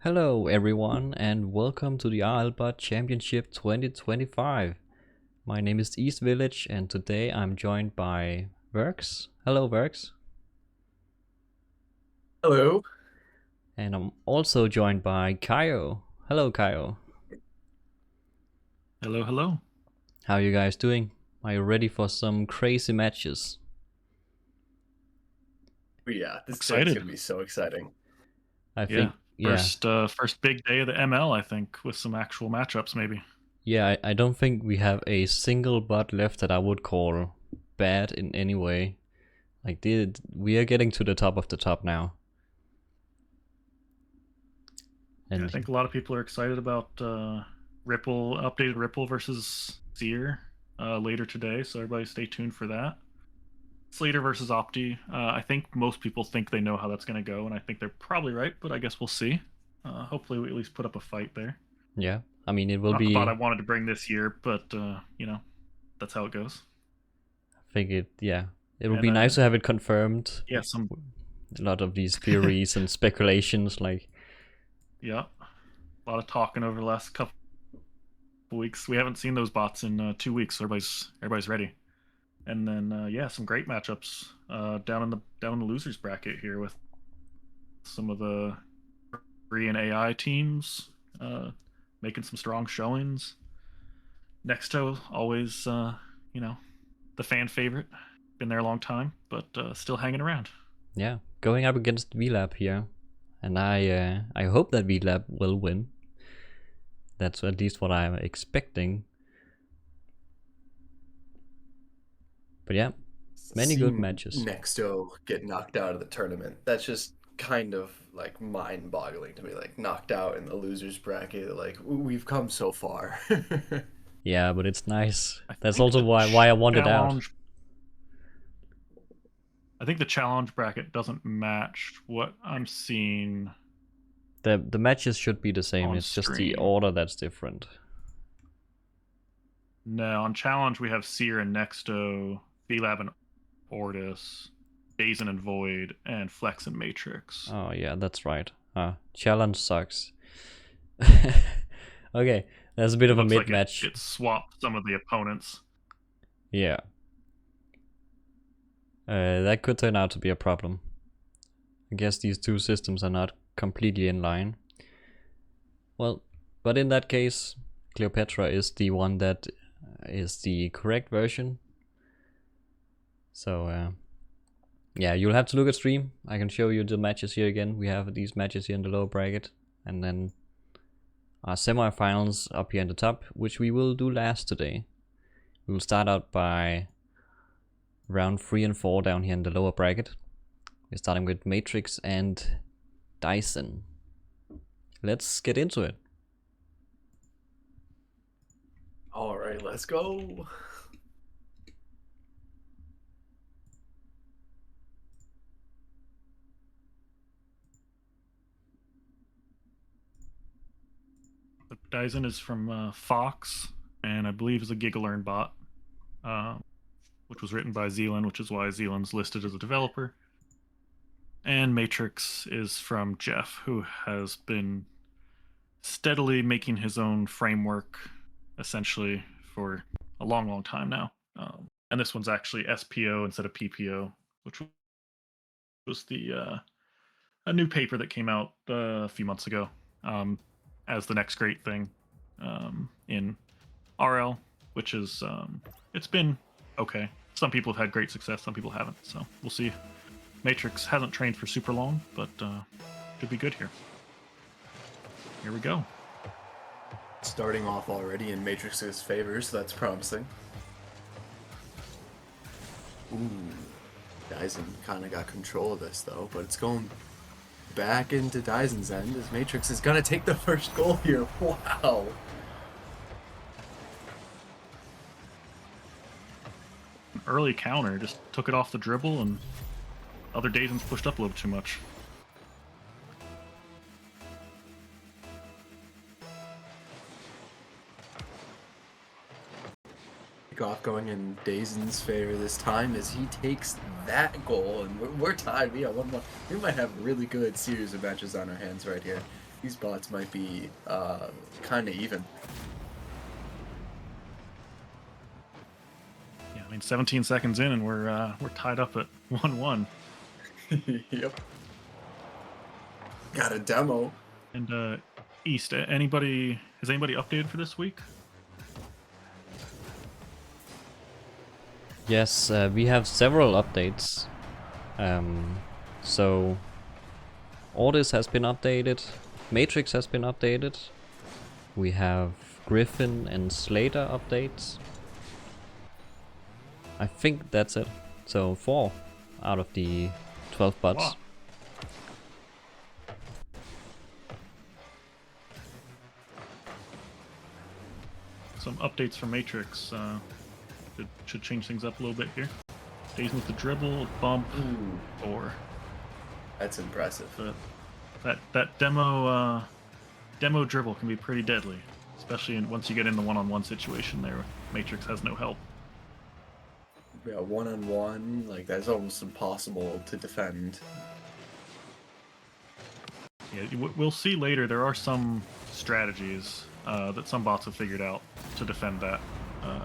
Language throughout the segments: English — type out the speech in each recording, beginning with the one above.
Hello everyone and welcome to the RLBot Championship 2025. My name is Eastvillage and today I'm joined by Virx. Hello Virx. Hello. And I'm also joined by Kaio. Hello Kaio. Hello, hello. How are you guys doing? Are you ready for some crazy matches? Yeah, this Excited. is gonna be so exciting. I think First big day of the ML, I think, with some actual matchups maybe. Yeah, I don't think we have a single bot left that I would call bad in any way. Like we are getting to the top of the top now. And I think a lot of people are excited about updated Ripple versus Seer later today, so everybody stay tuned for that. Slater versus Opti. I think most people think they know how that's going to go, and I think they're probably right, but I guess we'll see. Hopefully we at least put up a fight there. Yeah, I mean it will Not be... the bot I wanted to bring this year, but you know, that's how it goes. I think it would be nice to have it confirmed. Yeah, a lot of these theories and speculations, like... Yeah, a lot of talking over the last couple weeks. We haven't seen those bots in 2 weeks. So everybody's ready. And then yeah, some great matchups down in the losers bracket here with some of the Korean AI teams making some strong showings. Nexto, always you know, the fan favorite, been there a long time, but still hanging around. Yeah, going up against Vlab here, and I hope that Vlab will win. That's at least what I'm expecting. But yeah, many good matches. Nexto get knocked out of the tournament. That's just kind of like mind-boggling to me. Like knocked out in the losers bracket. Like we've come so far. Yeah, but it's nice. That's also why I wanted out. I think the challenge bracket doesn't match what I'm seeing. The matches should be the same. It's stream. Just the order that's different. No, on challenge we have Seer and Nexto, Vlab and Ordis, Daizen and Void, and Flex and Matrix. Oh yeah, that's right. Challenge sucks. Okay, that's a bit of a mid-match. Like it swapped some of the opponents. Yeah. That could turn out to be a problem. I guess these two systems are not completely in line. Well, but in that case, Cleopatra is the one that is the correct version. So yeah, you'll have to look at stream. I can show you the matches here again. We have these matches here in the lower bracket, and then our semifinals up here in the top, which we will do last today. We will start out by round 3 and 4 down here in the lower bracket. We're starting with Matrix and Daizen. Let's get into it. All right, let's go. Daizen is from Foxe, and I believe is a GigaLearn bot, which was written by Zealand, which is why Zealand's listed as a developer. And Matrix is from Jeff, who has been steadily making his own framework, essentially, for a long, long time now. And this one's actually SPO instead of PPO, which was a new paper that came out a few months ago. As the next great thing in RL, which is it's been okay. Some people have had great success, some people haven't, so we'll see. Matrix hasn't trained for super long, but should be good here. Here we go. Starting off already in Matrix's favor, so that's promising. Ooh, Daizen kind of got control of this though, but it's going back into Daizen's end as Matrix is gonna take the first goal here. Wow. An early counter, just took it off the dribble, and other Daizen's pushed up a little too much. Off going in Daizen's favor this time as he takes that goal, and we're tied. We got 1 more. We might have a really good series of matches on our hands right here. These bots might be kind of even. Yeah, I mean, 17 seconds in, and we're tied up at 1-1. Yep. Got a demo. And East, has anybody updated for this week? Yes, we have several updates. So Ordis has been updated, Matrix has been updated. We have Griffin and Slater updates. I think that's it. So 4 out of the 12 bots. Wow. Some updates from Matrix should change things up a little bit here. Daizen with the dribble, bump, Ooh, 4. that's impressive. But that demo dribble can be pretty deadly, especially once you get in the one-on-one situation there. Matrix has no help. Yeah, one-on-one, like that's almost impossible to defend. Yeah, we'll see later. There are some strategies that some bots have figured out to defend that. As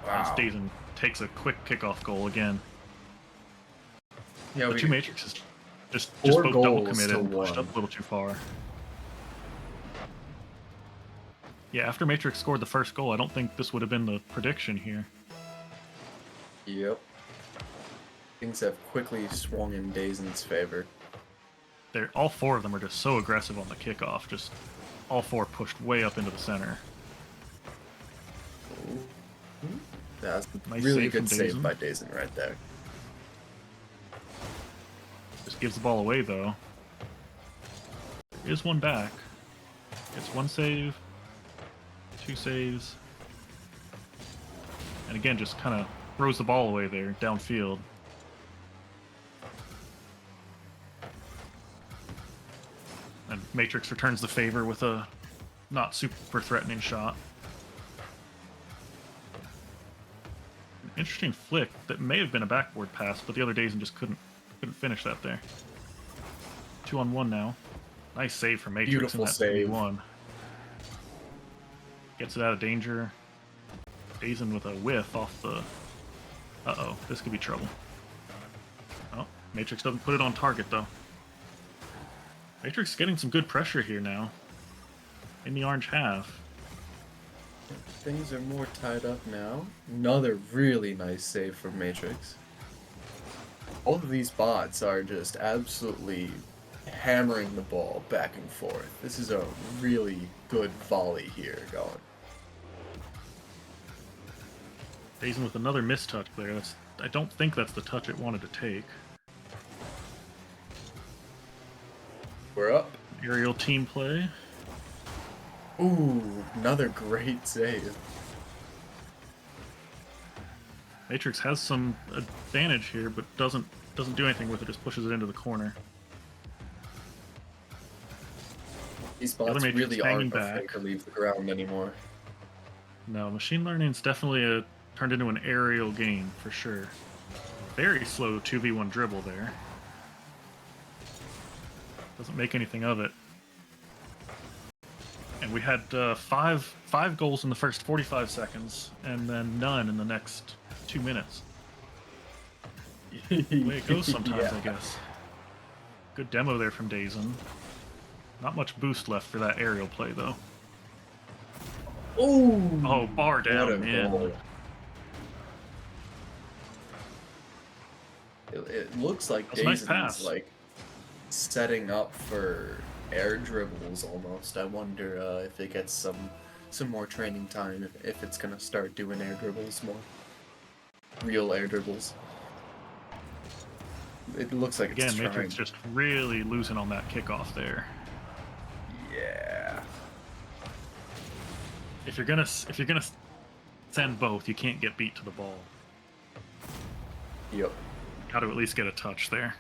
Wow. Daizen takes a quick kickoff goal again. Yeah, The we two Matrixes just 4 both double goals committed to and pushed 1. up a little too far. Yeah, after Matrix scored the first goal, I don't think this would have been the prediction here. Yep. Things have quickly swung in Daizen's favor. All 4 of them are just so aggressive on the kickoff. Just all 4 pushed way up into the center. Ooh. That's Nice really save good from save Daizen. by Daizen right there. Just gives the ball away though. There is one back. It's 1 save, 2 saves, and again just kind of throws the ball away there downfield. And Matrix returns the favor with a not super threatening shot. An interesting flick that may have been a backboard pass, but the other Daizen just couldn't finish that there. 2-on-1 now. Nice save from Matrix Beautiful in that save. 3-1. Gets it out of danger. Daizen with a whiff off the... Uh-oh, this could be trouble. Oh, Matrix doesn't put it on target, though. Matrix is getting some good pressure here now. In the orange half. Things are more tied up now. Another really nice save from Matrix. All of these bots are just absolutely hammering the ball back and forth. This is a really good volley here going. Daizen with another mistouch there. I don't think that's the touch it wanted to take. We're up. Aerial team play. Ooh, another great save. Matrix has some advantage here, but doesn't do anything with it. Just pushes it into the corner. These other bots Matrix really hanging aren't afraid back. to leave the ground anymore. No, machine learning's definitely turned into an aerial game for sure. Very slow 2v1 dribble there. Doesn't make anything of it. And we had five goals in the first 45 seconds, and then none in the next 2 minutes. The way it goes sometimes, Yeah. I guess. Good demo there from Daizen. Not much boost left for that aerial play, though. Ooh, Oh, bar what a down, man. goal. It looks like That's a nice Daizen's pass. like setting up for air dribbles almost. I wonder if it gets some more training time, if it's gonna start doing air dribbles more. Real air dribbles. It looks like it's Again, trying. Matrix just really losing on that kickoff there. Yeah. If you're gonna send both, you can't get beat to the ball. Yep. Got to at least get a touch there.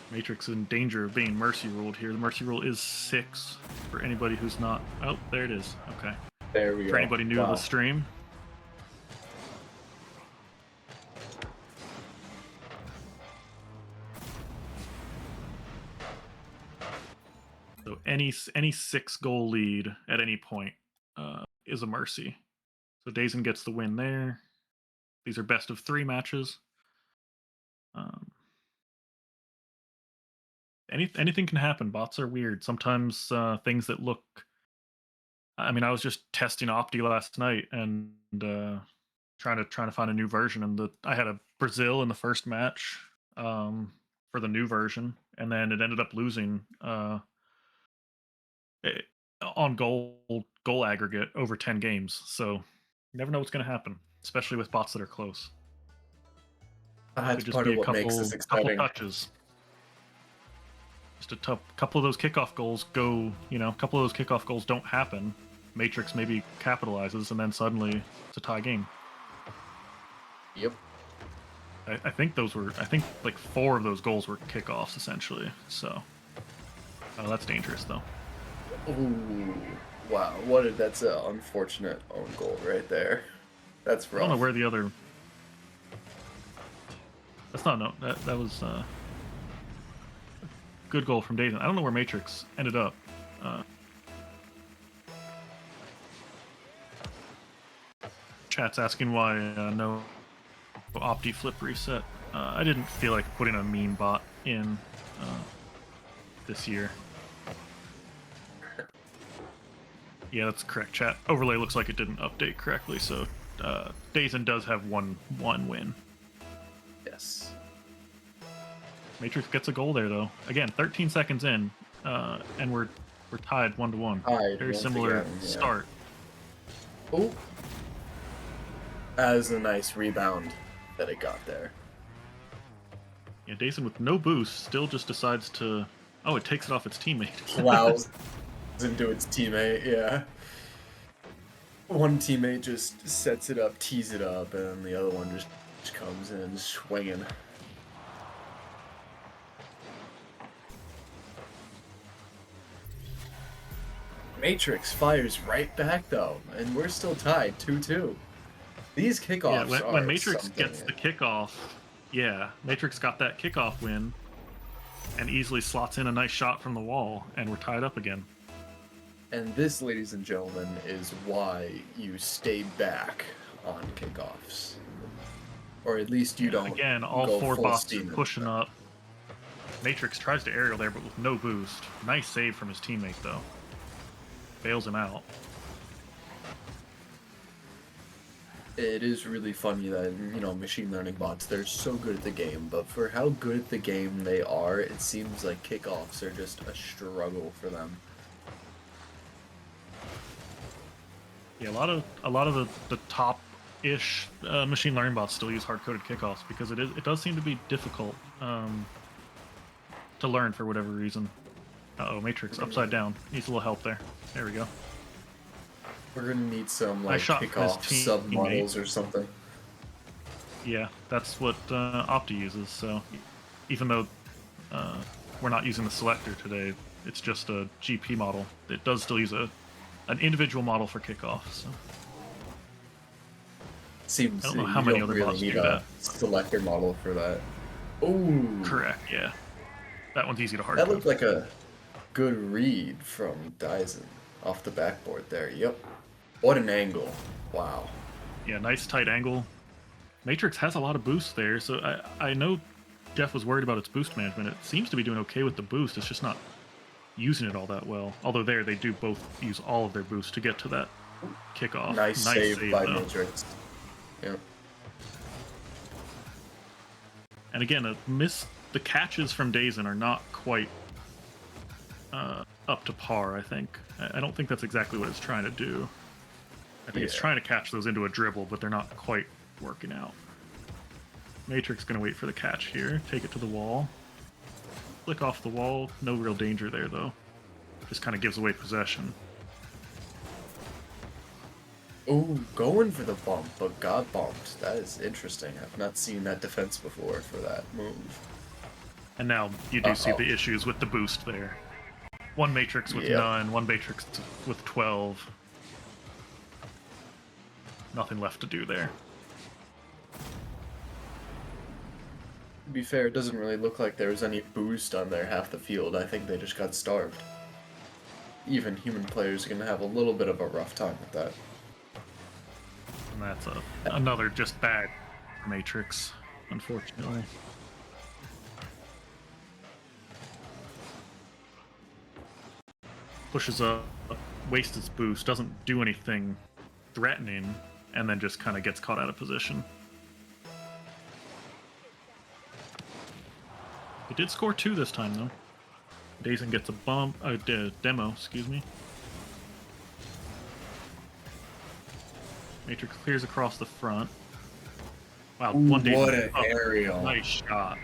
Matrix in danger of being mercy ruled here. The mercy rule is 6 for anybody who's not. Oh, there it is. Okay. There we go. For anybody new to Wow. the stream. So any 6-goal lead at any point is a mercy. So Daizen gets the win there. These are best of 3 matches. Anything can happen. Bots are weird. Sometimes things that look. I mean, I was just testing Opti last night and trying to find a new version, and I had a Brazil in the first match for the new version, and then it ended up losing on goal aggregate over 10 games. So you never know what's going to happen, especially with bots that are close. That's Could just part be of a what makes this couple exciting. touches. Just a couple of those kickoff goals go, a couple of those kickoff goals don't happen. Matrix maybe capitalizes, and then suddenly it's a tie game. Yep. I think like 4 of those goals were kickoffs essentially. So, that's dangerous though. Ooh, wow! That's an unfortunate own goal right there. That's rough. I don't know where the other. That's not no. That was a good goal from Daizen. I don't know where Matrix ended up. Chat's asking why no Opti flip reset. I didn't feel like putting a meme bot in this year. Yeah, that's correct, chat. Overlay looks like it didn't update correctly, so Daizen does have one win. Yes. Matrix gets a goal there, though. Again, 13 seconds in, and we're tied 1-1. Very similar start. Oh. That was a nice rebound that it got there. Yeah, Daizen with no boost still just decides to... Oh, it takes it off its teammate. Plows into its teammate, yeah. One teammate just sets it up, tees it up, and the other one just comes in swinging. Matrix fires right back, though, and we're still tied 2-2. These kickoffs when Matrix gets the kickoff, Matrix got that kickoff win and easily slots in a nice shot from the wall, and we're tied up again. And this, ladies and gentlemen, is why you stay back on kickoffs. Or at least you don't. Again, all 4 bots are pushing up. Matrix tries to aerial there, but with no boost. Nice save from his teammate, though. Bails him out. It is really funny that, machine learning bots, they're so good at the game, but for how good at the game they are, it seems like kickoffs are just a struggle for them. Yeah, a lot of the top-ish machine learning bots still use hard-coded kickoffs because it does seem to be difficult to learn for whatever reason. Uh-oh, Matrix upside down. Needs a little help there. There we go. We're gonna need some kickoff sub-models or something. Yeah, that's what Opti uses. So even though we're not using the selector today, it's just a GP model. It does still use an individual model for kickoff. So seems I don't know how many other bots do that. Selector model for that. Ooh. Correct. Yeah, that one's easy to hard. That looked like a good read from Daizen off the backboard there. Yep. What an angle. Wow. Yeah, nice tight angle. Matrix has a lot of boost there, so I know Jeff was worried about its boost management. It seems to be doing okay with the boost. It's just not using it all that well. Although they do both use all of their boost to get to that kickoff. Nice save by though. Matrix. Yeah. And again, the catches from Daizen are not quite up to par, I think. I don't think that's exactly what it's trying to do. I think it's trying to catch those into a dribble, but they're not quite working out. Matrix going to wait for the catch here. Take it to the wall. Flick off the wall. No real danger there, though. Just kind of gives away possession. Ooh, going for the bump, but got bumped. That is interesting. I've not seen that defense before for that move. And now you do see the issues with the boost there. One Matrix with 9, one Matrix with 12. Nothing left to do there. To be fair, it doesn't really look like there was any boost on their half the field. I think they just got starved. even human players are going to have a little bit of a rough time with that. And that's another just bad Matrix, unfortunately. Pushes up, wastes its boost, doesn't do anything threatening, and then just kind of gets caught out of position. It did score 2 this time, though. Daizen gets a demo, excuse me. Matrix clears across the front. Wow, Ooh, one Daizen. what an aerial. Nice shot.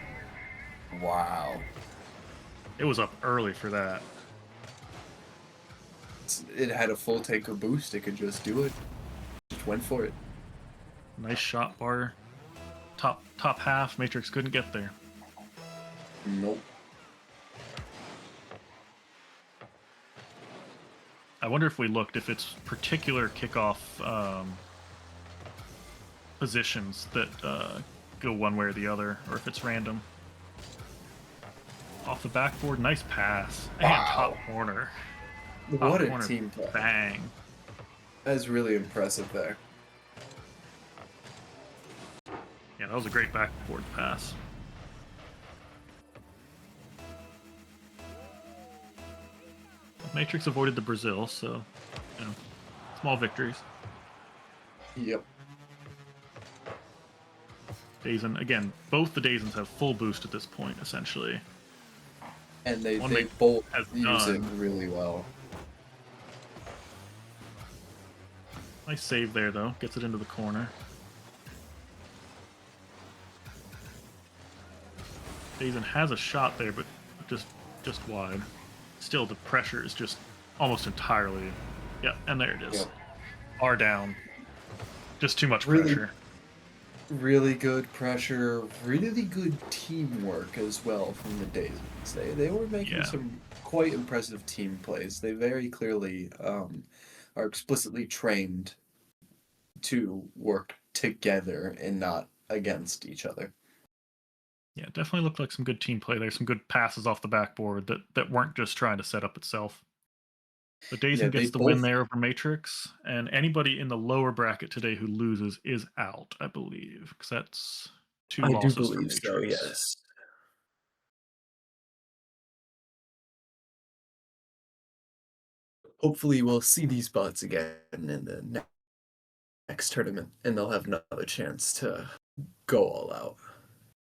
Wow. It was up early for that. It had a full tanker boost. It could just do it. Just went for it. Nice shot bar. Top half. Matrix couldn't get there. Nope. I wonder if we looked if it's particular kickoff positions that go one way or the other, or if it's random. Off the backboard, nice pass. And Wow. top corner. What a corner, team play. Bang. That's really impressive there. Yeah, that was a great backboard pass. Matrix avoided the Brazil, so, you know, small victories. Yep. Daizen, again, both the Daizens have full boost at this point, essentially. And they One both has use it done. really well. Nice save there, though. Gets it into the corner. Daizen has a shot there, but just wide. Still, the pressure is just almost entirely... Yeah, and there it is. Yep. R down. Just too much Really- pressure. Really good pressure, really good teamwork as well from the Daizens. They were making Yeah. some quite impressive team plays. They very clearly are explicitly trained to work together and not against each other. Yeah, it definitely looked like some good team play. There's some good passes off the backboard that weren't just trying to set up itself. But Daizen Yeah, they gets the win both- there over Matrix, and anybody in the lower bracket today who loses is out, I believe, because that's 2 I do losses for believe so, Matrix. yes. Hopefully we'll see these bots again in the next tournament, and they'll have another chance to go all out.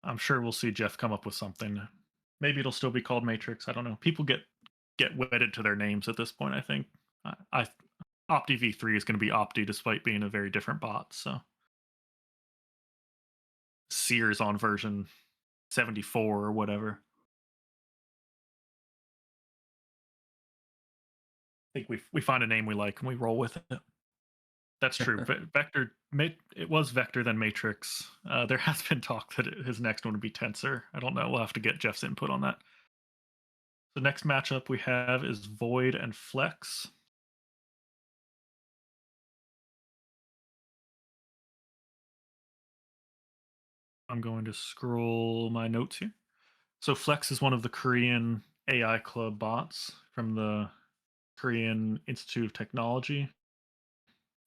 I'm sure we'll see Jeff come up with something. Maybe it'll still be called Matrix. I don't know. People get wedded to their names at this point, I think. Opti V3 is going to be Opti despite being a very different bot, so. Sears on version 74 or whatever. I think we find a name we like and we roll with it. That's true. Vector, it was Vector then Matrix. There has been talk that his next one would be Tensor. I don't know. We'll have to get Jeff's input on that. The next matchup we have is Void and Flex. I'm going to scroll my notes here. So Flex is one of the Korean AI club bots from the Korean Institute of Technology,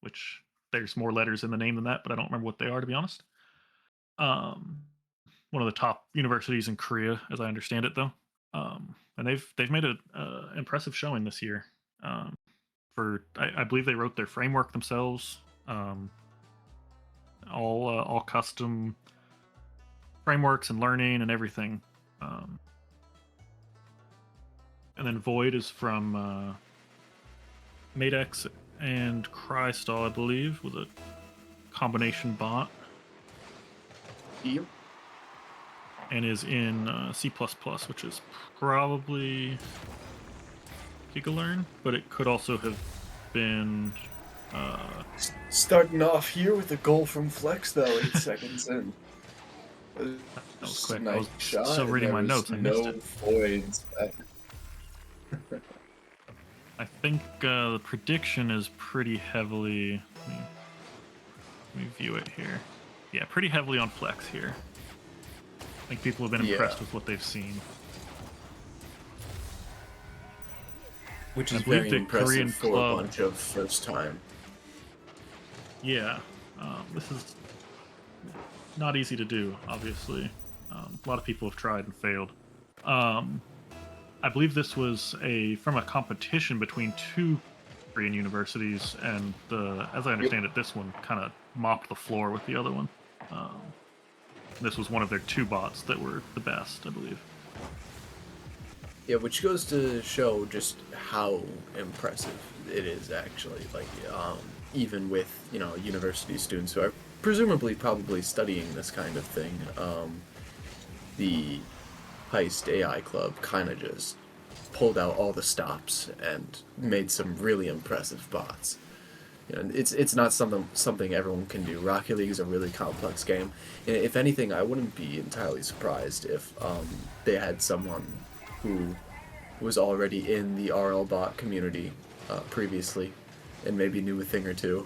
which there's more letters in the name than that, but I don't remember what they are, to be honest. One of the top universities in Korea, as I understand it, though. And they've made an impressive showing this year. I believe they wrote their framework themselves. All custom frameworks and learning and everything. And then Void is from Madex and Crystal, I believe, with a combination bot. Yep. And is in C++, which is probably GigaLearn, but it could also have been... Starting off here with a goal from Flex, though, 8 seconds in. That was quick. Nice I was shot. still and reading there my was notes. I missed it. voids. I think the prediction is pretty heavily... Let me view it here. Yeah, pretty heavily on Flex here. I think people have been impressed with what they've seen. Which is I believe very the impressive Korean for club, a bunch of first time. Yeah, this is not easy to do, obviously. A lot of people have tried and failed. I believe this was from a competition between two Korean universities, and as I understand it, this one kind of mopped the floor with the other one. This was one of their two bots that were the best, I believe. Yeah, which goes to show just how impressive it is, actually. Like, even with, you know, university students who are presumably probably studying this kind of thing, the KAIST AI Club kind of just pulled out all the stops and made some really impressive bots. You know, it's not something everyone can do. Rocket League is a really complex game. And if anything, I wouldn't be entirely surprised if they had someone who was already in the RLBot community previously and maybe knew a thing or two.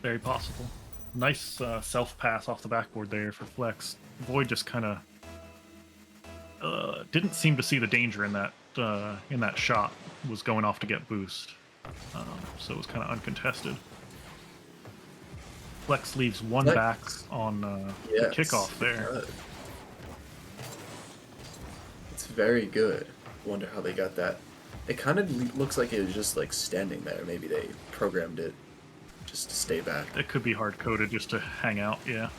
Very possible. Nice self-pass off the backboard there for Flex. Void just kind of didn't seem to see the danger in that shot. Was going off to get boost. So it was kind of uncontested. Flex leaves one back on the kickoff there. It's very good. Wonder how they got that. It kind of looks like it was just like standing there. Maybe they programmed it just to stay back. It could be hard-coded just to hang out, yeah.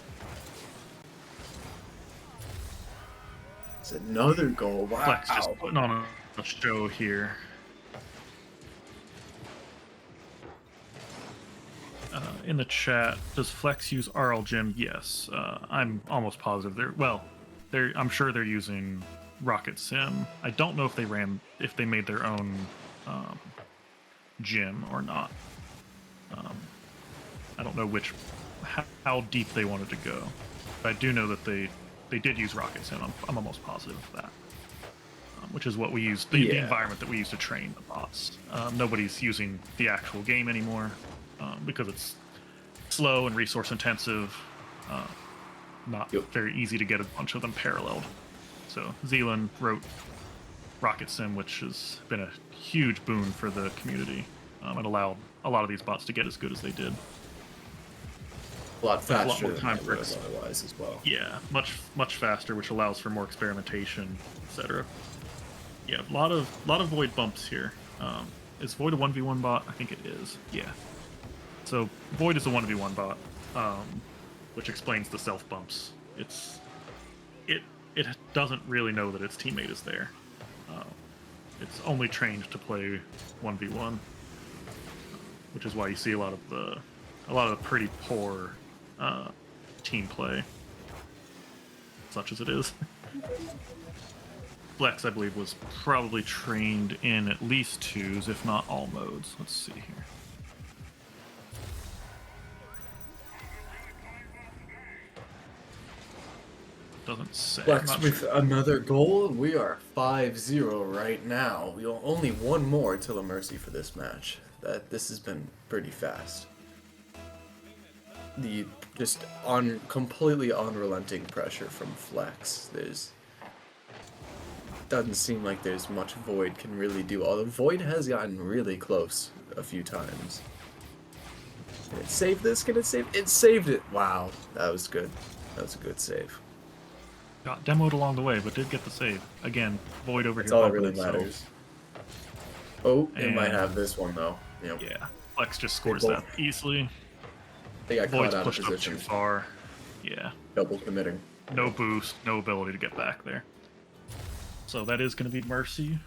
It's another goal. Wow. Flex just putting on a show here. In the chat, does Flex use RL Gym? Yes. I'm almost positive I'm sure they're using Rocket Sim. I don't know if they made their own gym or not. I don't know how deep they wanted to go. But I do know that they did use Rocket Sim. I'm almost positive of that. Which is what we use, the environment that we use to train the bots. Nobody's using the actual game anymore because it's slow and resource intensive. Not very easy to get a bunch of them paralleled. So Zealand wrote Rocket Sim, which has been a huge boon for the community. It allowed a lot of these bots to get as good as they did. A lot faster a lot more time than otherwise as well. Yeah, much faster, which allows for more experimentation, etc. Yeah, a lot of Void bumps here. Is Void a 1v1 bot? I think it is. Yeah. So Void is a 1v1 bot, which explains the self bumps. It doesn't really know that its teammate is there. It's only trained to play 1v1, which is why you see a lot of the pretty poor team play, such as it is. Flex, I believe, was probably trained in at least twos, if not all modes. Let's see here. Doesn't say. Flex with another goal. We are 5-0 right now. We only one more till a mercy for this match. This has been pretty fast. The just completely unrelenting pressure from Flex. Doesn't seem like there's much Void can really do. Although Void has gotten really close a few times. Can it save this? Can it save? It saved it. Wow, that was good. That was a good save. Got demoed along the way, but did get the save. Again, Void over That's here. all that really matters. Oh, it might have this one though. Yep. Yeah, Flex just scores that easily. They got Void's caught out of pushed position. up too far. Yeah. Double committing. No boost, no ability to get back there. So that is going to be Mercy.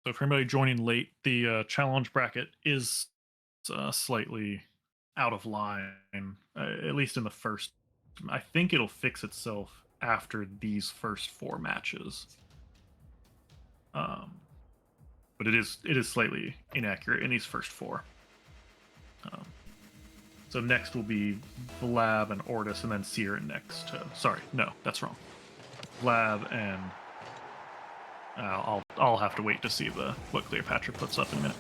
So for anybody joining late, the challenge bracket is slightly out of line, at least in the first. I think it'll fix itself after these first 4 matches. But it is slightly inaccurate in these first 4. So next will be Vlab and Ordis, and then Seer and Nexto. Sorry, no, that's wrong. Vlab and I'll have to wait to see what Cleopatra puts up in a minute.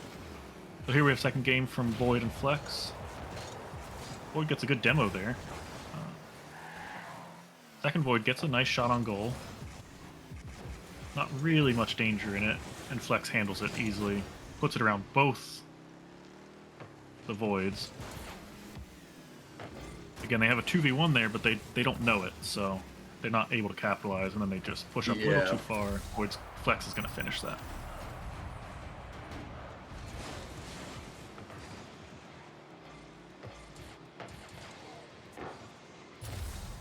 So here we have second game from Void and Flex. Void gets a good demo there. Second Void gets a nice shot on goal. Not really much danger in it, and Flex handles it easily. Puts it around both the Voids. Again, they have a 2v1 there, but they don't know it, so they're not able to capitalize, and then they just push up a little too far. Void's Flex is going to finish that.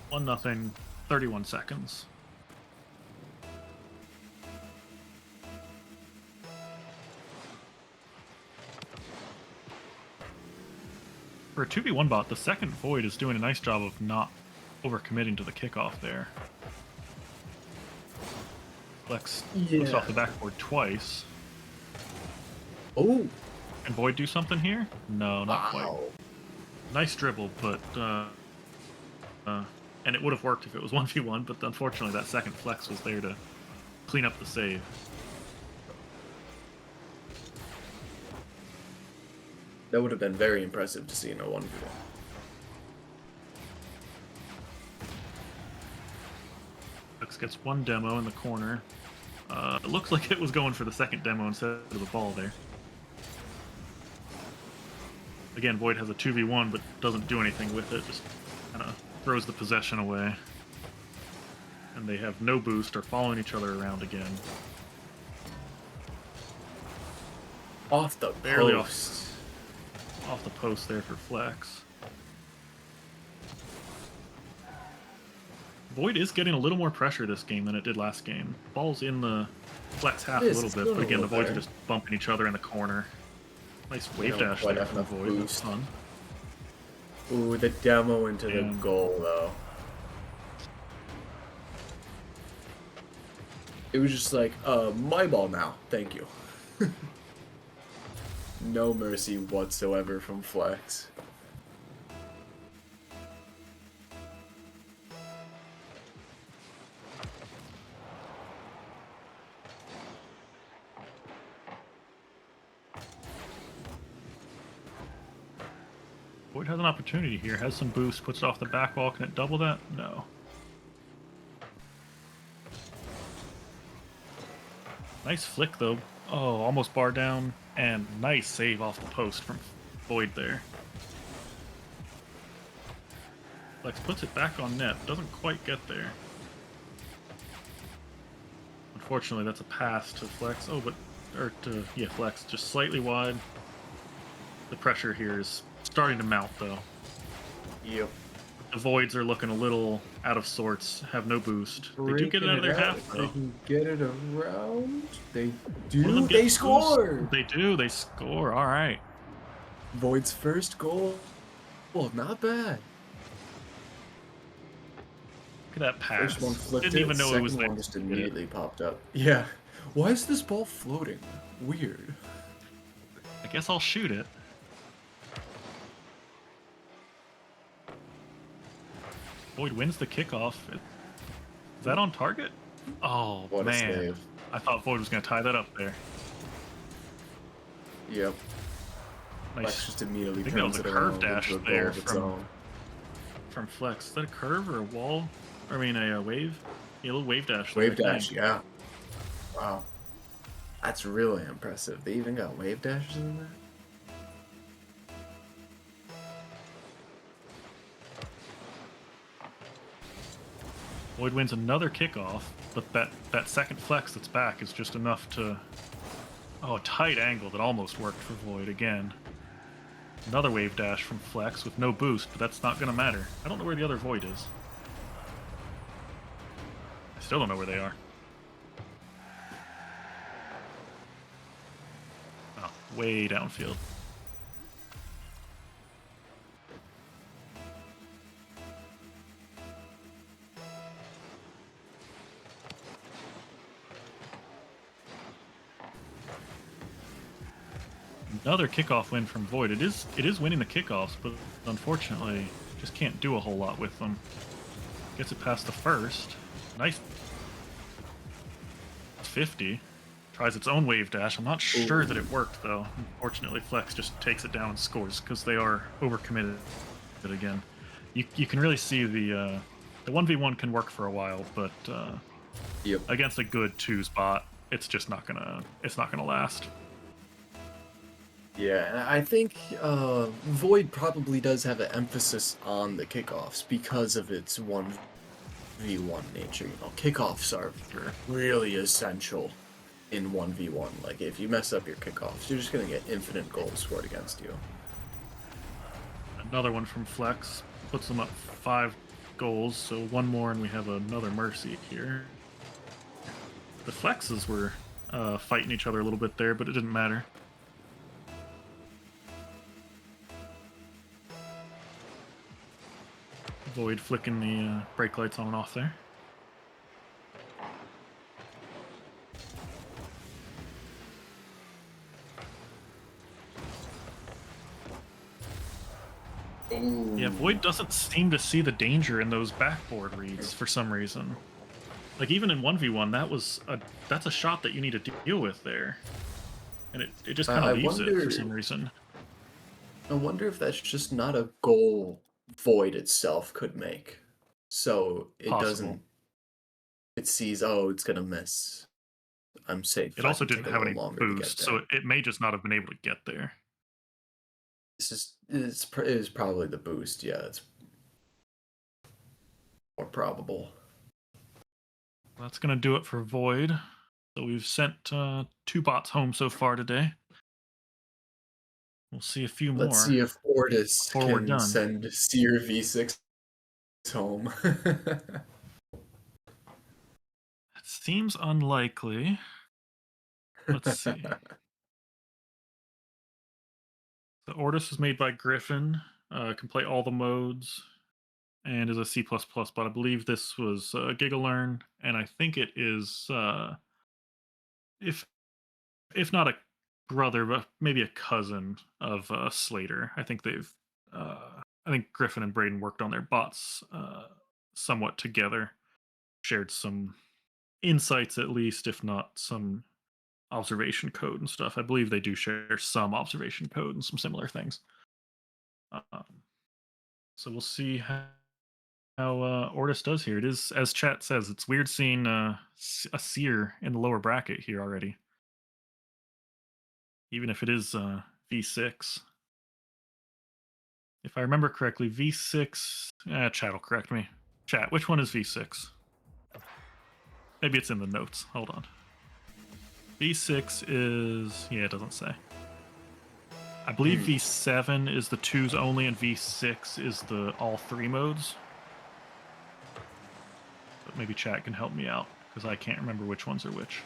One nothing, 31 seconds. For a 2v1 bot, the second Void is doing a nice job of not overcommitting to the kickoff there. Flex moves off the backboard twice. Oh! Can Void do something here? No, not quite. Nice dribble, but and it would have worked if it was 1v1, but unfortunately that second Flex was there to clean up the save. That would have been very impressive to see in a 1v1. Flex gets one demo in the corner. It looks like it was going for the second demo instead of the ball there. Again, Void has a 2v1, but doesn't do anything with it, just kind of throws the possession away. And they have no boost, are following each other around again. Off the Barely post. Off the post there for Flex. Void is getting a little more pressure this game than it did last game. Ball's in the Flex half a little bit, but again, the Voids are just bumping each other in the corner. Nice wave dash there from Void. That's fun. Ooh, the demo into the goal, though. It was just like, my ball now. Thank you. No mercy whatsoever from Flex. Void has an opportunity here, has some boost, puts it off the back wall. Can it double that? No. Nice flick though. Oh, almost bar down. And nice save off the post from Void there. Flex puts it back on net. Doesn't quite get there. Unfortunately, that's a pass to Flex. Oh, but... yeah, Flex. Just slightly wide. The pressure here is starting to mount, though. Yep. The Voids are looking a little out of sorts. Have no boost. They do get it out of their half, though. They can get it around. They do. They score! They do. They score. All right. Void's first goal. Well, not bad. Look at that pass. First one flipped Didn't even know it was there. Second one just immediately popped up. Yeah. Why is this ball floating? Weird. I guess I'll shoot it. Void wins the kickoff. Is that on target? Oh, what man. a save. I thought Void was going to tie that up there. Yep. Nice. Flex just immediately I think that was a curve dash there from Flex. Is that a curve or a wall? I mean, a wave? Yeah, a little wave dash. Wave dash, yeah. Wow. That's really impressive. They even got wave dashes in there? Void wins another kickoff, but that second Flex that's back is just enough to... Oh, a tight angle that almost worked for Void again. Another wave dash from Flex with no boost, but that's not going to matter. I don't know where the other Void is. I still don't know where they are. Oh, way downfield. Another kickoff win from Void. It is winning the kickoffs, but unfortunately just can't do a whole lot with them. Gets it past the first. Nice 50. Tries its own wave dash. I'm not sure that it worked though. Unfortunately, Flex just takes it down and scores because they are overcommitted. again. You can really see the 1v1 can work for a while, but Yep. against a good 2 spot, it's just not gonna last. Yeah, and I think Void probably does have an emphasis on the kickoffs because of its 1v1 nature. You know, kickoffs are really essential in 1v1. Like, if you mess up your kickoffs, you're just gonna get infinite goals scored against you. Another one from Flex puts them up 5 goals, so one more, and we have another Mercy here. The Flexes were fighting each other a little bit there, but it didn't matter. Void flicking the brake lights on and off there. Ooh. Yeah, Void doesn't seem to see the danger in those backboard reads for some reason. Like, even in 1v1, that's a shot that you need to deal with there. And it just kind of leaves it for some reason. I wonder if that's just not a goal Void itself could make. So it doesn't... It sees, oh, it's going to miss. I'm safe. It also didn't have any boost, so it may just not have been able to get there. It is probably the boost, yeah. It's more probable. That's going to do it for Void. So we've sent 2 bots home so far today. We'll see a few more. Let's see if Ordis can send Seer V6 home. It seems unlikely. Let's see. The Ordis was made by Griffin. Can play all the modes. And is a C++, but I believe this was GigaLearn, and I think it is, if not a brother, but maybe a cousin of Slater. I think I think Griffin and Braedon worked on their bots somewhat together, shared some insights at least, if not some observation code and stuff. I believe they do share some observation code and some similar things. So we'll see how Ordis does here. It is, as chat says, it's weird seeing a Seer in the lower bracket here already. Even if it is V6. If I remember correctly, V6... chat will correct me. Chat, which one is V6? Maybe it's in the notes. Hold on. V6 is... yeah, it doesn't say. I believe V7 is the 2s only, and V6 is the all 3 modes. But maybe chat can help me out, because I can't remember which ones are which.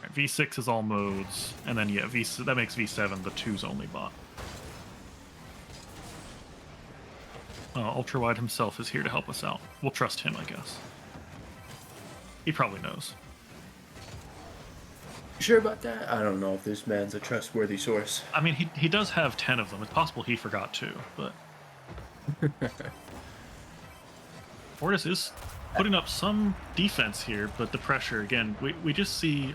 Right, V6 is all modes, and then yeah, that makes V7 the 2s only bot. Ultrawide himself is here to help us out. We'll trust him, I guess. He probably knows. You sure about that? I don't know if this man's a trustworthy source. I mean, he does have 10 of them. It's possible he forgot too, but... Ordis is putting up some defense here, but the pressure, again, we just see...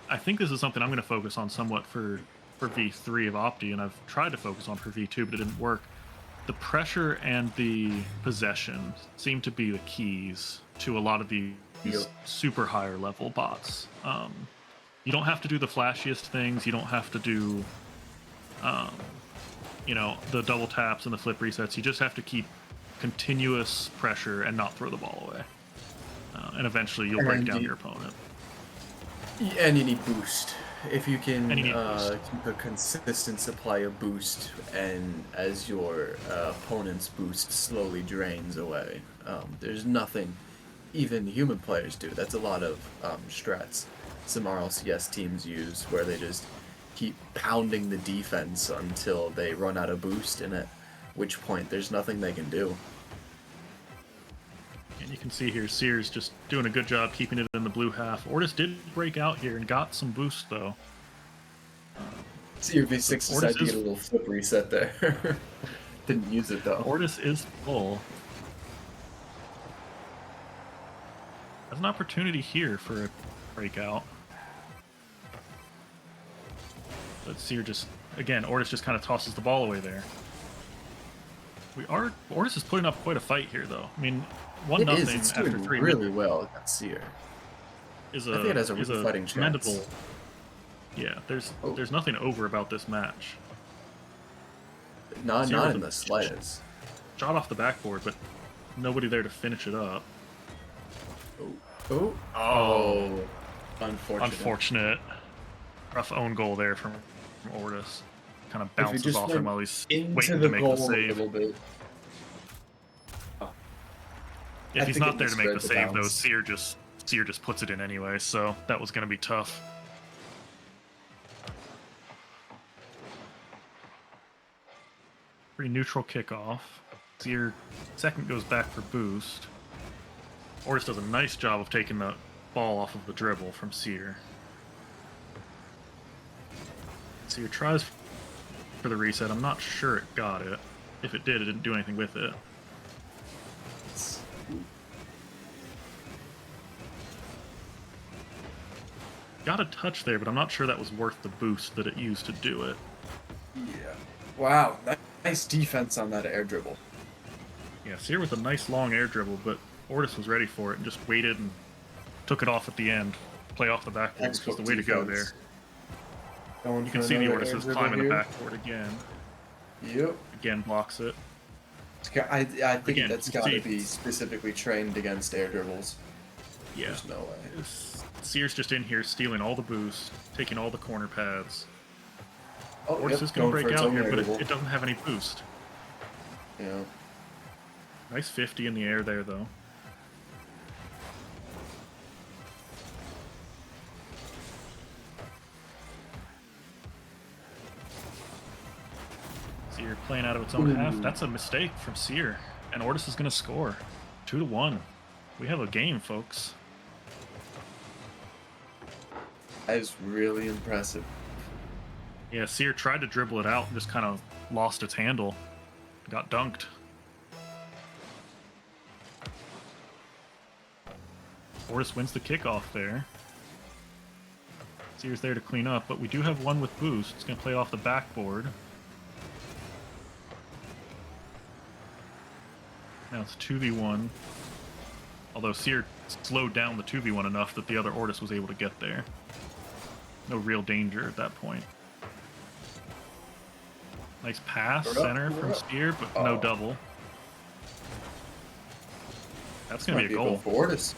I think this is something I'm going to focus on somewhat for V3 of Opti, and I've tried to focus on for V2, but it didn't work. The pressure and the possession seem to be the keys to a lot of these super higher level bots. You don't have to do the flashiest things. You don't have to do, you know, the double taps and the flip resets. You just have to keep continuous pressure and not throw the ball away. And eventually you'll break down your opponent. And you need boost. If you can keep a consistent supply of boost, and as your opponent's boost slowly drains away, there's nothing even human players do. That's a lot of strats some RLCS teams use, where they just keep pounding the defense until they run out of boost, and at which point there's nothing they can do. And you can see here, Seer's just doing a good job keeping it in the blue half. Ordis did break out here and got some boost, though. Seer V6 decided to get a little flip reset there. Didn't use it, though. Ordis is full. Has an opportunity here for a breakout. But Seer just, again, Ordis just kind of tosses the ball away there. Ordis is putting up quite a fight here, though. I mean, It 1-0 is. It's after doing 3 really minutes well against Seer. I think it has a really fighting commendable. chance. Yeah, Oh. there's nothing over about this match. Not Seer in the slightest. Shot off the backboard, but nobody there to finish it up. Oh. Unfortunate. Unfortunate. Rough own goal there from Ordis. Kind of If he bounces just off went him while he's into waiting the to make goal the a save. little bit. If he's think not it there to make the misread the save, though, bounce. Seer just puts it in anyway, so that was going to be tough. Pretty neutral kickoff. Seer second goes back for boost. Ordis does a nice job of taking the ball off of the dribble from Seer. Seer tries for the reset. I'm not sure it got it. If it did, it didn't do anything with it. Got a touch there, but I'm not sure that was worth the boost that it used to do it. Yeah. Wow. Nice defense on that air dribble. Yeah, Seer with a nice long air dribble, but Ordis was ready for it and just waited and took it off at the end. Play off the backboard, which is the way to go there. You can see the Ordis is climbing the backboard again. Yep. Again, blocks it. I think Again, that's you got to see- be specifically trained against air dribbles. Yeah. There's no way. Seer's just in here stealing all the boost, taking all the corner pads. Oh, Ordis yep, is going to for break its out own here, air but dribble. it doesn't have any boost. Yeah. Nice 50 in the air there, though. Seer playing out of its own half. That's a mistake from Seer. And Ordis is going to score. 2-1. We have a game, folks. That is really impressive. Yeah, Seer tried to dribble it out and just kind of lost its handle. Got dunked. Ordis wins the kickoff there. Seer's there to clean up, but we do have one with boost. It's going to play off the backboard. Now it's 2v1. Although Seer slowed down the 2v1 enough that the other Ordis was able to get there. No real danger at that point. Nice pass, center from Seer, but no double. That's going to be a goal. For Ordis.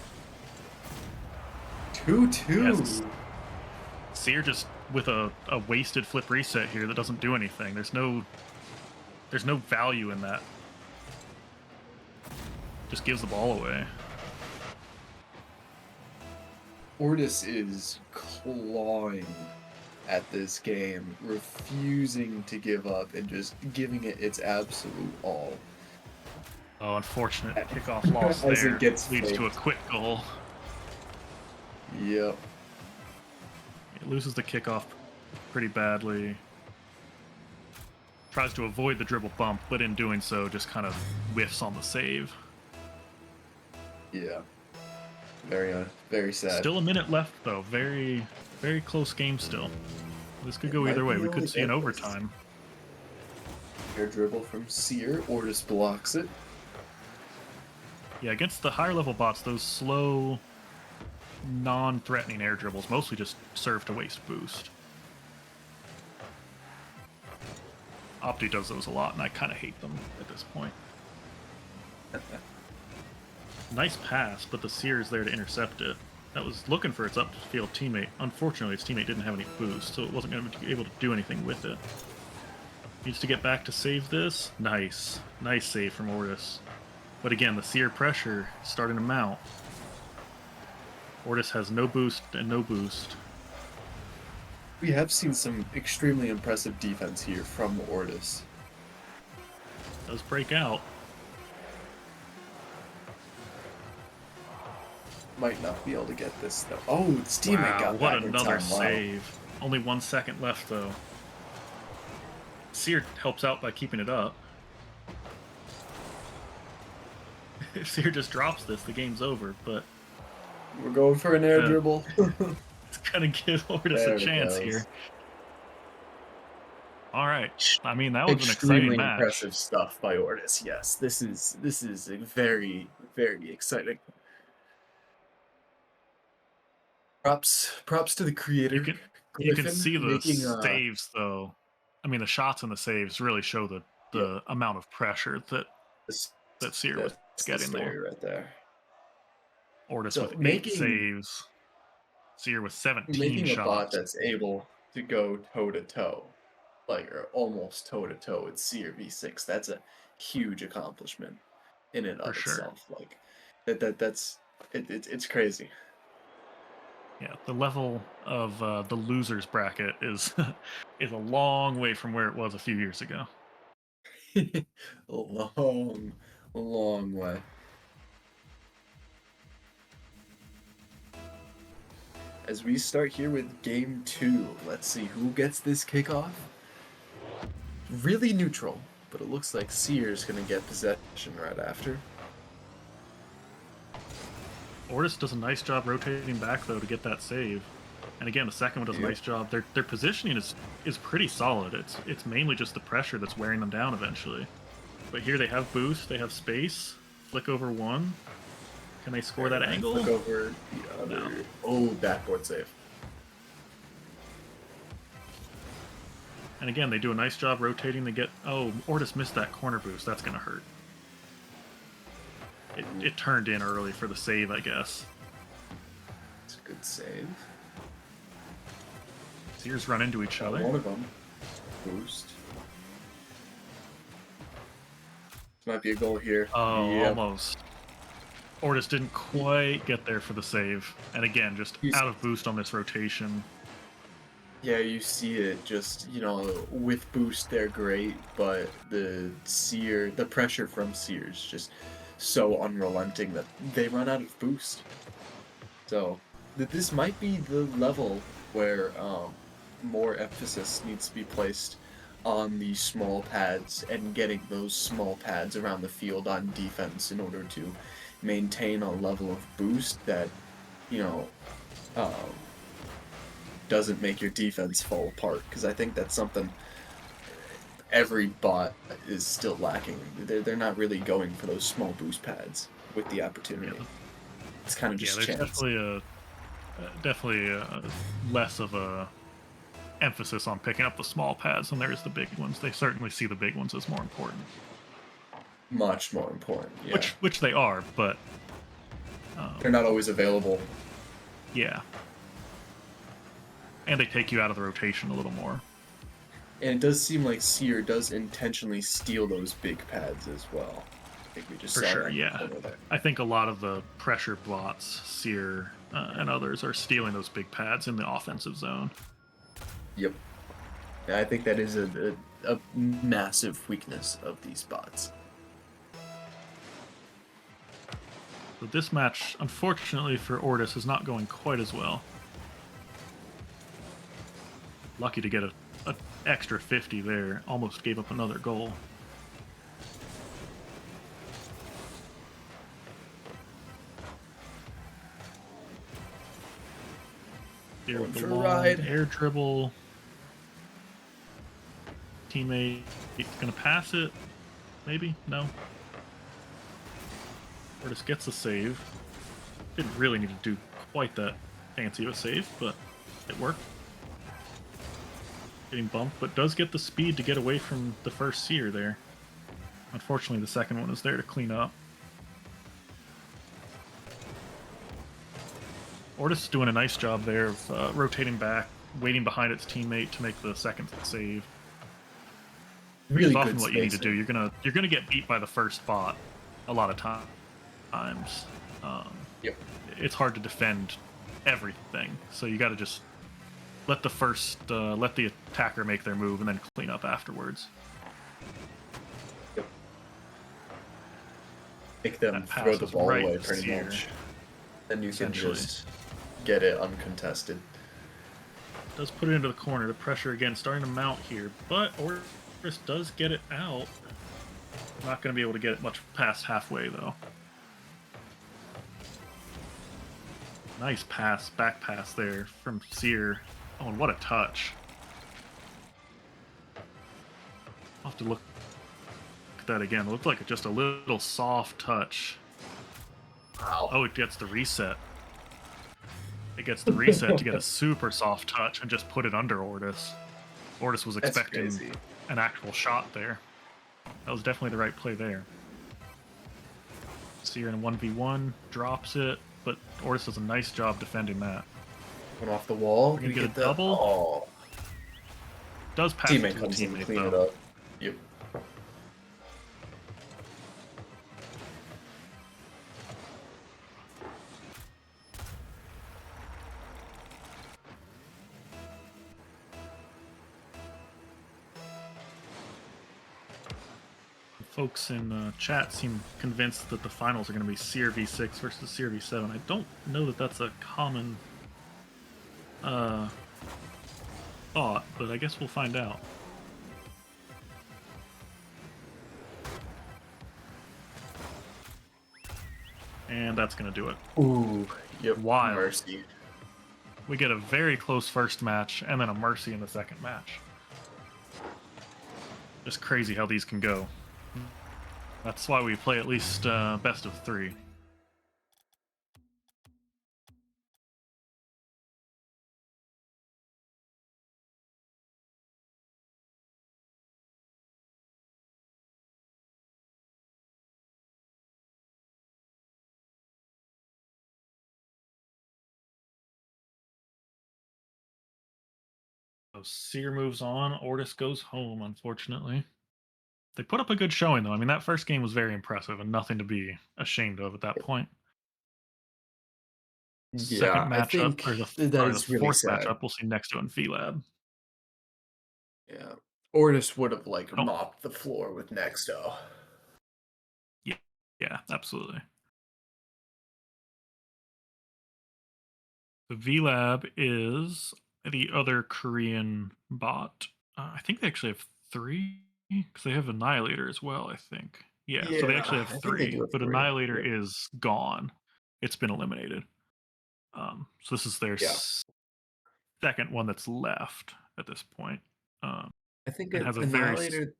2-2. Yes. Seer just with a wasted flip reset here that doesn't do anything. There's no value in that. Just gives the ball away. Ordis is clawing at this game, refusing to give up and just giving it its absolute all. Oh, unfortunate kickoff loss As there. it gets Leads to a faked. quick goal. Yep. It loses the kickoff pretty badly. Tries to avoid the dribble bump, but in doing so just kind of whiffs on the save. Yeah. Very sad. Still a minute left, though. Very, very close game still. This could It go might either way. be We only could see an this. overtime. Air dribble from Seer. Ordis blocks it. Yeah, against the higher level bots, those slow, non-threatening air dribbles mostly just serve to waste boost. Opti does those a lot, and I kind of hate them at this point. Nice pass, but the Seer is there to intercept it. That was looking for its upfield teammate. Unfortunately, its teammate didn't have any boost, so it wasn't going to be able to do anything with it. Needs to get back to save this. Nice. Nice save from Ordis. But again, the Seer pressure is starting to mount. Ordis has no boost and no boost. We have seen some extremely impressive defense here from Ordis. Does break out. Might not be able to get this though. Oh, its teammate Wow, got what back in another time. Wow. save. Only 1 second left, though. Seer helps out by keeping it up. If Seer just drops this, the game's over, but We're going for an air Yeah. dribble. it's gonna give Ordis There a it chance goes. here. All right. I mean, that was an Extremely exciting match. impressive stuff by Ordis. Yes, this is a very, very exciting. Props to the creator. You can Griffin see the making saves, though. I mean, the shots and the saves really show the amount of pressure that Seer was getting the there. story right there. Ordis So with 8 making saves. Seer with 17 making a bot shots. that's able to go toe to toe, like or almost toe to toe with Seer V6. That's a huge accomplishment in and For of sure. itself. Like it's crazy. Yeah, the level of the losers bracket is is a long way from where it was a few years ago. A long way. As we start here with game 2, let's see who gets this kickoff. Really neutral, but it looks like Seer's gonna get possession right after. Ordis does a nice job rotating back though to get that save. And again, the second one does a nice job. Their positioning is pretty solid. It's mainly just the pressure that's wearing them down eventually. But here they have boost, they have space, flick over one. Can they score that angle? Flick over the other. No. Oh, backboard save. And again, they do a nice job rotating. They get Ordis missed that corner boost. That's gonna hurt. It turned in early for the save, I guess. It's a good save. Seers run into each other. One of them. Boost. This might be a goal here. Oh, yep. Almost. Ordis didn't quite get there for the save. And again, just out of boost on this rotation. Yeah, you see it just, with boost they're great, but the pressure from Seer's just so unrelenting that they run out of boost. So this might be the level where more emphasis needs to be placed on the small pads and getting those small pads around the field on defense in order to maintain a level of boost that doesn't make your defense fall apart, because I think that's something every bot is still lacking. They're not really going for those small boost pads with the opportunity. It's kind of just chance. Definitely less of a emphasis on picking up the small pads than there is the big ones. They certainly see the big ones as more important. Much more important, yeah. Which they are, but they're not always available. Yeah. And they take you out of the rotation a little more. And it does seem like Seer does intentionally steal those big pads as well. I think we just For sure, yeah. I think a lot of the pressure bots, Seer and others, are stealing those big pads in the offensive zone. Yep. Yeah, I think that is a massive weakness of these bots. But this match, unfortunately for Ordis, is not going quite as well. Lucky to get an extra 50 there. Almost gave up another goal. Here with the long air dribble. Teammate gonna pass it. Maybe? No. Ordis gets a save. Didn't really need to do quite that fancy of a save, but it worked. Getting bumped, but does get the speed to get away from the first Seer there. Unfortunately, the second one is there to clean up. Ordis is doing a nice job there of rotating back, waiting behind its teammate to make the second save. Really often good what you need to do. You're gonna get beat by the first bot a lot of times. Yep. It's hard to defend everything, so you got to just let the attacker make their move and then clean up afterwards. Yep. Make them throw the ball away pretty much. Then you can just get it uncontested. Does put it into the corner. The pressure again starting to mount here, but Ordis does get it out. Not going to be able to get it much past halfway though. Nice pass, back pass there from Seer. Oh, and what a touch. I'll have to look at that again. It looked like just a little soft touch. Wow. Oh, it gets the reset. It gets the reset to get a super soft touch and just put it under Ordis. Ordis was expecting an actual shot there. That was definitely the right play there. Seer in a 1v1, drops it, but Ordis does a nice job defending that. Went off the wall. We're gonna get a double. Oh. Does pass Teammate it to comes the in to teammate, clean it though. up. Yep. Folks in chat seem convinced that the finals are going to be Seer v6 versus Seer v7. I don't know that that's a common thought, but I guess we'll find out. And that's going to do it. Ooh. Yep. Wild. Mercy. We get a very close first match, and then a mercy in the second match. Just crazy how these can go. That's why we play at least best of 3. So Seer moves on. Ordis goes home, unfortunately. They put up a good showing, though. I mean, that first game was very impressive and nothing to be ashamed of at that point. Second I matchup, think or that is the really fourth sad. matchup, we'll see Nexto and Vlab. Yeah. Ordis would have, like, Oh. mopped the floor with Nexto. Yeah, absolutely. The Vlab is the other Korean bot. I think they actually have 3, because they have Annihilator as well, I think. Yeah, so they actually I have think 3, they do have but 3. Annihilator Yep. is gone. It's been eliminated. So this is their second one that's left at this point. I think it has a Annihilator...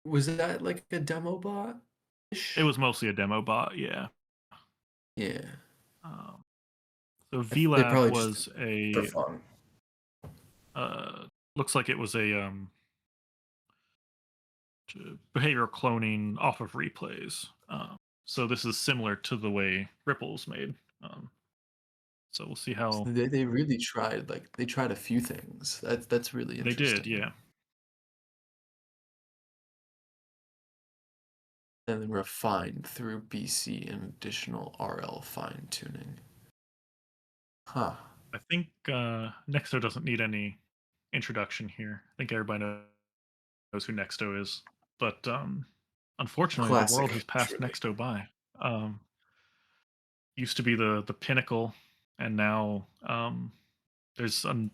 Was that, like, a demo bot? It was mostly a demo bot, yeah. Yeah. So Vlab was for fun. Looks like it was a behavioral cloning off of replays. So this is similar to the way Ripple's made. So we'll see how So they really tried. Like, they tried a few things. That's really they interesting. did. Yeah. And then refined through BC and additional RL fine tuning. Huh. I think Nexto doesn't need any introduction here. I think everybody knows who Nexto is. But unfortunately, Classic, the world has passed truly. Nexto by. Used to be the pinnacle, and now there's a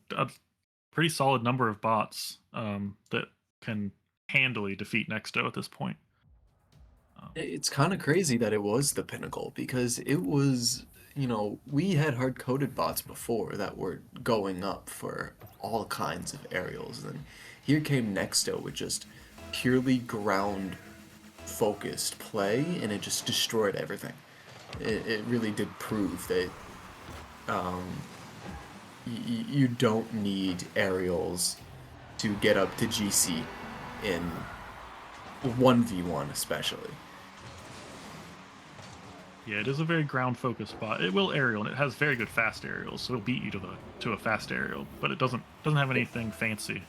pretty solid number of bots that can handily defeat Nexto at this point. It's kind of crazy that it was the pinnacle, because it was, you know, we had hard-coded bots before that were going up for all kinds of aerials, and here came Nexto with just purely ground-focused play, and it just destroyed everything. It really did prove that you don't need aerials to get up to GC in 1v1 especially. Yeah, it is a very ground-focused bot. It will aerial, and it has very good fast aerials, so it'll beat you to a fast aerial, but it doesn't have anything fancy.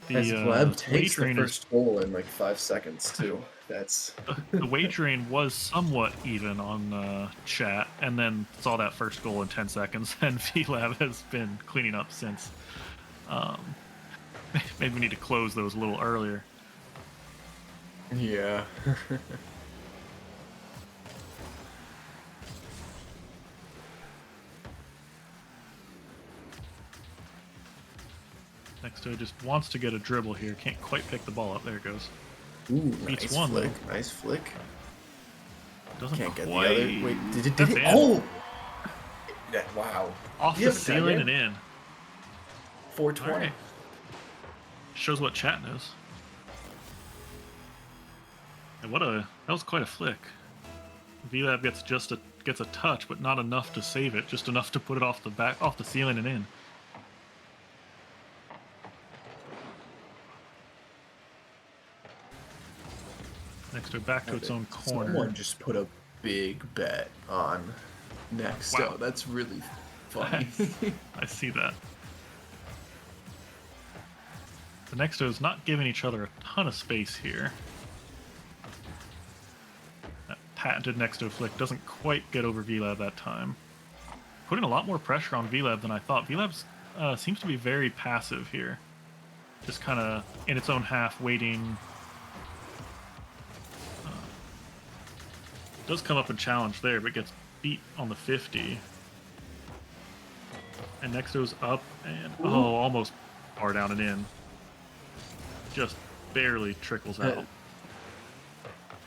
As Vlab takes the first goal in like 5 seconds too. That's the wagering was somewhat even on chat, and then saw that first goal in 10 seconds, and Vlab has been cleaning up since. Maybe we need to close those a little earlier. Yeah. Nexto just wants to get a dribble here. Can't quite pick the ball up. There it goes. Ooh, Beats nice one, flick. though. Nice flick. Doesn't Can't get the quite... other. Wait, did it? That's in. Oh! Yeah, wow. Off the ceiling and in. 420. Right. Shows what chat knows. And that was quite a flick. Vlab gets a touch, but not enough to save it, just enough to put it off the ceiling and in. Nexto back to its own corner. Someone just put a big bet on Nexto. Wow. That's really funny. I see that. The Nexto's not giving each other a ton of space here. That patented Nexto flick doesn't quite get over Vlab that time. Putting a lot more pressure on Vlab than I thought. Vlab seems to be very passive here. Just kind of in its own half, waiting. Does come up and challenge there, but gets beat on the 50. And Nexto's up and almost far down and in. Just barely trickles out.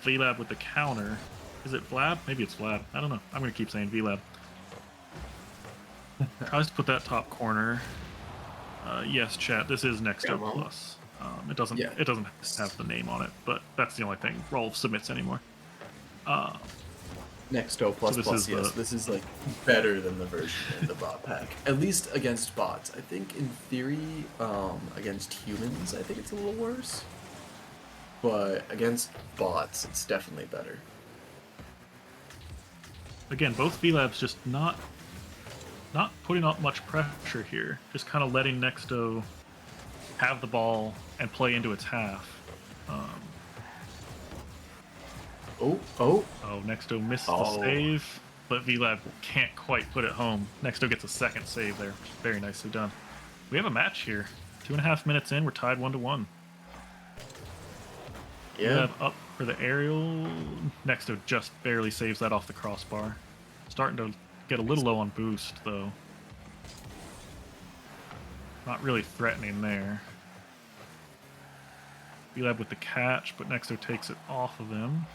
Vlab with the counter. Is it Vlab? Maybe it's Vlab. I don't know. I'm going to keep saying Vlab. Tries to put that top corner. Yes, chat. This is Nexto Plus. It doesn't have the name on it, but that's the only thing Rolv submits anymore. Nexto plus so plus, yes. This is like better than the version in the bot pack. At least against bots. I think in theory, against humans, I think it's a little worse. But against bots, it's definitely better. Again, both Vlabs just not putting up much pressure here. Just kind of letting Nexto have the ball and play into its half. Nexto misses the save, but Vlab can't quite put it home. Nexto gets a second save there. Very nicely done. We have a match here. 2.5 minutes in, we're tied 1-1. Yeah. Vlab up for the aerial. Nexto just barely saves that off the crossbar. Starting to get a little low on boost, though. Not really threatening there. Vlab with the catch, but Nexto takes it off of him.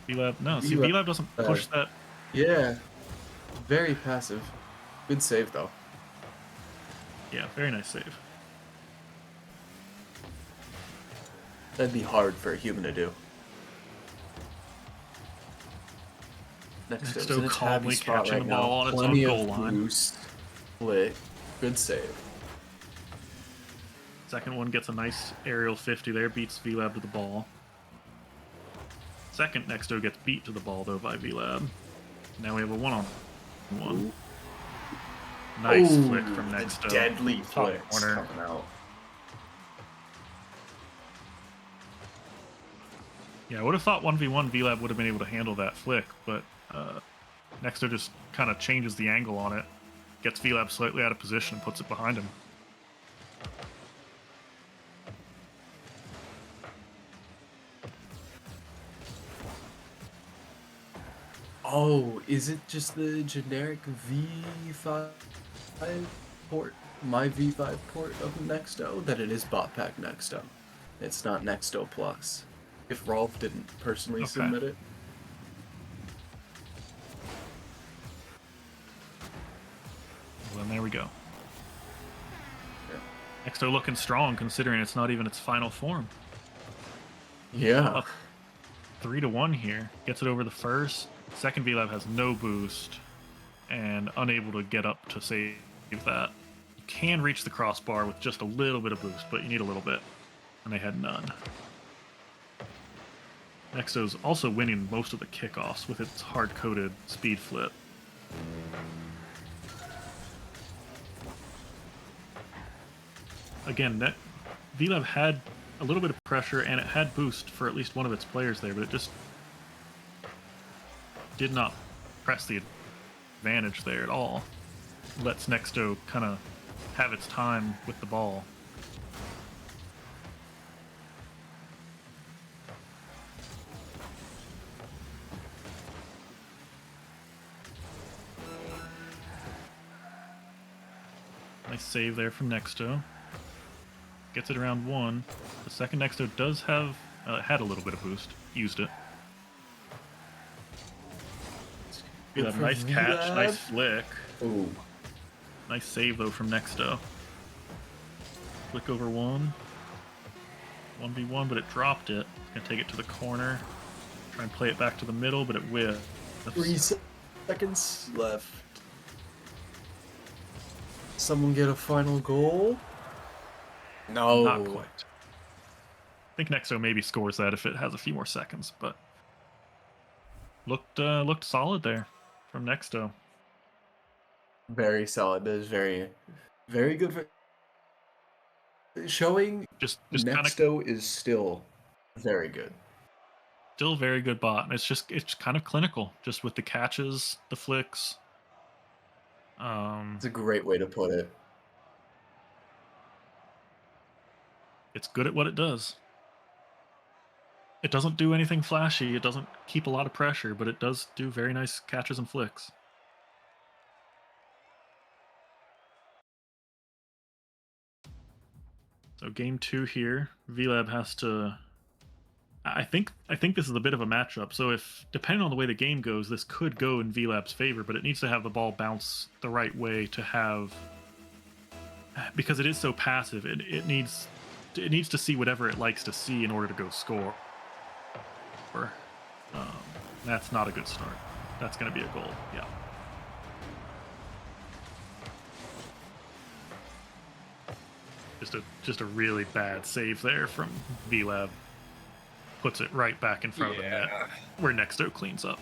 Vlab doesn't push that. Yeah. Very passive. Good save, though. Yeah, very nice save. That'd be hard for a human to do. Nexto calmly catching the ball on its own goal line. Boost, flick, good save. Second one gets a nice aerial 50 there, beats Vlab to the ball. Second Nexto gets beat to the ball, though, by Vlab. Now we have a one-on-one. Nice flick from Nexto. Deadly flick coming out. Yeah, I would have thought 1v1 Vlab would have been able to handle that flick, but Nexto just kind of changes the angle on it, gets Vlab slightly out of position, and puts it behind him. Oh, is it just the generic V5 port? My V5 port of Nexto? That it is bot pack Nexto. It's not Nexto Plus. If Rolv didn't personally submit it. Well, there we go. Yeah. Nexto looking strong considering it's not even its final form. Yeah. Up 3-1 here. Gets it over the first. Second Vlab has no boost and unable to get up to save that. You can reach the crossbar with just a little bit of boost, but you need a little bit. And they had none. Nexto's also winning most of the kickoffs with its hard-coded speed flip. Again, Vlab had a little bit of pressure and it had boost for at least one of its players there, but it just did not press the advantage there at all. Lets Nexto kind of have its time with the ball. Nice save there from Nexto. Gets it around 1. The second Nexto does have had a little bit of boost. Used it. Nice catch, nice flick. Ooh. Nice save though from Nexto. Flick over one. 1v1, but it dropped it. Gonna take it to the corner. Try and play it back to the middle, but it whiffs. 3 seconds left. Someone get a final goal? No. Not quite. I think Nexto maybe scores that if it has a few more seconds, but looked solid there from Nexto. Very solid. That is very, very good. Showing Just Nexto is still very good. Still very good bot. And it's kind of clinical, just with the catches, the flicks. It's a great way to put it. It's good at what it does. It doesn't do anything flashy. It doesn't keep a lot of pressure, but it does do very nice catches and flicks. So game 2 here, Vlab has to. I think this is a bit of a matchup. So if depending on the way the game goes, this could go in Vlab's favor, but it needs to have the ball bounce the right way to have, because it is so passive. It needs to see whatever it likes to see in order to go score. That's not a good start. That's going to be a goal. Yeah. Just a really bad save there from Vlab. Puts it right back in front of the net, where Nexto cleans up.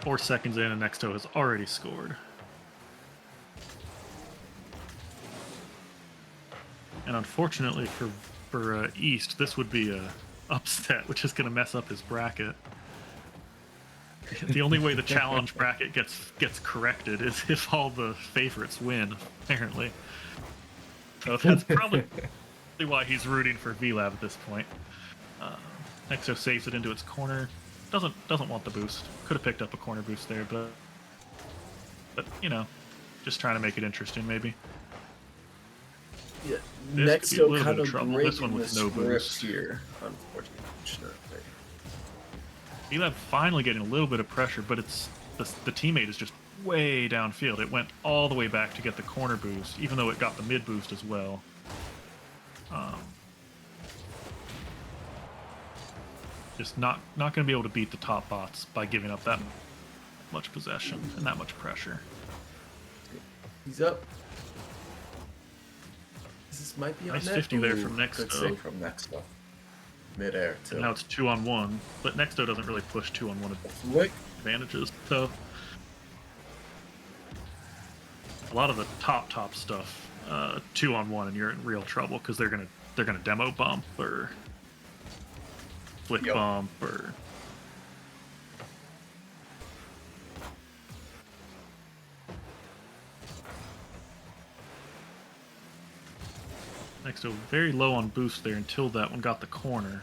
4 seconds in, and Nexto has already scored. And unfortunately for East, this would be a upset, which is going to mess up his bracket. The only way the challenge bracket gets corrected is if all the favorites win, apparently. So that's probably why he's rooting for Vlab at this point. Nexto saves it into its corner. Doesn't want the boost. Could have picked up a corner boost there, but you know, just trying to make it interesting, maybe. Yeah, Nexto kind of trouble. This one with no boost here, unfortunately. Vlab finally getting a little bit of pressure, but it's the teammate is just way downfield. It went all the way back to get the corner boost, even though it got the mid boost as well. Just not going to be able to beat the top bots by giving up that much possession and that much pressure. He's up. This might be nice on 50 there from Good Nexto. save from Nexto. Mid-air, too. And now it's 2-on-1, but Nexto doesn't really push 2-on-1 advantages. So a lot of the top stuff, 2-on-1, and you're in real trouble because they're gonna demo bump or flick bump or. Nexto very low on boost there until that one got the corner.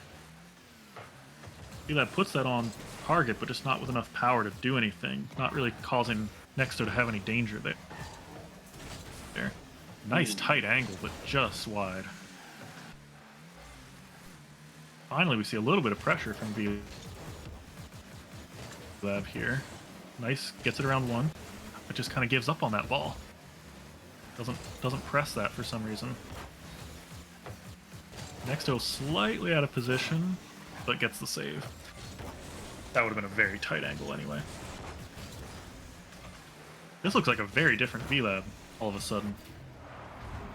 Vlab puts that on target, but just not with enough power to do anything. Not really causing Nexto to have any danger there. Nice tight angle, but just wide. Finally, we see a little bit of pressure from Vlab here. Nice, gets it around one, but just kind of gives up on that ball. Doesn't press that for some reason. Nexto slightly out of position, but gets the save. That would have been a very tight angle anyway. This looks like a very different Vlab all of a sudden.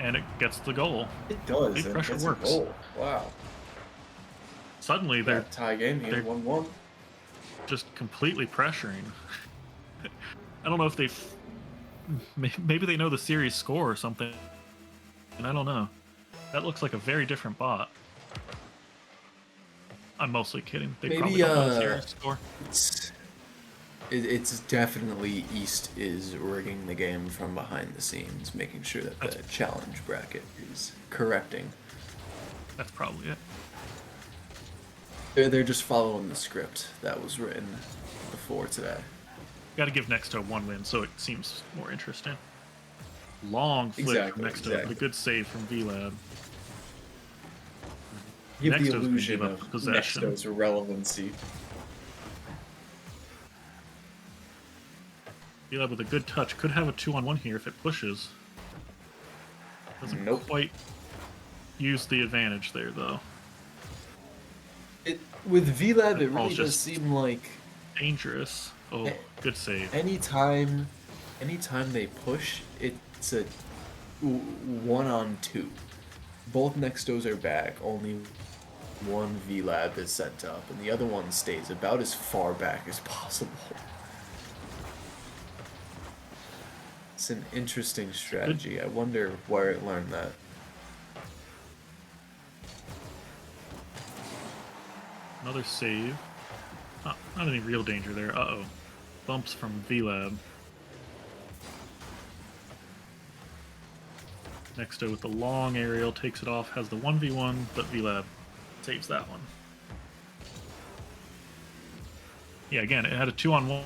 And it gets the goal. It does. Big pressure it's works. A goal. Wow. Suddenly they're tie game here, 1-1. Just completely pressuring. I don't know if maybe they know the series score or something. And I don't know. That looks like a very different bot. I'm mostly kidding. They Maybe, probably don't know the series score. It's definitely East is rigging the game from behind the scenes, making sure that the challenge bracket is correcting. That's probably it. They're just following the script that was written before today. Got to give Nexto one win, so it seems more interesting. Long flick from Nexto, but a good save from Vlab. Give Nexto's the illusion gonna give up of possession. Nexto's relevancy. Vlab with a good touch. Could have a 2-on-1 here if it pushes. Doesn't Nope. quite use the advantage there, though. With VLAB, it Paul's really does just- seem like Dangerous. Oh, good save. anytime they push, it's a 1-on-2. Both Nextos are back. Only one VLAB is sent up, and the other one stays about as far back as possible. It's an interesting strategy. I wonder where it learned that. Another save. Not any real danger there. Uh-oh. Bumps from VLAB. Nexto with the long aerial, takes it off, has the 1v1, but VLAB saves that one. Yeah, again, it had a 2-on-1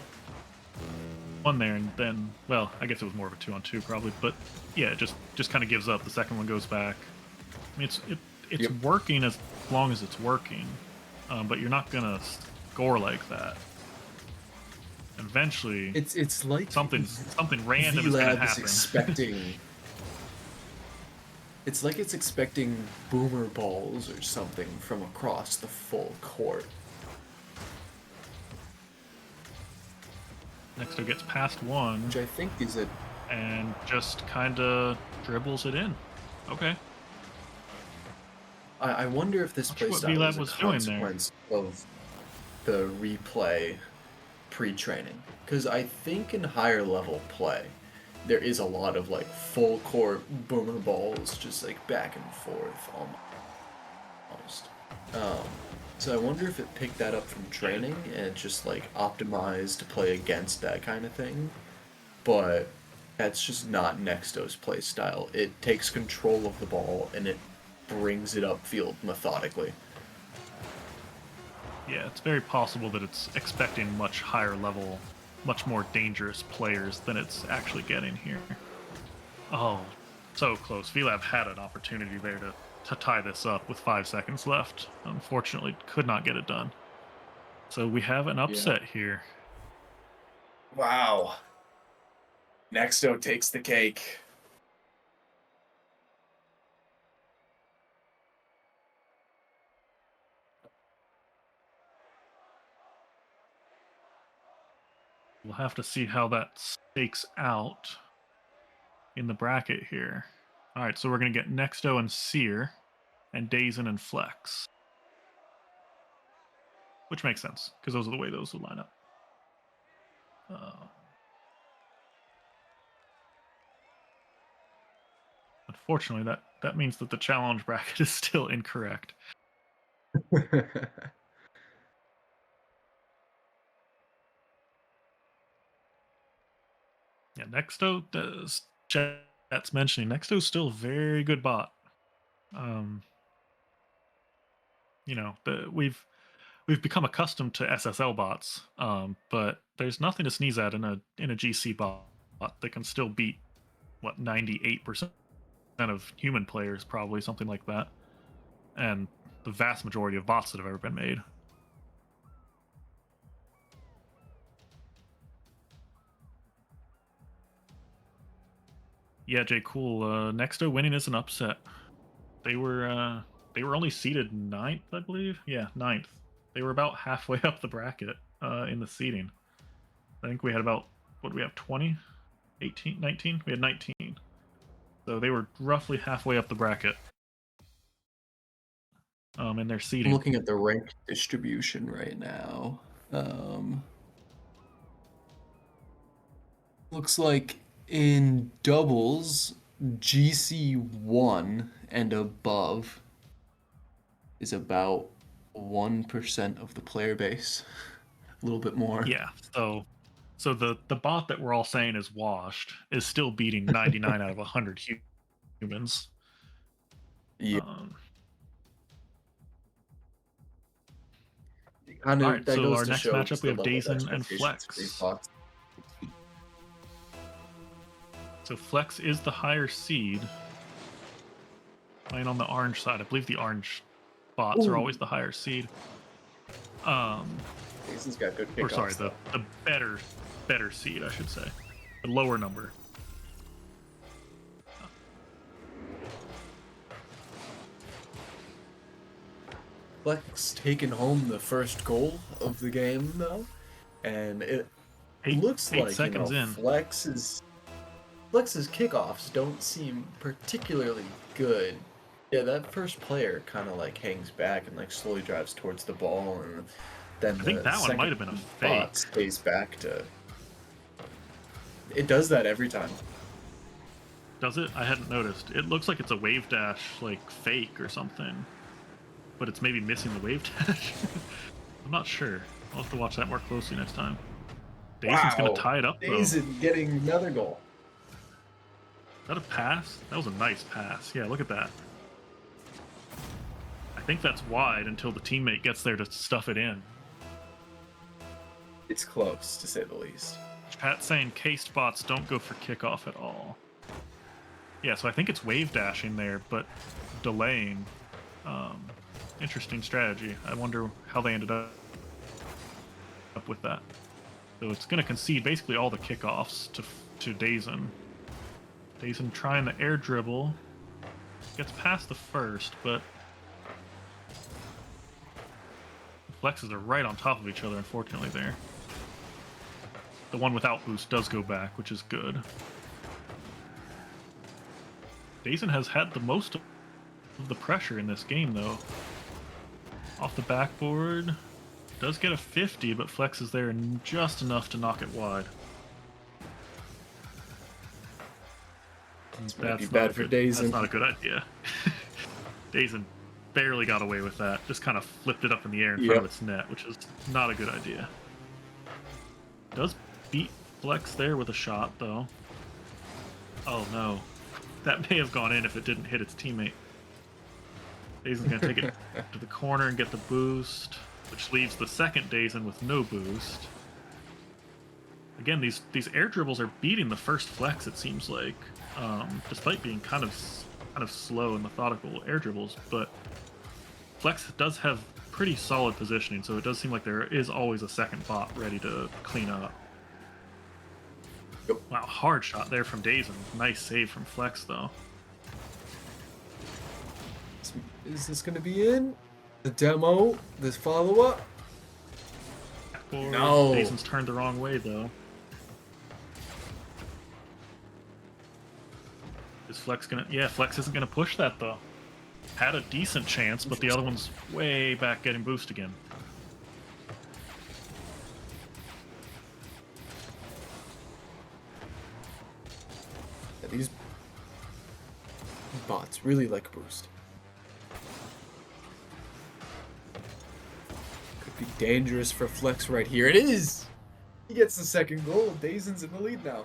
there, and then, well, I guess it was more of a 2-on-2 probably, but yeah, it just kind of gives up. The second one goes back. I mean, it's working as long as it's working, but you're not gonna score like that. Eventually, It's like something random is gonna VLAB is happen. expecting. It's like it's expecting boomer balls or something from across the full court. Nexto gets past one, Which I think is a and just kind of dribbles it in. Okay. I wonder if this Not sure what playstyle VLAB is a was doing there. consequence of the replay pre-training. Because I think in higher level play, there is a lot of like full court boomer balls just like back and forth almost. So I wonder if it picked that up from training and it just like optimized to play against that kind of thing. But that's just not Nexto's play style. It takes control of the ball and it brings it upfield methodically. Yeah, it's very possible that it's expecting much higher level, much more dangerous players than it's actually getting here. Oh, so close. VLAB had an opportunity there to tie this up with 5 seconds left. Unfortunately, could not get it done. So we have an upset here. Wow. Nexto takes the cake. We'll have to see how that stakes out in the bracket here. All right, so we're going to get Nexto and Seer, and Daizen and Flex. Which makes sense, because those are the way those would line up. Unfortunately, that means that the challenge bracket is still incorrect. Yeah, Nexto does. Chat's mentioning Nexto's still a very good bot. You know, we've become accustomed to SSL bots, but there's nothing to sneeze at in a GC bot that can still beat 98% of human players, probably something like that, and the vast majority of bots that have ever been made. Yeah, Jay, cool. Nexto winning is an upset. They were only seeded 9th, I believe. Yeah, 9th. They were about halfway up the bracket in the seeding. I think we had about, what do we have, 20? 18? 19? We had 19. So they were roughly halfway up the bracket in their seeding. I'm looking at the rank distribution right now. Looks like in doubles, GC1 and above is about 1% of the player base. A little bit more. Yeah, so the bot that we're all saying is washed is still beating 99 out of 100 humans. Yeah. All right, so our next matchup, we have Daizen and Flex. So Flex is the higher seed, playing on the orange side. I believe the orange bots are always the higher seed. Daizen's got good kickoffs. Or sorry, the better seed, I should say. The lower number. Flex taking home the first goal of the game though, and it looks eight like seconds in. Flex's kickoffs don't seem particularly good. Yeah, that first player kind of like hangs back and like slowly drives towards the ball, and then I think that one might have been a fake. Stays back to. It does that every time. Does it? I hadn't noticed. It looks like it's a wave dash, like fake or something, but it's maybe missing the wave dash. I'm not sure. I'll have to watch that more closely next time. Daizen's gonna tie it up though. Daizen getting another goal. Is that a pass? That was a nice pass. Yeah, look at that. I think that's wide until the teammate gets there to stuff it in. It's close, to say the least. Chat's saying KAIST bots don't go for kickoff at all. Yeah, so I think it's wave dashing there, but delaying. Interesting strategy. I wonder how they ended up with that. So it's going to concede basically all the kickoffs to Daizen. Daizen trying the air dribble. Gets past the first, but flexes are right on top of each other, unfortunately, there. The one without boost does go back, which is good. Daizen has had the most of the pressure in this game, though. Off the backboard. Does get a 50, but Flex is there just enough to knock it wide. This might be bad for Daizen. That's not a good idea. Daizen barely got away with that. Just kind of flipped it up in the air in front of its net, which is not a good idea. Does beat Flex there with a shot, though. Oh, no. That may have gone in if it didn't hit its teammate. Daizen's going to take it to the corner and get the boost, which leaves the second Daizen with no boost. Again, these air dribbles are beating the first Flex, it seems like, despite being kind of slow and methodical air dribbles. But Flex does have pretty solid positioning, so it does seem like there is always a second bot ready to clean up. Yep. Wow, hard shot there from Daizen. Nice save from Flex, though. Is this going to be in? The demo? This follow-up? No. Daizen's turned the wrong way, though. Is Flex gonna... Yeah, Flex isn't gonna push that, though. Had a decent chance, but the other one's way back getting boost again. Yeah, these bots really like boost. Could be dangerous for Flex right here. It is! He gets the second goal. Daizen's in the lead now.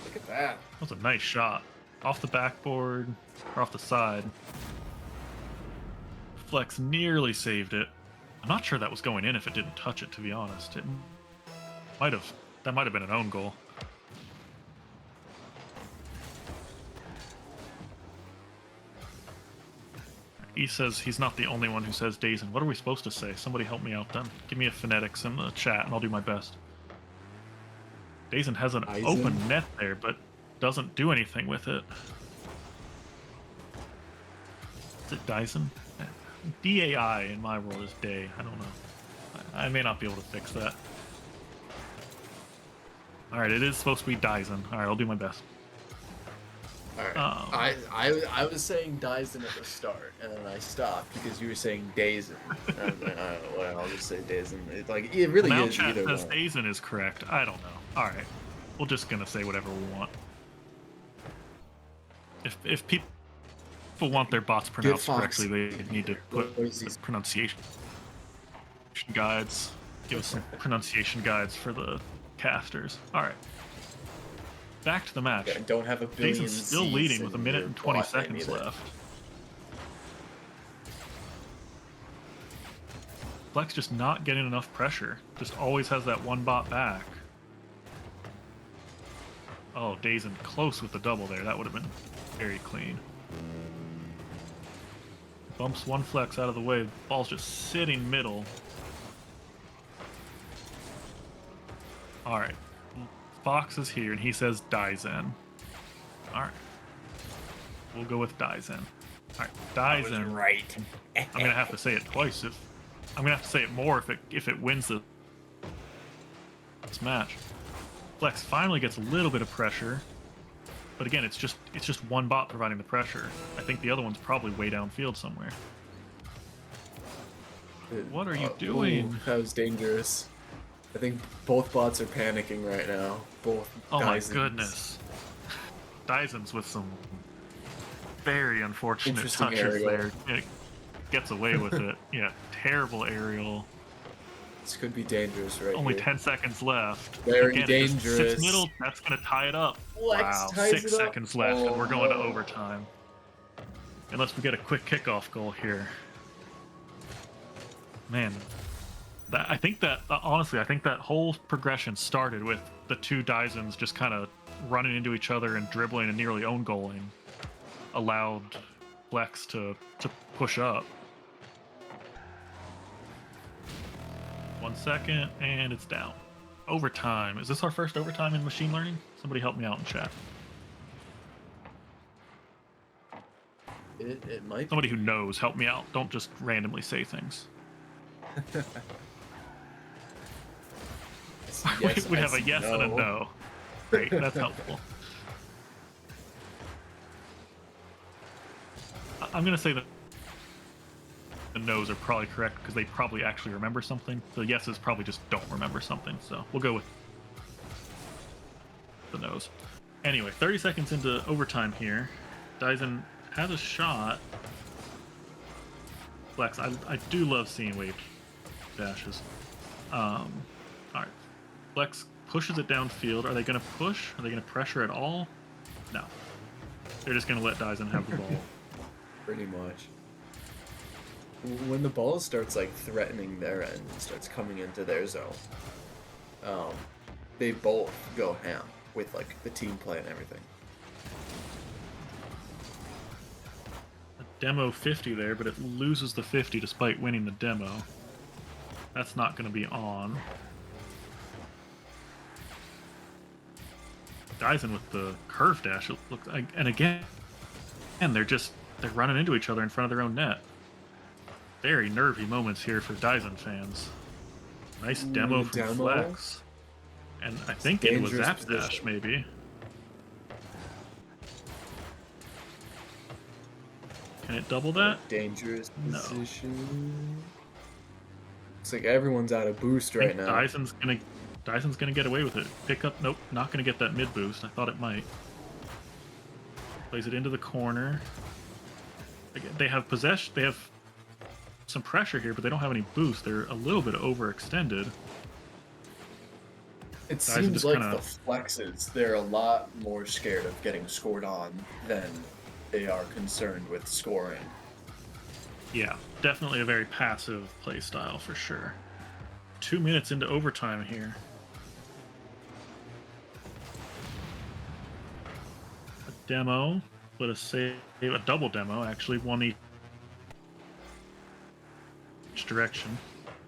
Look at that. That was a nice shot. Off the backboard, or off the side. Flex nearly saved it. I'm not sure that was going in if it didn't touch it, to be honest. That might have been an own goal. He says he's not the only one who says Daizen. What are we supposed to say? Somebody help me out then. Give me a phonetics in the chat and I'll do my best. Daizen has an open net there, but doesn't do anything with it. Is it Daizen? DAI in my world is day. I don't know. I may not be able to fix that. Alright, it is supposed to be Daizen. Alright, I'll do my best. Alright. I was saying Daizen at the start, and then I stopped because you were saying Daizen. Well, I'll just say Daizen. It really now is chat either says one. Daizen is correct. I don't know. Alright. We're just gonna say whatever we want. If people want their bots pronounced correctly, they need to put pronunciation guides. Give us some pronunciation guides for the casters. Alright. Back to the match. Yeah, don't have a billion Daizen's still Cs leading with a minute your and 20 bot name seconds either. left. Flex just not getting enough pressure. Just always has that one bot back. Oh, Daizen close with the double there. That would have been very clean. Bumps one Flex out of the way. Ball's just sitting middle. Alright. Foxe is here, and he says Daizen. Alright. We'll go with Daizen. All right, I was Daizen. right. I'm gonna have to say it twice. I'm gonna have to say it more if it wins this match. Flex finally gets a little bit of pressure, but again, it's just one bot providing the pressure. I think the other one's probably way downfield somewhere. What are you doing? Ooh, that was dangerous. I think both bots are panicking right now. Both. Oh my Daizens. goodness. Daizen's with some very unfortunate Interesting touches aerial. there. It gets away with it. Yeah, terrible aerial. This could be dangerous right Only here. 10 seconds left. Very Again, it just sits dangerous. middle. That's going to tie it up. Flex Wow, ties 6 it up. seconds left, and we're going to no. overtime. Unless we get a quick kickoff goal here. Man, I think that honestly, I think that whole progression started with the two Daizens just kind of running into each other and dribbling and nearly own goaling, allowed Flex to push up. 1 second, and it's down. Overtime. Is this our first overtime in machine learning? Somebody help me out in chat. It might. Somebody who knows, help me out. Don't just randomly say things. Yes, we I have a see yes and a no. Great, that's helpful. I'm gonna say that the no's are probably correct because they probably actually remember something. The yeses probably just don't remember something. So we'll go with the no's. Anyway, 30 seconds into overtime here. Daizen has a shot. Flex, I do love seeing wave dashes. All right, Flex pushes it downfield. Are they going to push? Are they going to pressure at all? No. They're just going to let Daizen have the ball. Pretty much. When the ball starts like threatening their end and starts coming into their zone, they both go ham with like the team play and everything. Demo 50 there, but it loses the 50 despite winning the demo. That's not going to be on. Daizen with the curve dash. It looks like, and again, they're running into each other in front of their own net. Very nervy moments here for Daizen fans. Nice demo from Flex. And I think it was Zap Dash, maybe. Can it double that? Dangerous No. position. Looks like everyone's out of boost right now. Daizen's gonna get away with it. Pick up, nope, not gonna get that mid boost. I thought it might. Plays it into the corner. Again, they have possession. They have some pressure here, but they don't have any boost. They're a little bit overextended. It Daizen seems just like kinda- the Flexes, they're a lot more scared of getting scored on than they are concerned with scoring. Yeah, definitely a very passive play style for sure. 2 minutes into overtime here. A demo, but a double demo actually, one each direction.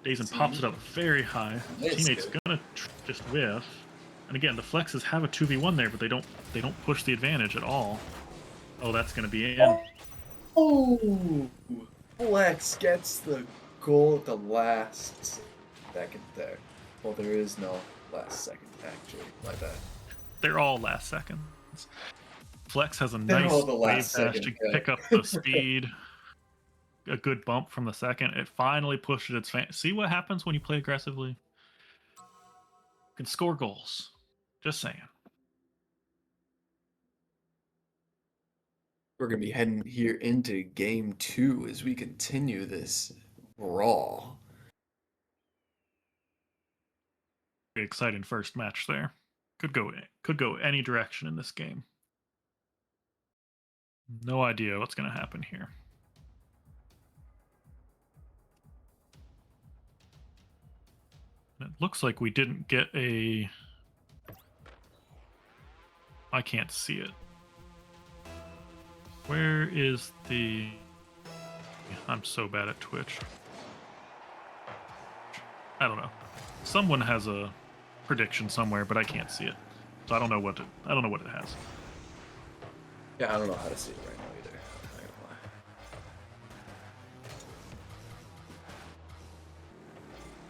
Daizen pops it up very high. Teammate's gonna just whiff. And again, the Flexes have a 2v1 there, but they don't push the advantage at all. Oh, that's gonna be in. Oh! Flex gets the goal at the last second there. Well, there is no last second, actually. My bad. They're all last seconds. Flex has a They're nice all the wave last dash to second, yeah. pick up the speed. A good bump from the second. It finally pushed its see what happens when you play aggressively? You can score goals. Just saying. We're going to be heading here into game 2 as we continue this brawl. Very exciting first match there. Could go any direction in this game. No idea what's going to happen here. And it looks like we didn't get a... I can't see it. Where is the... I'm so bad at Twitch. I don't know. Someone has a prediction somewhere, but I can't see it. So I don't know what it has. Yeah, I don't know how to see it right now either. I'm not gonna lie.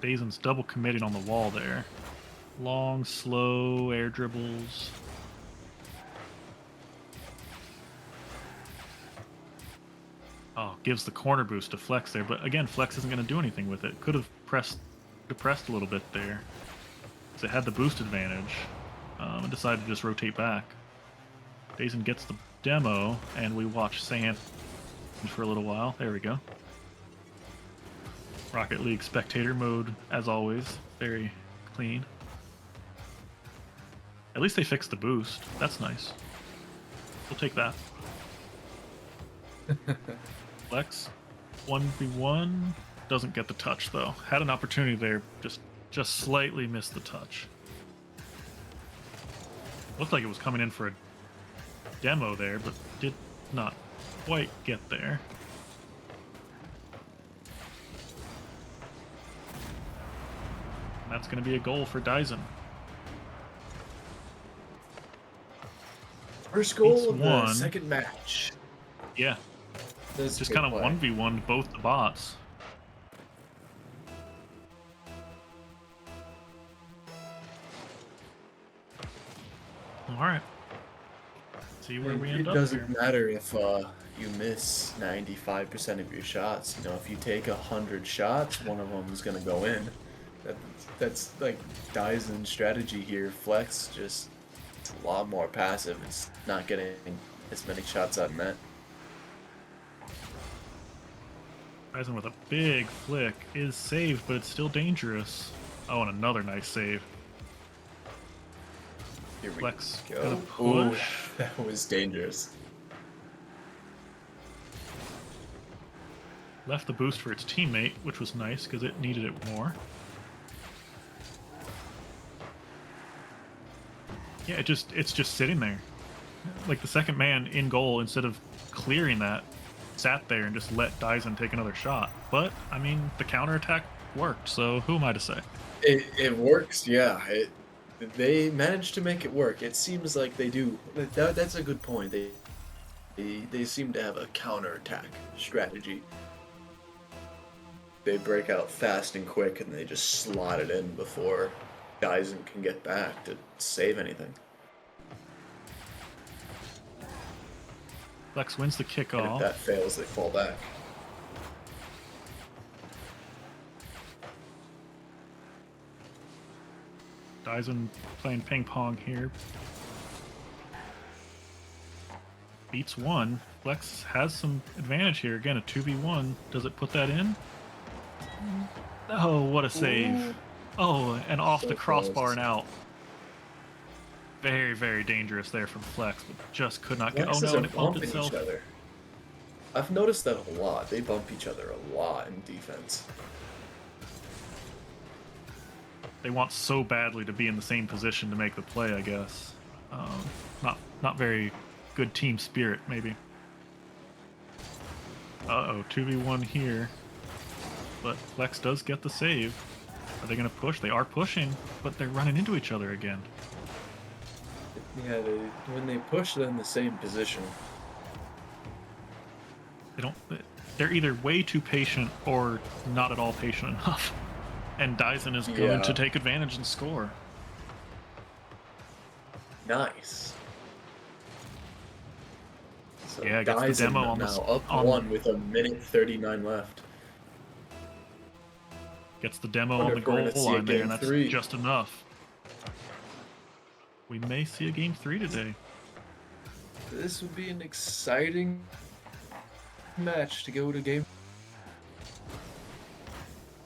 Daizen's double committing on the wall there. Long, slow air dribbles. Oh, gives the corner boost to Flex there, but again, Flex isn't going to do anything with it. Could have depressed a little bit there. Because it had the boost advantage, and decided to just rotate back. Daizen gets the demo, and we watch Sand for a little while. There we go. Rocket League spectator mode, as always. Very clean. At least they fixed the boost. That's nice. We'll take that. Flex, 1v1. Doesn't get the touch, though. Had an opportunity there, just slightly missed the touch. Looked like it was coming in for a demo there, but did not quite get there. And that's going to be a goal for Daizen. First goal Beats of the one. second match. Yeah, That's just good kind of play. 1v1 both the bots. All right. See where we end It up doesn't here. matter if you miss 95% of your shots. You know, if you take 100 shots, one of them is gonna go in. That's like Daizen's strategy here. Flex just it's a lot more passive. It's not getting as many shots on net. Daizen with a big flick is saved, but it's still dangerous. Oh, and another nice save. Here we Flex go. gonna Ooh, push. that was dangerous. Left the boost for its teammate, which was nice because it needed it more. Yeah, it's just sitting there. Like the second man in goal, instead of clearing that, sat there and just let Daizen take another shot. But, I mean, the counterattack worked, so who am I to say? It works, yeah. They managed to make it work. It seems like they do. That's a good point. They seem to have a counterattack strategy. They break out fast and quick, and they just slot it in before Daizen can get back to save anything. Flex wins the And if kickoff. that fails, they fall back. Daizen playing ping pong here. Beats one. Flex has some advantage here. Again, a 2v1. Does it put that in? Oh, what a save. Ooh. Oh, and off So the crossbar close. and out. Very, very dangerous there from Flex, but just could not get. Oh Flexes no, are and it bumped bumping itself. each other. I've noticed that a lot. They bump each other a lot in defense. They want so badly to be in the same position to make the play, I guess. Not very good team spirit, maybe. Uh-oh, 2v1 here. But Flex does get the save. Are they going to push? They are pushing, but they're running into each other again. Yeah, when they push, they're in the same position. They're either way too patient or not at all patient enough. And Daizen is going Yeah. to take advantage and score. Nice. So Yeah, gets the Daizen demo on the now s- up on- 1 with 1:39 left. Gets the demo Wonder on the if we're goal gonna see a line there, game and that's 3. just enough. We may see a game 3 today. This would be an exciting match to go to game.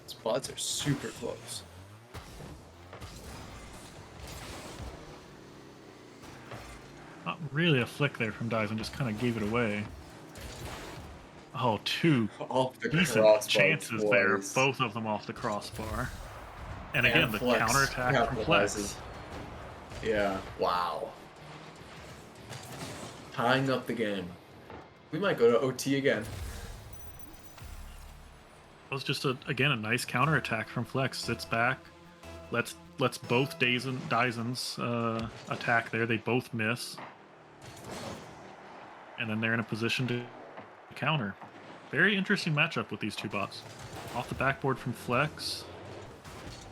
Spots are super close. Not really a flick there from Daizen, just kind of gave it away. Oh, two Off the decent crossbar chances there, twice. both of them off the crossbar. And And again, the Flex counterattack from Flex. capitalizes. Yeah, wow. Tying up the game. We might go to OT again. It was just again a nice counterattack from Flex. Sits back, lets both Daizen's attack there. They both miss, and then they're in a position to counter. Very interesting matchup with these two bots. Off the backboard from Flex.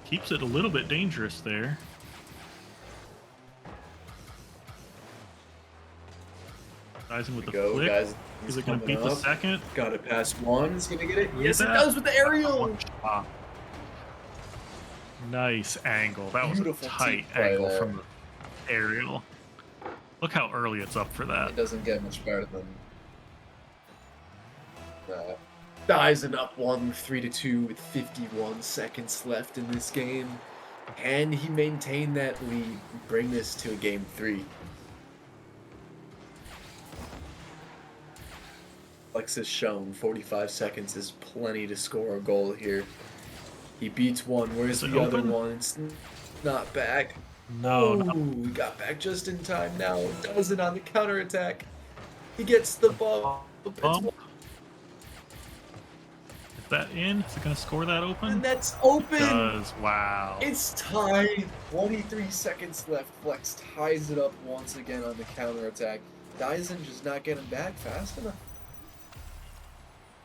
Keeps it a little bit dangerous there. Daizen with the Go, flick. guys. Is it going to beat the second? Got it past one. He's going to get it. Yes, it that? does with the aerial. One shot. Nice angle. That was Beautiful a tight team play angle there. from the aerial. Look how early it's up for that. It doesn't get much better than that. Daizen up 1, 3-2 with 51 seconds left in this game. Can he maintain that lead, bring this to a game 3? Flex has shown 45 seconds is plenty to score a goal here. He beats one. Where's the other one? It's not back. No, we got back just in time now. Daizen on the counterattack. He gets the ball. Is that in? Is it going to score that open? And that's open. It does. Wow. It's tied. 23 seconds left. Flex ties it up once again on the counterattack. Daizen just not getting back fast enough.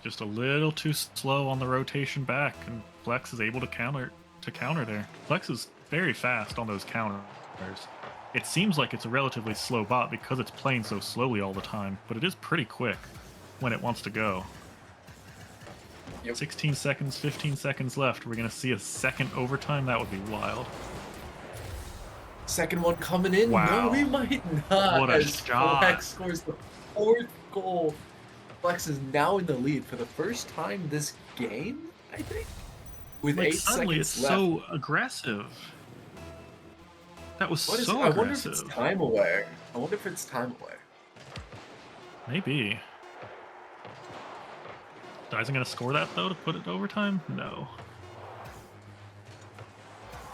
Just a little too slow on the rotation back, and Flex is able to counter there. Flex is very fast on those counters. It seems like it's a relatively slow bot because it's playing so slowly all the time, but it is pretty quick when it wants to go. Yep. 16 seconds, 15 seconds left. We're going to see a second overtime. That would be wild. Second one coming in. Wow. No, we might not. What a as shot. Flex scores the 4th goal. Flex is now in the lead for the first time this game, I think. With Like 8 suddenly seconds it's left. so aggressive. That was What is so it? I wonder aggressive. if it's time aware. I wonder if it's time aware. Maybe. Daizen gonna score that though to put it to overtime? No.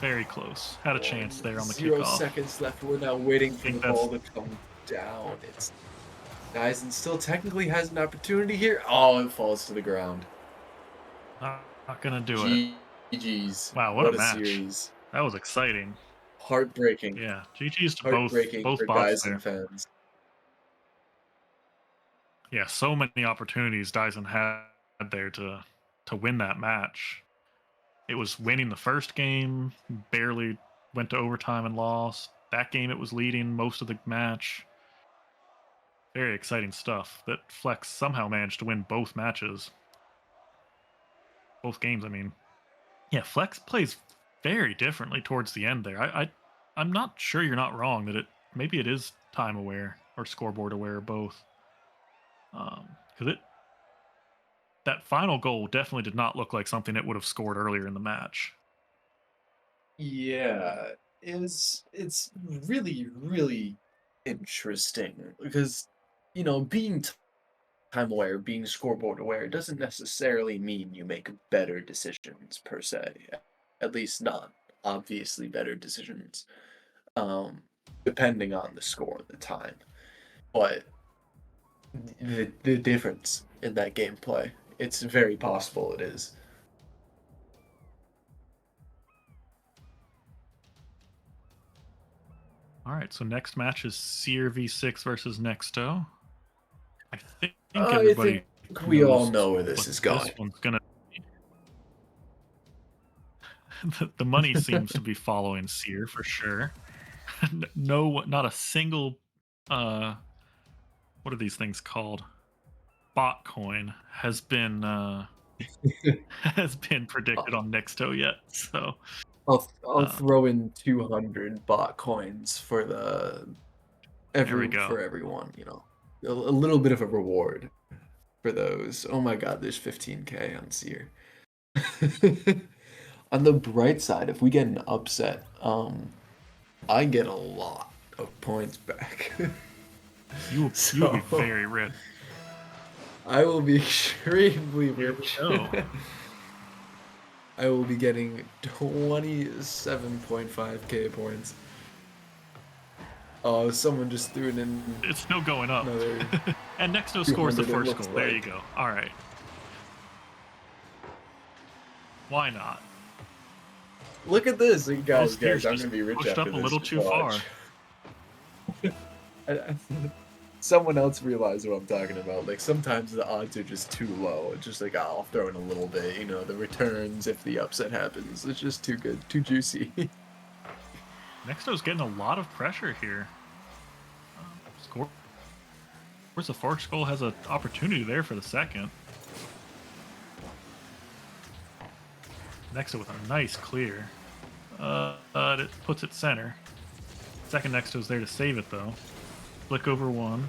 Very close. Had a chance there on the 0 kickoff. seconds left. We're now waiting for the think ball to come down. It's Daizen still technically has an opportunity here. Oh, it falls to the ground. Not gonna do it. GG's. Wow, what a match. series. That was exciting. Heartbreaking. Yeah, GG's to Heartbreaking both for bots Daizen there. fans. Yeah, so many opportunities Daizen had there to win that match. It was winning the first game, barely went to overtime and lost. That game it was leading most of the match. Very exciting stuff that Flex somehow managed to win both matches. Both games, I mean. Yeah, Flex plays very differently towards the end there. I'm not sure you're not wrong that maybe it is time aware or scoreboard aware or both. Because that final goal definitely did not look like something it would have scored earlier in the match. Yeah, it's really, really interesting because, you know, being time aware, being scoreboard aware doesn't necessarily mean you make better decisions per se. At least not obviously better decisions, depending on the score at the time. But the difference in that gameplay, it's very possible it is. All right, so next match is Seer V6 versus Nexto. I think I everybody think we all knows know where this what is going. This one's gonna the money seems to be following Seer for sure. No, not a single what are these things called? Bot coin has been predicted on Nexto yet. So I'll throw in 200 bot coins for for everyone, you know. A little bit of a reward for those. Oh my god, there's 15k on Seer. On the bright side, if we get an upset, I get a lot of points back. you'll be very rich. I will be extremely rich. I will be getting 27.5k points. Oh, someone just threw it in. It's still going up. Another and Nexto scores the 200 it first looks goal. There you like. go. All right. Wwwhy not? Look at this, guys. Spears I'm just gonna be rich pushed after up a this. little Just too far. watch. Someone else realized what I'm talking about. Like, sometimes the odds are just too low. It's just like, oh, I'll throw in a little bit. You know, the returns if the upset happens. It's just too good, too juicy. Nexto's getting a lot of pressure here. Score. Of course, the Foxe goal has an opportunity there for the second. Nexto with a nice clear. It puts it center. Second Nexto's there to save it though. Flick over one.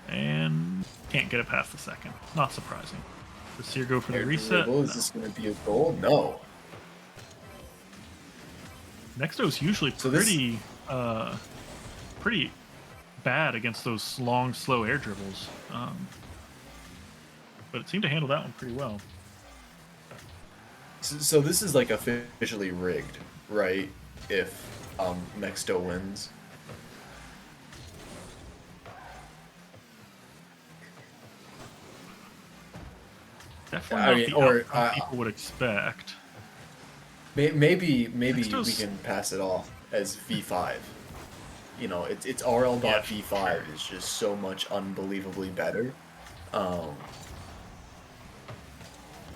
And can't get it past the second. Not surprising. Does Seer go for the reset? Is this going to be a goal? No. Nexto's usually pretty bad against those long, slow air dribbles. But it seemed to handle that one pretty well. So this is like officially rigged, right? If Nexto wins. Definitely not the outcome people would expect. Maybe Nexto's... we can pass it off as V5. You know, it's RLBot V5 is just so much unbelievably better.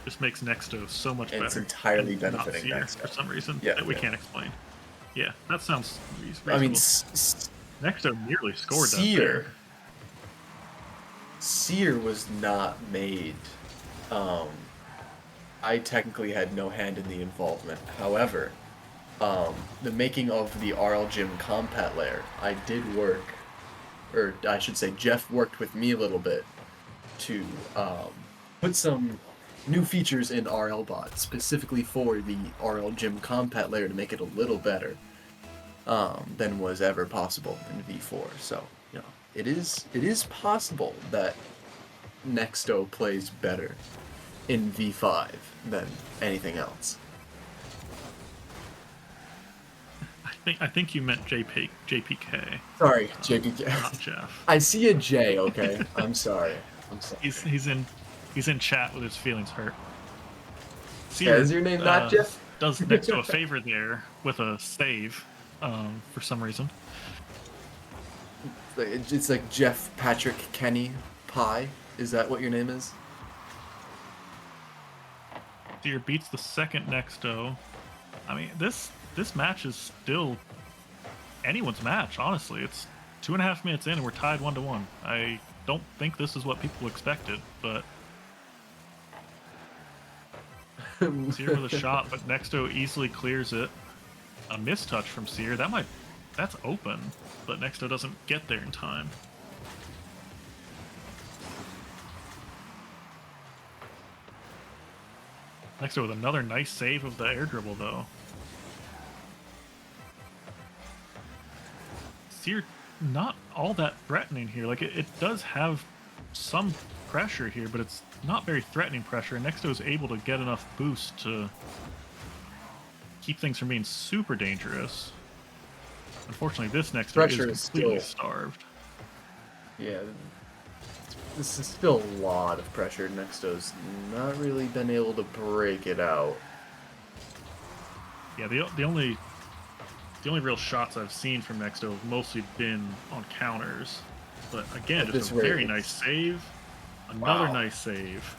Just makes Nexto so much better. It's entirely benefiting Nexto for some reason that we can't explain. Yeah, that sounds reasonable. I mean, Nexto nearly scored Seer. that there. Seer was not made. I technically had no hand in the involvement. However, the making of the RL Gym compat layer, I did work, or I should say Jeff worked with me a little bit to put some new features in RLBot, specifically for the RL Gym compat layer to make it a little better than was ever possible in V4. So, you know, it is possible that Nexto plays better in V5 than anything else. I think you meant JPK. Sorry, JPK. Not Jeff. I see a J. Okay, I'm sorry. He's in chat with his feelings hurt. Seer, is your name not Jeff? Does Nexto a favor there with a save, for some reason. It's like Jeff Patrick Kenny Pie. Is that what your name is? Seer beats the second Nexto. I mean, this match is still anyone's match, honestly. It's 2.5 minutes in and we're tied 1-1. I don't think this is what people expected, but Seer with a shot, but Nexto easily clears it. A mistouch from Seer. That's open, but Nexto doesn't get there in time. Nexto with another nice save of the air dribble, though. Seer not all that threatening here. Like, it does have some pressure here, but it's not very threatening pressure. And Nexto is able to get enough boost to keep things from being super dangerous. Unfortunately, this Nexto is completely starved. Yeah, this is still a lot of pressure. Nexto's not really been able to break it out. Yeah, the only real shots I've seen from Nexto have mostly been on counters. But again, just a very nice save. Another nice save.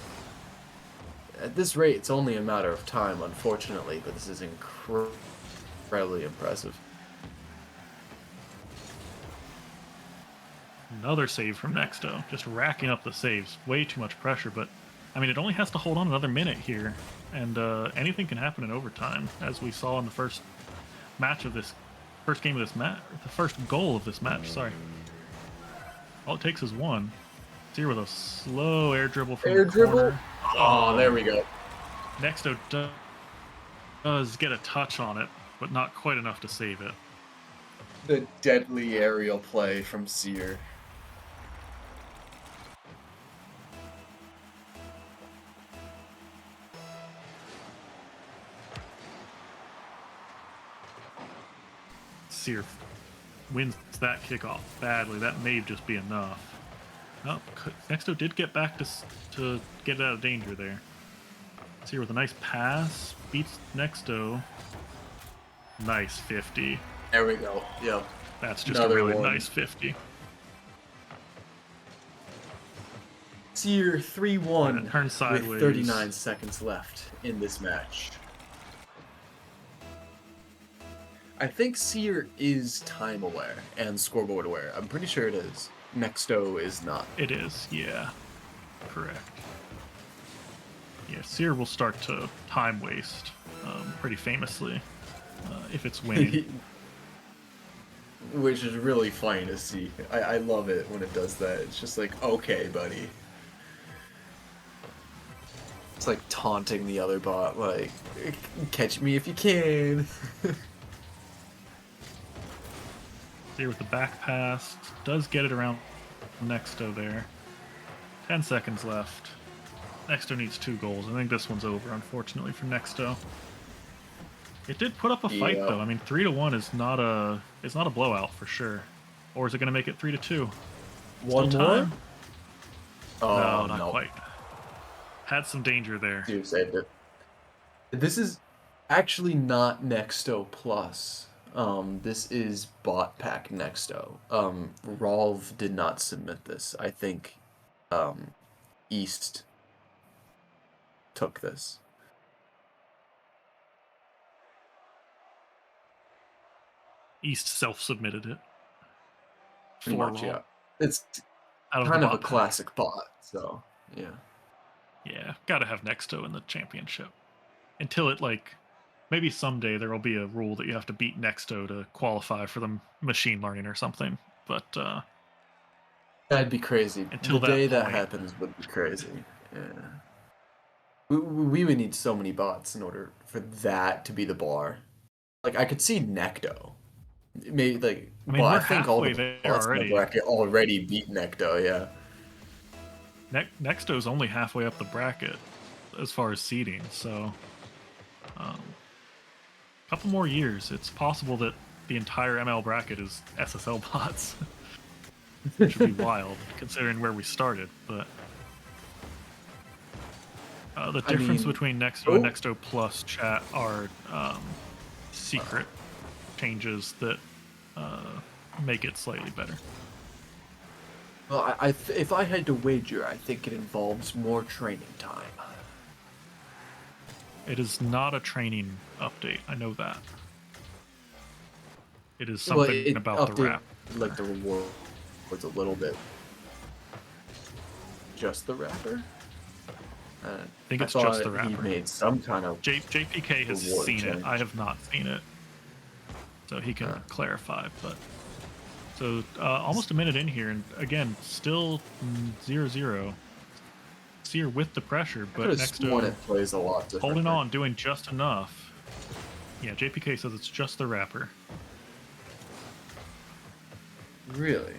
At this rate, it's only a matter of time, unfortunately, but this is incredibly impressive. Another save from Nexto. Just racking up the saves. Way too much pressure, but I mean, it only has to hold on another minute here, and anything can happen in overtime, as we saw in the first game of this match, the first goal of this match. Sorry. All it takes is one. Seer with a slow air dribble from the corner. Oh, there we go. Nexto does get a touch on it, but not quite enough to save it. The deadly aerial play from Seer. Seer wins that kickoff badly. That may just be enough. No, Nexto did get back to get out of danger there. Seer with a nice pass, beats Nexto. Nice 50. There we go. Yep. That's just a really nice 50. Seer 3-1 And it turns sideways. with 39 seconds left in this match. I think Seer is time aware and scoreboard aware. I'm pretty sure it is. Nexto is not. It is, yeah. Correct. Yeah, Seer will start to time waste pretty famously if it's winning. Which is really funny to see. I love it when it does that. It's just like, okay, buddy. It's like taunting the other bot, like, catch me if you can. Seer with the back pass. Does get it around Nexto there. 10 seconds left. Nexto needs 2 goals. I think this one's over, unfortunately, for Nexto. It did put up a fight, though. I mean, 3-1 is not a blowout for sure. Or is it going to make it 3-2? One more? Oh, no, not quite. Had some danger there. You saved it. This is actually not Nexto Plus. This is Bot Pack Nexto. Rolv did not submit this. I think East took this. East self-submitted it. Pretty much, yeah. It's kind of a classic bot, so yeah. Yeah, gotta have Nexto in the championship. Until it, like, maybe someday there will be a rule that you have to beat Nexto to qualify for the machine learning or something. But that'd be crazy. Until the day that point. happens would be crazy. Yeah. We would need so many bots in order for that to be the bar. Like, I could see Necto. Maybe, like, I mean, well, we're I think all the halfway bots there in the bracket already beat Necto, yeah. Nexto's only halfway up the bracket as far as seeding, so a couple more years. It's possible that the entire ML bracket is SSL bots, which would be wild considering where we started. But the difference between Nexto and Nexto Plus chat are secret changes that make it slightly better. Well, if I had to wager, I think it involves more training time. It is not a training update. I know that. It is something about the wrap. Like the reward was a little bit. Just the wrapper? I think it's just the wrapper. He made some kind of JPK has seen change. it. I have not seen it, so he can clarify. But so almost a minute in here, and again, still 0-0. Seer with the pressure, but Nexto it plays a lot holding on, doing just enough. Yeah, JPK says it's just the wrapper. Really?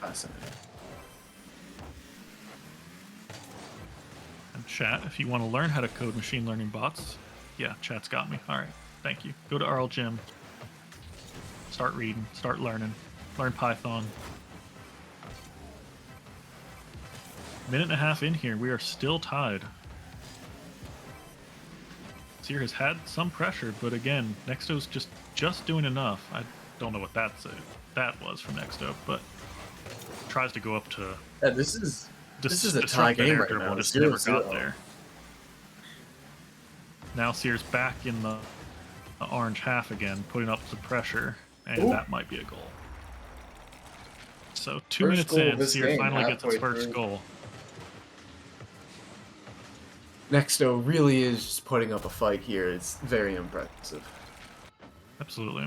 Fascinating. And chat, if you want to learn how to code machine learning bots, yeah, chat's got me. All right, thank you. Go to RL Gym. Start reading. Start learning. Learn Python. Minute and a half in here, we are still tied. Seer has had some pressure, but again, Nexto's just doing enough. I don't know what that was from Nexto, but tries to go up to. Yeah, this is a tie game right now. Just never got there. Now Seer's back in the orange half again, putting up the pressure, and that might be a goal. So 2 minutes in, Seer finally gets its first goal. Nexto really is just putting up a fight here. It's very impressive. Absolutely.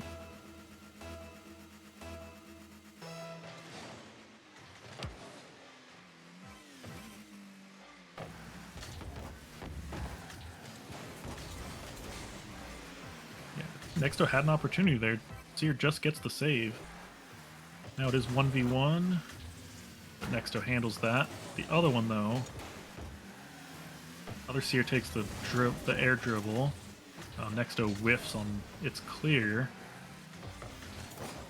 Nexto had an opportunity there. Seer just gets the save. Now it is 1v1. Nexto handles that. The other one, though, other Seer takes the air dribble. Nexto whiffs on it's clear.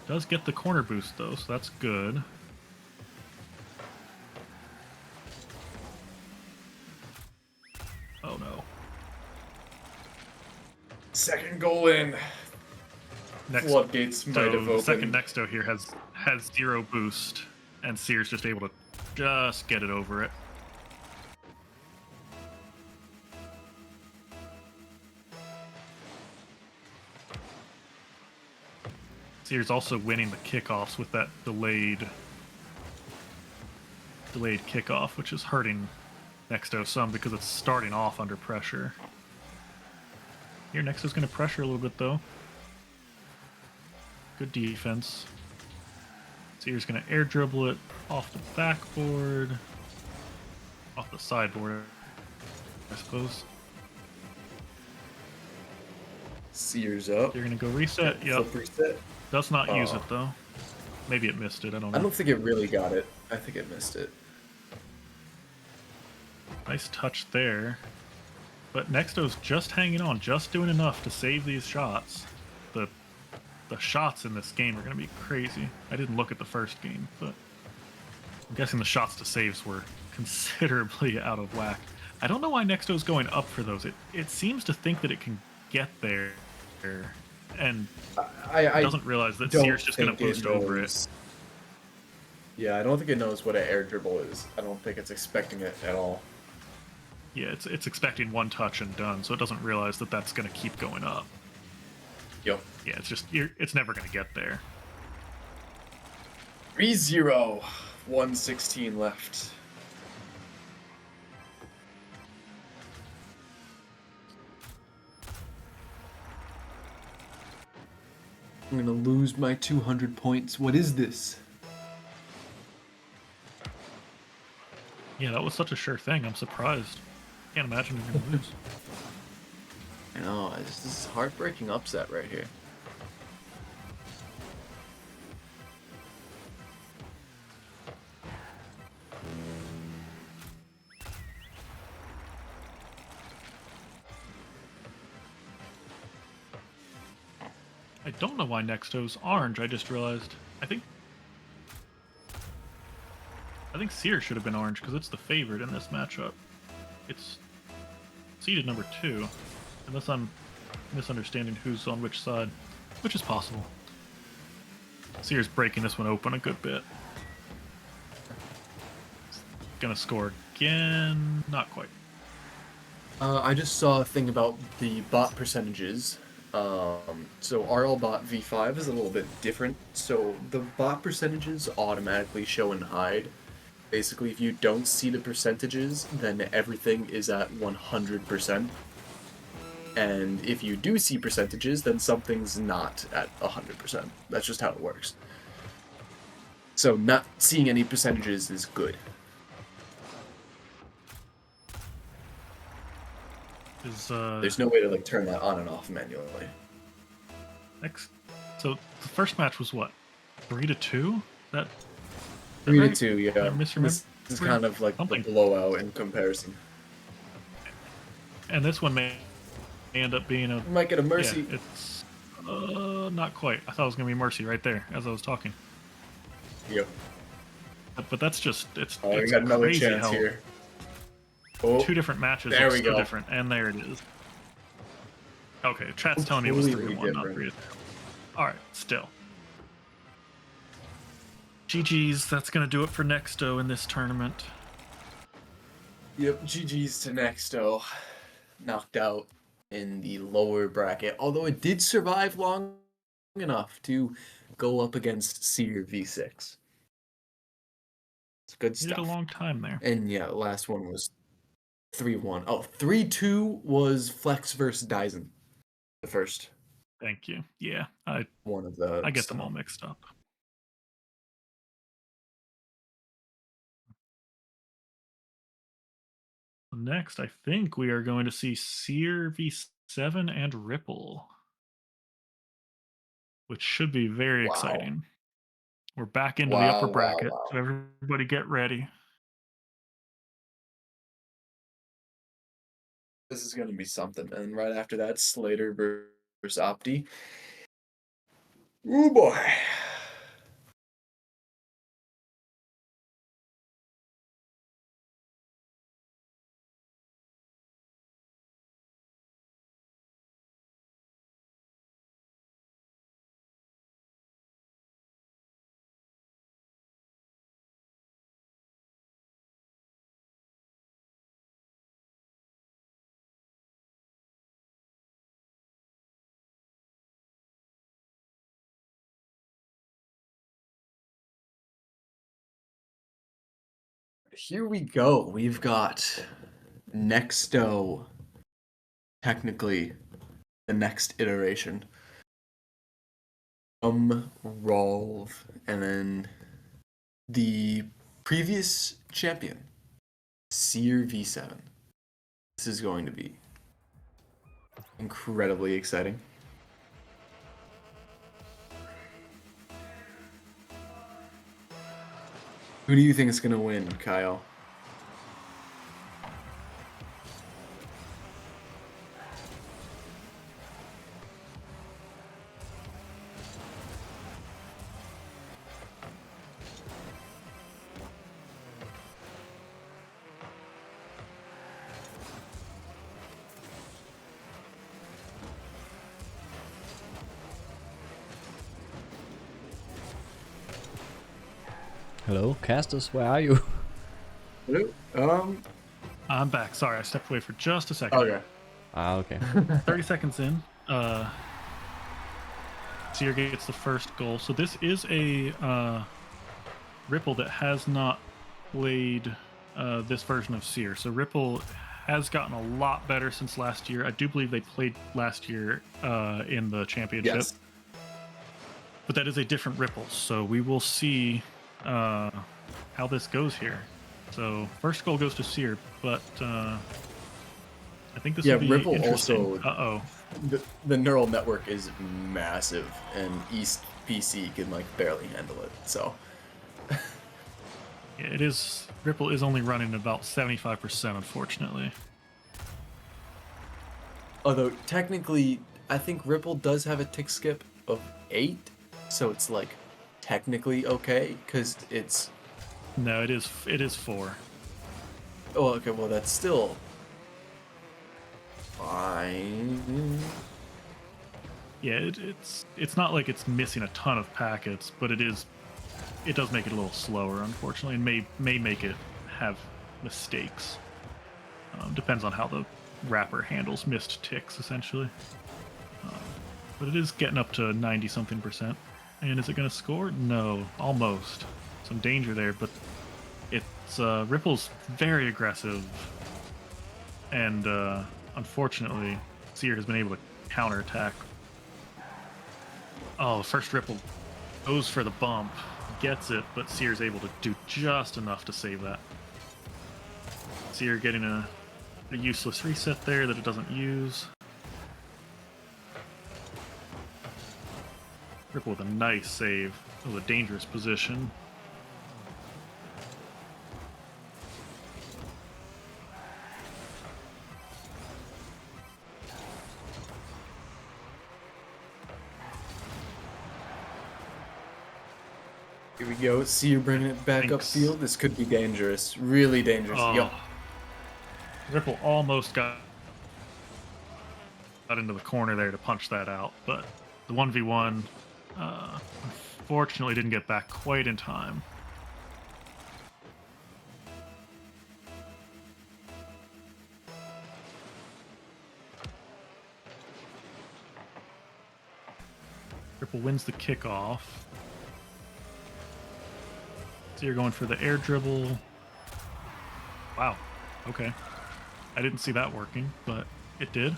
Does get the corner boost, though, so that's good. Oh, no. Second goal in. Floodgates might have the second opened. Nexto here has 0 boost, and Seer's just able to just get it over it. Seer's also winning the kickoffs with that delayed kickoff, which is hurting Nexto some because it's starting off under pressure. Here, Nexto's going to pressure a little bit, though. Good defense. Seer's going to air dribble it off the backboard. Off the sideboard, I suppose. Sears up. You're going to go reset. Yep. Flip reset. Does not use it, though. Maybe it missed it. I don't know. I don't think it really got it. I think it missed it. Nice touch there. But Nexto's just hanging on, just doing enough to save these shots. The shots in this game are going to be crazy. I didn't look at the first game, but I'm guessing the shots to saves were considerably out of whack. I don't know why Nexto's going up for those. It seems to think that it can get there, and I doesn't realize that Seer's just going to boost over it. Yeah, I don't think it knows what an air dribble is. I don't think it's expecting it at all. Yeah, it's expecting one touch and done, so it doesn't realize that that's going to keep going up. Yep. Yeah, it's never going to get there. 3-0. 1:16 left. I'm gonna lose my 200 points. What is this? Yeah, that was such a sure thing. I'm surprised. Can't imagine you're going to lose. I know, this is heartbreaking upset right here. I don't know why Nexto's orange, I just realized. I think Seer should have been orange because it's the favorite in this matchup. It's seeded number 2, unless I'm misunderstanding who's on which side, which is possible. Seer's breaking this one open a good bit. Gonna score again. Not quite. I just saw a thing about the bot percentages. So RLBot V5 is a little bit different. So the bot percentages automatically show and hide. Basically, if you don't see the percentages, then everything is at 100%. And if you do see percentages, then something's not at 100%. That's just how it works. So not seeing any percentages is good. There's no way to like turn that on and off manually. So the first match was what? 3-2? That 3-2, yeah. I misremember. This is kind of like a blowout in comparison. And this one may end up being a... You might get a mercy. Yeah, it's not quite. I thought it was going to be mercy right there as I was talking. Yep. But that's just... It's we got another chance here. Oh, 2 different matches there are we still go. different, and there it is. Okay, chat's telling me it was 3-1, not 3-2. Alright, still. GG's, that's going to do it for Nexto in this tournament. Yep, GG's to Nexto. Knocked out in the lower bracket, although it did survive long enough to go up against Seer V6. It's good stuff. You did a long time there. And yeah, the last one was 3-1. Oh, 3-2 was Flex versus Daizen. The first. Thank you. Yeah, I get them all mixed up. Next, I think we are going to see Seer V7 and Ripple, which should be very exciting. We're back into the upper bracket, so everybody get ready. This is going to be something. And right after that, Slater versus Opti. Oh boy. here we go. We've got Nexto, technically the next iteration. Rolv, and then the previous champion, Seer V7. This is going to be incredibly exciting. Who do you think is going to win, Kyle? Hello, casters, where are you? Hello? I'm back. Sorry, I stepped away for just a second. Okay. Okay. 30 seconds in. Seer gets the first goal. So this is a Ripple that has not played this version of Seer. So Ripple has gotten a lot better since last year. I do believe they played last year in the championship. Yes. But that is a different Ripple. So we will see how this goes here. So first goal goes to Seer, but I think this will be Ripple interesting. also. The neural network is massive, and East PC can like barely handle it. So. Yeah, it is. Ripple is only running about 75%, unfortunately. Although technically, I think Ripple does have a tick skip of 8, so it's like technically okay because it's. No, it is 4. Oh, okay. Well, that's still fine. Yeah, it's not like it's missing a ton of packets, but it does make it a little slower, unfortunately, and may make it have mistakes. Depends on how the wrapper handles missed ticks, essentially. But it is getting up to 90-something%. And is it going to score? No, almost. Some danger there, but it's Ripple's very aggressive, and unfortunately, Seer has been able to counterattack. Oh, first Ripple goes for the bump, gets it, but Seer's able to do just enough to save that. Seer getting a useless reset there that it doesn't use. Ripple with a nice save. It was a dangerous position. Here we go. See you bringing it back Thanks. upfield. This could be dangerous. Really dangerous. Oh. Yup. Ripple almost got into the corner there to punch that out, but the 1v1 unfortunately didn't get back quite in time. Ripple wins the kickoff. So you're going for the air dribble. Wow. Okay. I didn't see that working, but it did.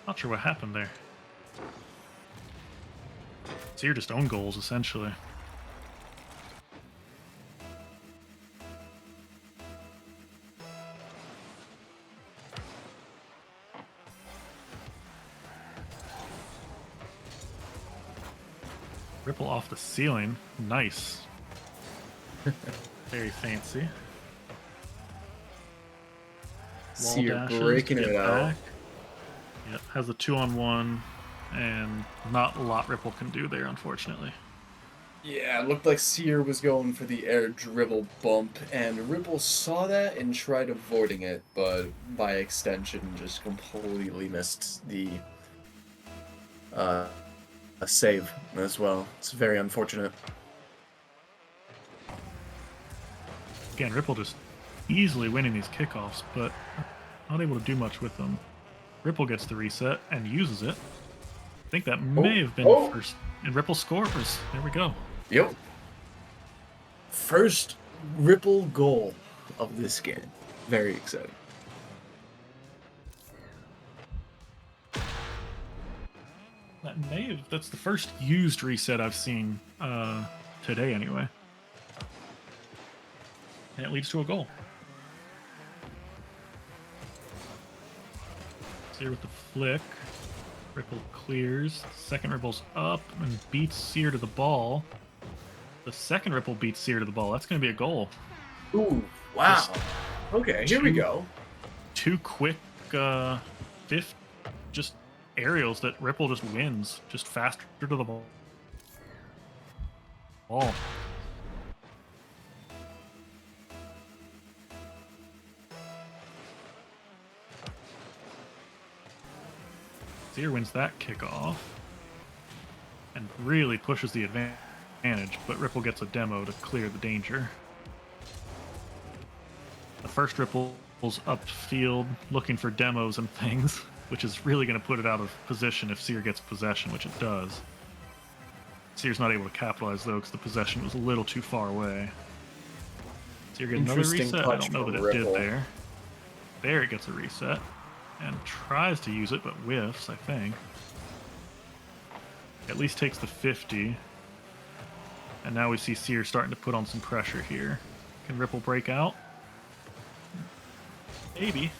Not sure what happened there. So you're just own goals, essentially. Ripple off the ceiling. Nice. Very fancy. Wall See, you're dashes breaking to get it out. back. Yep, has a 2-on-1, and not a lot Ripple can do there, unfortunately. Yeah, it looked like Seer was going for the air dribble bump, and Ripple saw that and tried avoiding it, but by extension just completely missed the a save as well. It's very unfortunate. Again, Ripple just easily winning these kickoffs, but not able to do much with them. Ripple gets the reset and uses it. I think that may have been the first. And Ripple scores. There we go. Yep. First Ripple goal of this game. Very exciting. That's the first used reset I've seen today anyway. And it leads to a goal. Seer with the flick. Ripple clears. Second Ripple's up and beats Seer to the ball. The second Ripple beats Seer to the ball. That's going to be a goal. Ooh, wow. Just Okay, here we go. Two quick fifth just aerials that Ripple just wins. Just faster to the ball. Seer wins that kickoff and really pushes the advantage, but Ripple gets a demo to clear the danger. The first Ripple's upfield looking for demos and things, which is really going to put it out of position if Seer gets possession, which it does. Seer's not able to capitalize though because the possession was a little too far away. Seer gets another reset. I don't know that it did there. There it gets a reset. And tries to use it, but whiffs, I think. At least takes the 50. And now we see Seer starting to put on some pressure here. Can Ripple break out? Maybe.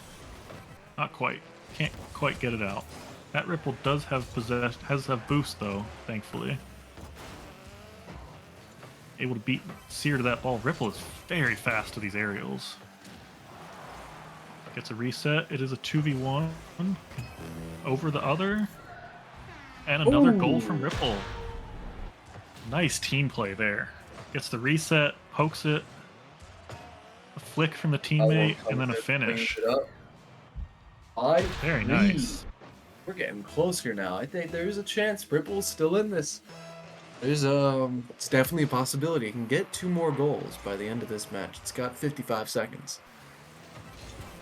Not quite. Can't quite get it out. That Ripple does have boost though, thankfully. Able to beat Seer to that ball. Ripple is very fast to these aerials. Gets a reset. It is a 2v1 over the other. And another goal from Ripple. Nice team play there. Gets the reset, pokes it, a flick from the teammate, and then a finish. Very nice. We're getting closer now. I think there's a chance Ripple's still in this. It's definitely a possibility. It can get 2 more goals by the end of this match. It's got 55 seconds.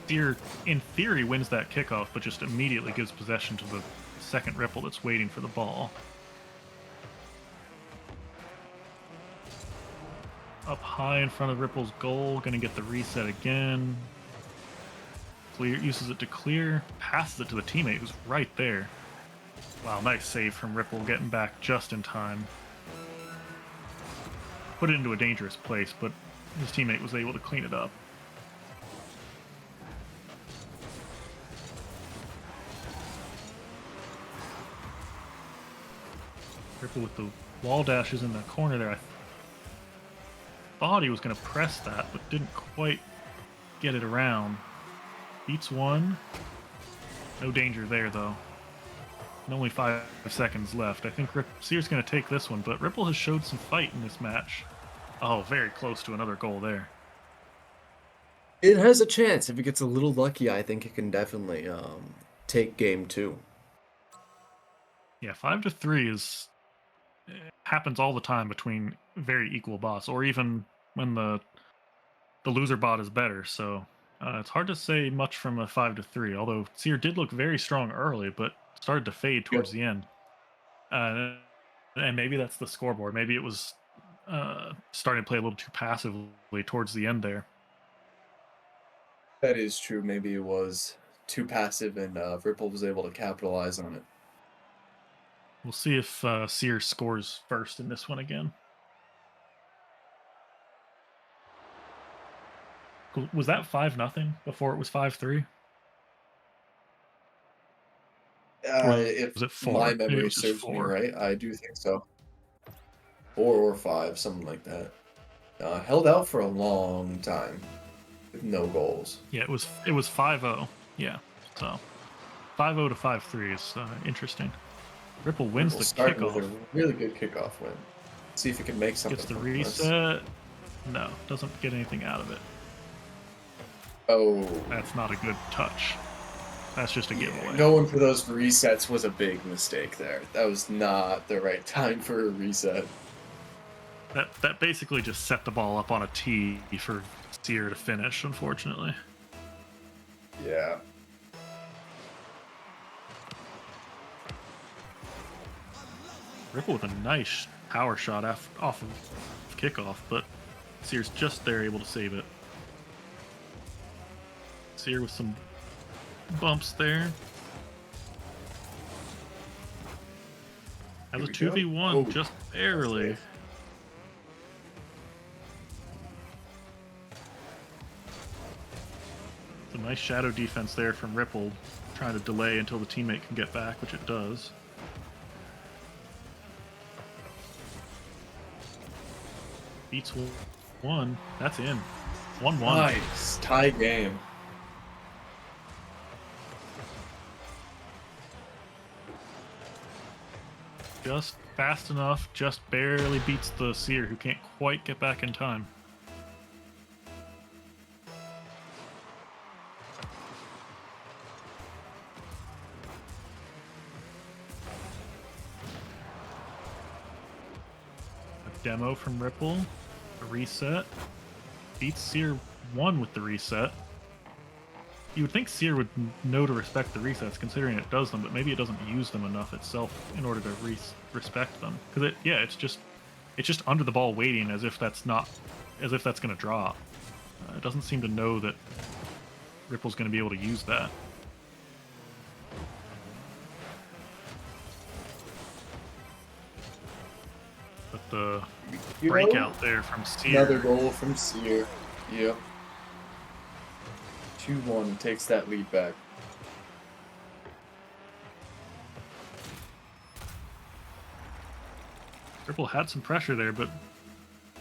Seer, in theory, wins that kickoff, but just immediately gives possession to the second Ripple that's waiting for the ball. Up high in front of Ripple's goal, gonna get the reset again. Clear, uses it to clear, passes it to the teammate who's right there. Wow, nice save from Ripple, getting back just in time. Put it into a dangerous place, but his teammate was able to clean it up. Ripple with the wall dashes in the corner there. I thought he was going to press that, but didn't quite get it around. Beats one. No danger there, though. And only 5 seconds left. I think Seer's going to take this one, but Ripple has showed some fight in this match. Oh, very close to another goal there. It has a chance. If it gets a little lucky, I think it can definitely take game 2. Yeah, 5-3 is... happens all the time between very equal bots, or even when the loser bot is better. So it's hard to say much from a 5-3. Although Seer did look very strong early, but started to fade towards the end. And maybe that's the scoreboard. Maybe it was starting to play a little too passively towards the end there. That is true. Maybe it was too passive, and Ripple was able to capitalize on it. We'll see if Seer scores first in this one again. Was that 5-0 before it was 5-3? If was it 4? my memory was serves me right, I do think so. 4 or 5, something like that. Held out for a long time with no goals. Yeah, it was 5-0. Yeah, so 5-0 to 5-3 is interesting. Ripple wins the kickoff. With a really good kickoff win. See if he can make something. Gets the reset. No, doesn't get anything out of it. Oh. That's not a good touch. That's just a giveaway. Going for those resets was a big mistake there. That was not the right time for a reset. That basically just set the ball up on a tee for Seer to finish, unfortunately. Yeah. Ripple with a nice power shot off of kickoff, but Seer's just there, able to save it. Seer with some bumps there. Has a 2v1, just barely. It's a nice shadow defense there from Ripple, trying to delay until the teammate can get back, which it does. Beats one. That's in. 1-1. Nice. Tie game. Just fast enough, just barely beats the Seer, who can't quite get back in time. A demo from Ripple. A reset. Beats Seer 1 with the reset. You would think Seer would know to respect the resets, considering it does them, but maybe it doesn't use them enough itself in order to respect them. Because it's just under the ball waiting as if that's gonna drop. It doesn't seem to know that Ripple's gonna be able to use that. But the breakout there from Seer. Another goal from Seer. Yep. 2-1 takes that lead back. Ripple had some pressure there, but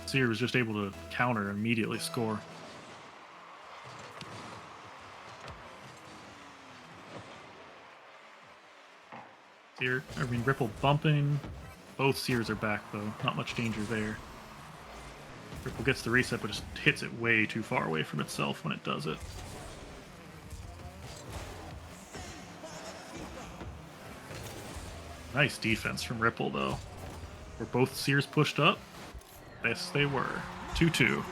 Seer was just able to counter and immediately score. Ripple bumping. Both Seers are back though. Not much danger there. Ripple gets the reset, but just hits it way too far away from itself when it does it. Nice defense from Ripple, though. Were both Seers pushed up? Yes, they were. 2-2.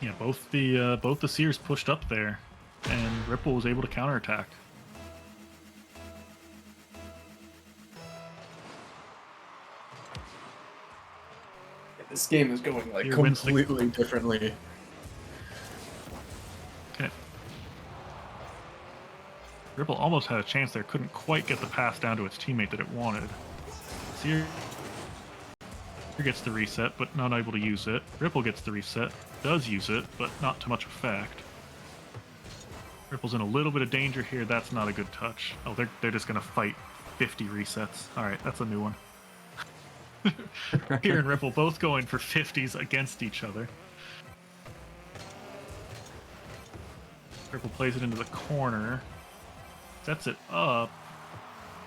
Yeah, both the Seers pushed up there, and Ripple was able to counterattack. This game is going like completely differently. Okay. Ripple almost had a chance there, couldn't quite get the pass down to its teammate that it wanted. Seer gets the reset, but not able to use it. Ripple gets the reset, does use it, but not to much effect. Ripple's in a little bit of danger here. That's not a good touch. Oh, they're just gonna fight 50 resets. All right, that's a new one. Here and Ripple both going for 50s against each other. Ripple plays it into the corner, sets it up.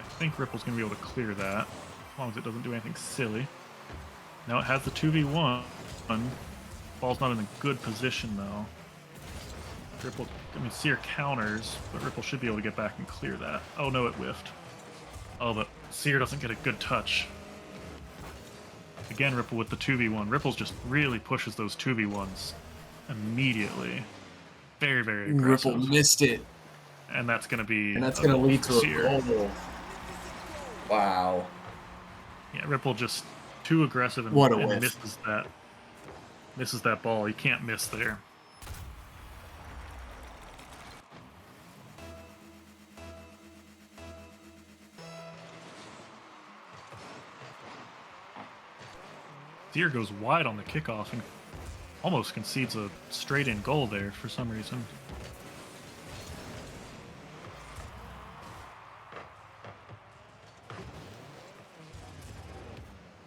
I think Ripple's going to be able to clear that, as long as it doesn't do anything silly. Now it has the 2v1. Ball's not in a good position though. Seer counters, but Ripple should be able to get back and clear that. Oh no, it whiffed. Oh, but Seer doesn't get a good touch. Again, Ripple with the 2v1. Ripple's just really pushes those 2v1s immediately. Very, very aggressive. Ripple missed it. And that's going to be... And that's going to lead to a goal. Wow. Yeah, Ripple just too aggressive and, what a and whiff. misses that ball. You can't miss there. Seer goes wide on the kickoff and almost concedes a straight-in goal there for some reason.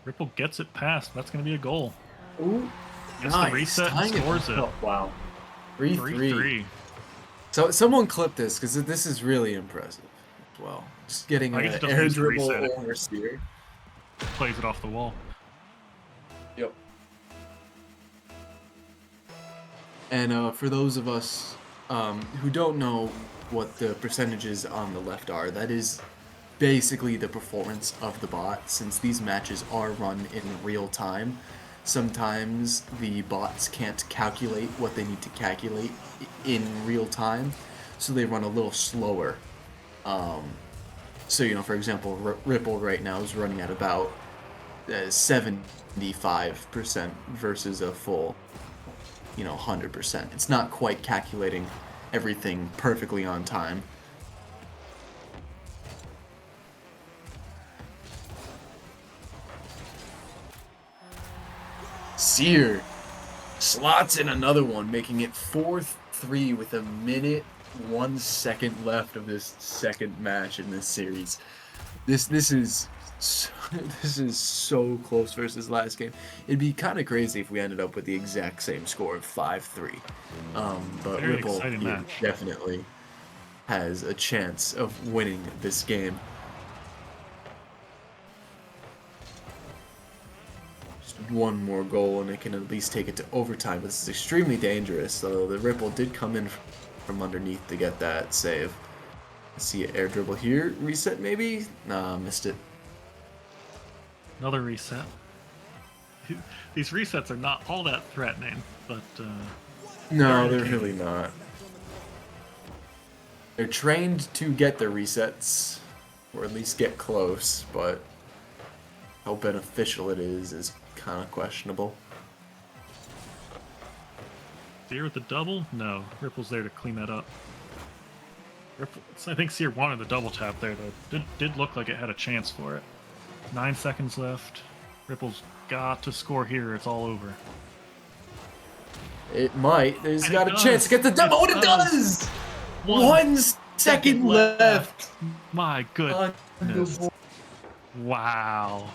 Ripple gets it past. That's going to be a goal. Ooh, gets nice. the reset and scores it. Oh, wow. 3-3. 3-3. So someone clip this, because this is really impressive as well. Just getting an air dribble over Seer. Plays it off the wall. Yep. And for those of us who don't know what the percentages on the left are, that is basically the performance of the bot. Since these matches are run in real time, sometimes the bots can't calculate what they need to calculate in real time, so they run a little slower. So, you know, for example, Ripple right now is running at about 75% versus a full, you know, 100%. It's not quite calculating everything perfectly on time. Seer slots in another one, making it 4-3 with 1 second left of this second match in this series. This is so close versus last game. It'd be kind of crazy if we ended up with the exact same score of 5-3. But Very Ripple exciting here match. definitely has a chance of winning this game. Just one more goal and it can at least take it to overtime. This is extremely dangerous, so the Ripple did come in from underneath to get that save. See an air dribble here. Reset maybe? Nah, missed it. Another reset. These resets are not all that threatening, but No, they're really not. They're trained to get their resets, or at least get close, but how beneficial it is kind of questionable. Seer with the double? No, Ripple's there to clean that up. Ripple, I think Seer wanted the double tap there, though. Did look like it had a chance for it. 9 seconds left. Ripple's got to score here. It's all over. It might. He's And got it a chance to get the double. It It does! 1 second left. My goodness. Wow.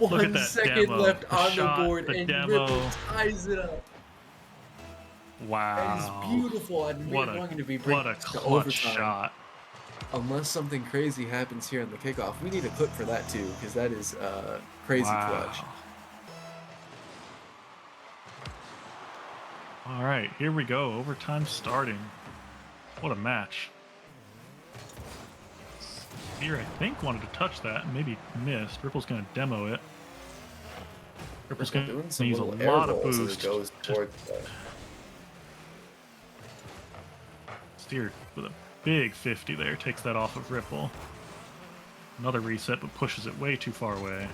Look at 1 that second demo. left The on shot, the board, the and demo. Ripple ties it up. Wow. That is beautiful. I'd What really want you to be what a breaking to clutch overtime. shot. Unless something crazy happens here in the kickoff. We need a clip for that too, because that is crazy clutch. All right, here we go. Overtime starting. What a match. Here, I think, wanted to touch that and maybe missed. Ripple's going to demo it. Ripple's going Doing to some use a little air lot of rolls as boost. it goes towards Steer with a big 50 there. Takes that off of Ripple. Another reset, but pushes it way too far away.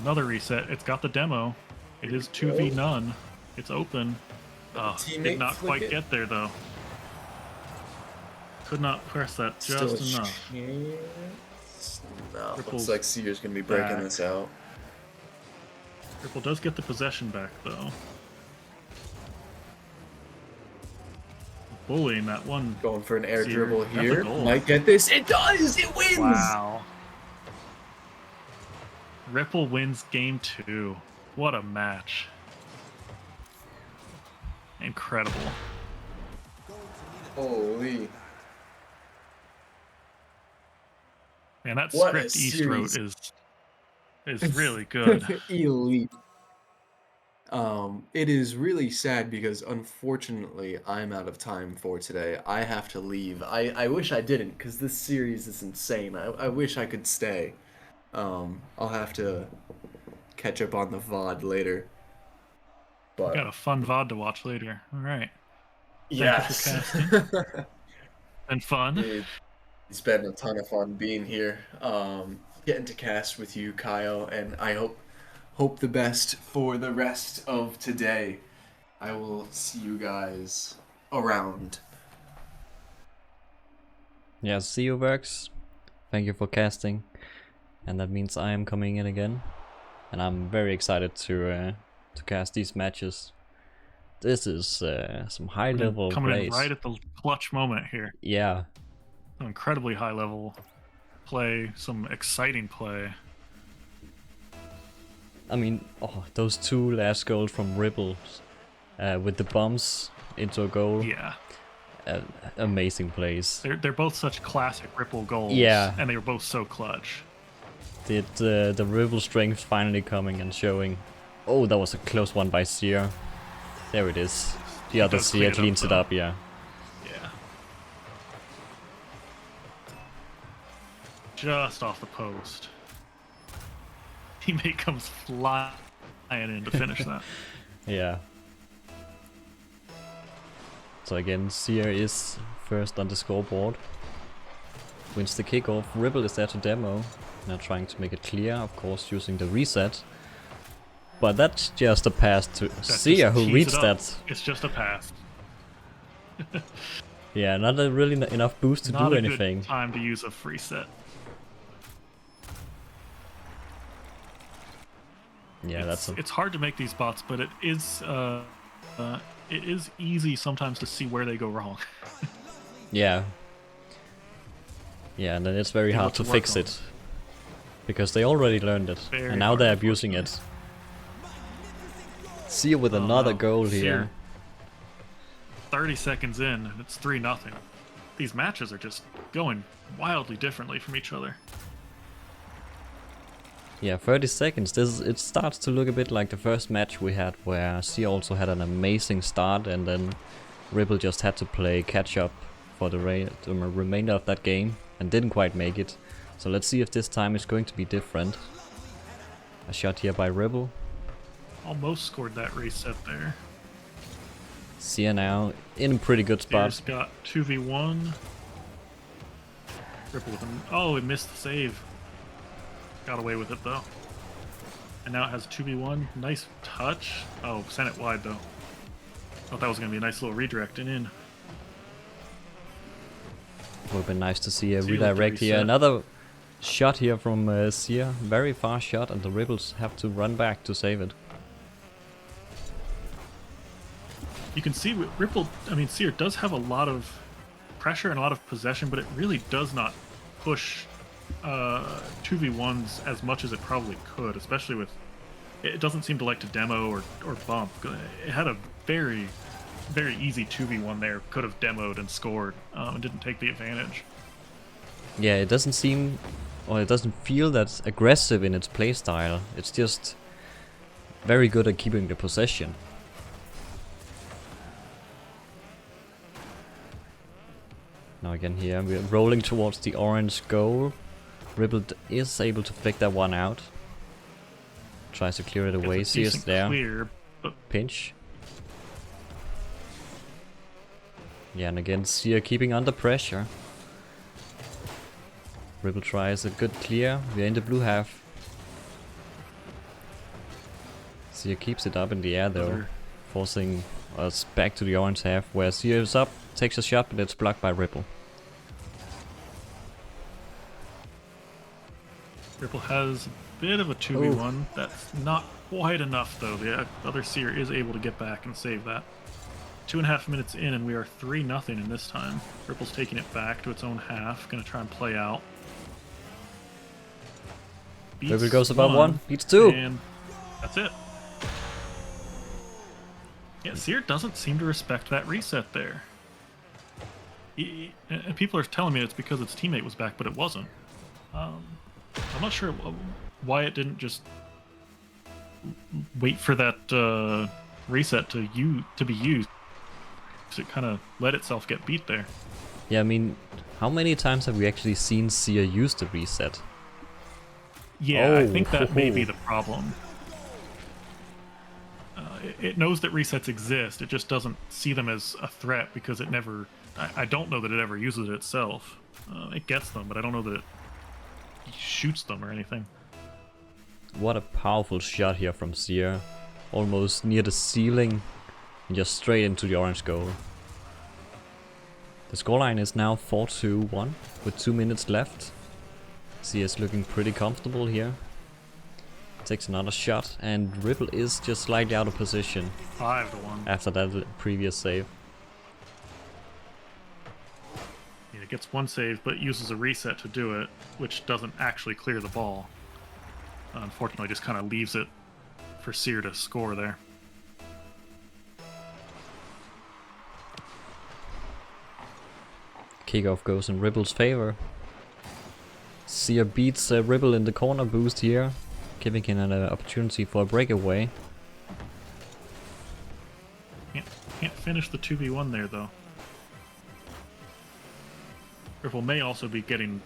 Another reset. It's got the demo. It is 2v none. It's open. Did not flick quite it. get there, though. Could not press that Still just a enough. chance. No, Ripple's looks like Seer's going to be breaking back. this out. Ripple does get the possession back, though. Bullying that one. Going for an air Seer. dribble That's a here. goal. Might get this. It does! It wins! Wow. Ripple wins game 2. What a match. Incredible. Holy. Man, that What a script East series. wrote is really good. Elite. It is really sad because unfortunately I'm out of time for today. I have to leave. I wish I didn't because this series is insane. I wish I could stay. I'll have to catch up on the VOD later. But Got a fun VOD to watch later. All right. yes. Thank you for casting. And fun. It's been a ton of fun being here. Getting to cast with you, Kyle, and I hope the best for the rest of today. I will see you guys around. Yeah, see you, Virx. Thank you for casting. And that means I am coming in again. And I'm very excited to cast these matches. This is some high level Coming plays. in right at the clutch moment here. Yeah, Some incredibly high level play, some exciting play. I mean, oh, those 2 last goals from Ripple with the bombs into a goal. Yeah. Amazing plays. They're both such classic Ripple goals. Yeah. And they were both so clutch. Did the Ripple strength finally coming and showing. Oh, that was a close one by Seer. There it is. The other does Seer clean it up, cleans it though. up, yeah. Yeah. Just off the post. Teammate comes flying in to finish that. Yeah. So again, Seer is first on the scoreboard. Wins the kickoff. Ripple is there to demo. Now trying to make it clear, of course, using the reset. But that's just a pass to Seer, who reads that. It's just a pass. Yeah, not a really enough boost to Not do a anything. Good time to use a free set. Yeah, It's hard to make these bots, but it is easy sometimes to see where they go wrong. Yeah. Yeah, and then it's very hard to fix it. Because they already learned it, and now they're abusing it. Seer with another goal here. 30 seconds in, and it's 3-0. These matches are just going wildly differently from each other. Yeah, 30 seconds. It starts to look a bit like the first match we had, where Seer also had an amazing start, and then Ripple just had to play catch up for the remainder of that game, and didn't quite make it. So let's see if this time is going to be different. A shot here by Ripple. Almost scored that reset there. Seer now in a pretty good spot. Seer's got 2v1. Ripple with him. Oh, he missed the save. Got away with it though. And now it has 2v1. Nice touch. Oh, sent it wide though. Thought that was going to be a nice little redirect and in. Would have been nice to see a Seer redirect here. reset. Another shot here from Seer. Very fast shot, and the Ripples have to run back to save it. You can see Seer does have a lot of pressure and a lot of possession, but it really does not push 2v1s as much as it probably could, especially with... It doesn't seem to like to demo or bump. It had a very, very easy 2v1 there. Could have demoed and scored, and didn't take the advantage. Yeah, it doesn't seem, or it doesn't feel that aggressive in its playstyle. It's just very good at keeping the possession. Now again here, we're rolling towards the orange goal. Ripple is able to flick that one out. Tries to clear it away. Seer's there. Clear, but Pinch. Yeah, and again, Seer keeping under pressure. Ripple tries a good clear. We're in the blue half. Seer keeps it up in the air though, forcing us back to the orange half, where Seer is up, takes a shot, but it's blocked by Ripple. Ripple has a bit of a 2v1. That's not quite enough though. The other Seer is able to get back and save that. 2.5 minutes in, and we are 3-0 in this time. Ripple's taking it back to its own half. Gonna try and play out. Ripple goes above one, beats two. And that's it. Yeah, Seer doesn't seem to respect that reset there. And people are telling me it's because its teammate was back, but it wasn't. I'm not sure why it didn't just wait for that reset to be used. It kind of let itself get beat there. Yeah, I mean, how many times have we actually seen Seer use the reset? Yeah, I think that may be the problem. It knows that resets exist, it just doesn't see them as a threat because it never... I don't know that it ever uses it itself. It gets them, but I don't know that it shoots them or anything. What a powerful shot here from Seer. Almost near the ceiling and just straight into the orange goal. The scoreline is now 4-1 with 2 minutes left. Seer is looking pretty comfortable here. Takes another shot, and Ripple is just slightly out of position 5-1 after that previous save. Yeah, it gets one save, but uses a reset to do it, which doesn't actually clear the ball. Unfortunately, just kind of leaves it for Seer to score there. Kickoff goes in Ripple's favor. Seer beats Ripple in the corner boost here, giving him an opportunity for a breakaway. Can't finish the 2v1 there though. Ripple may also be getting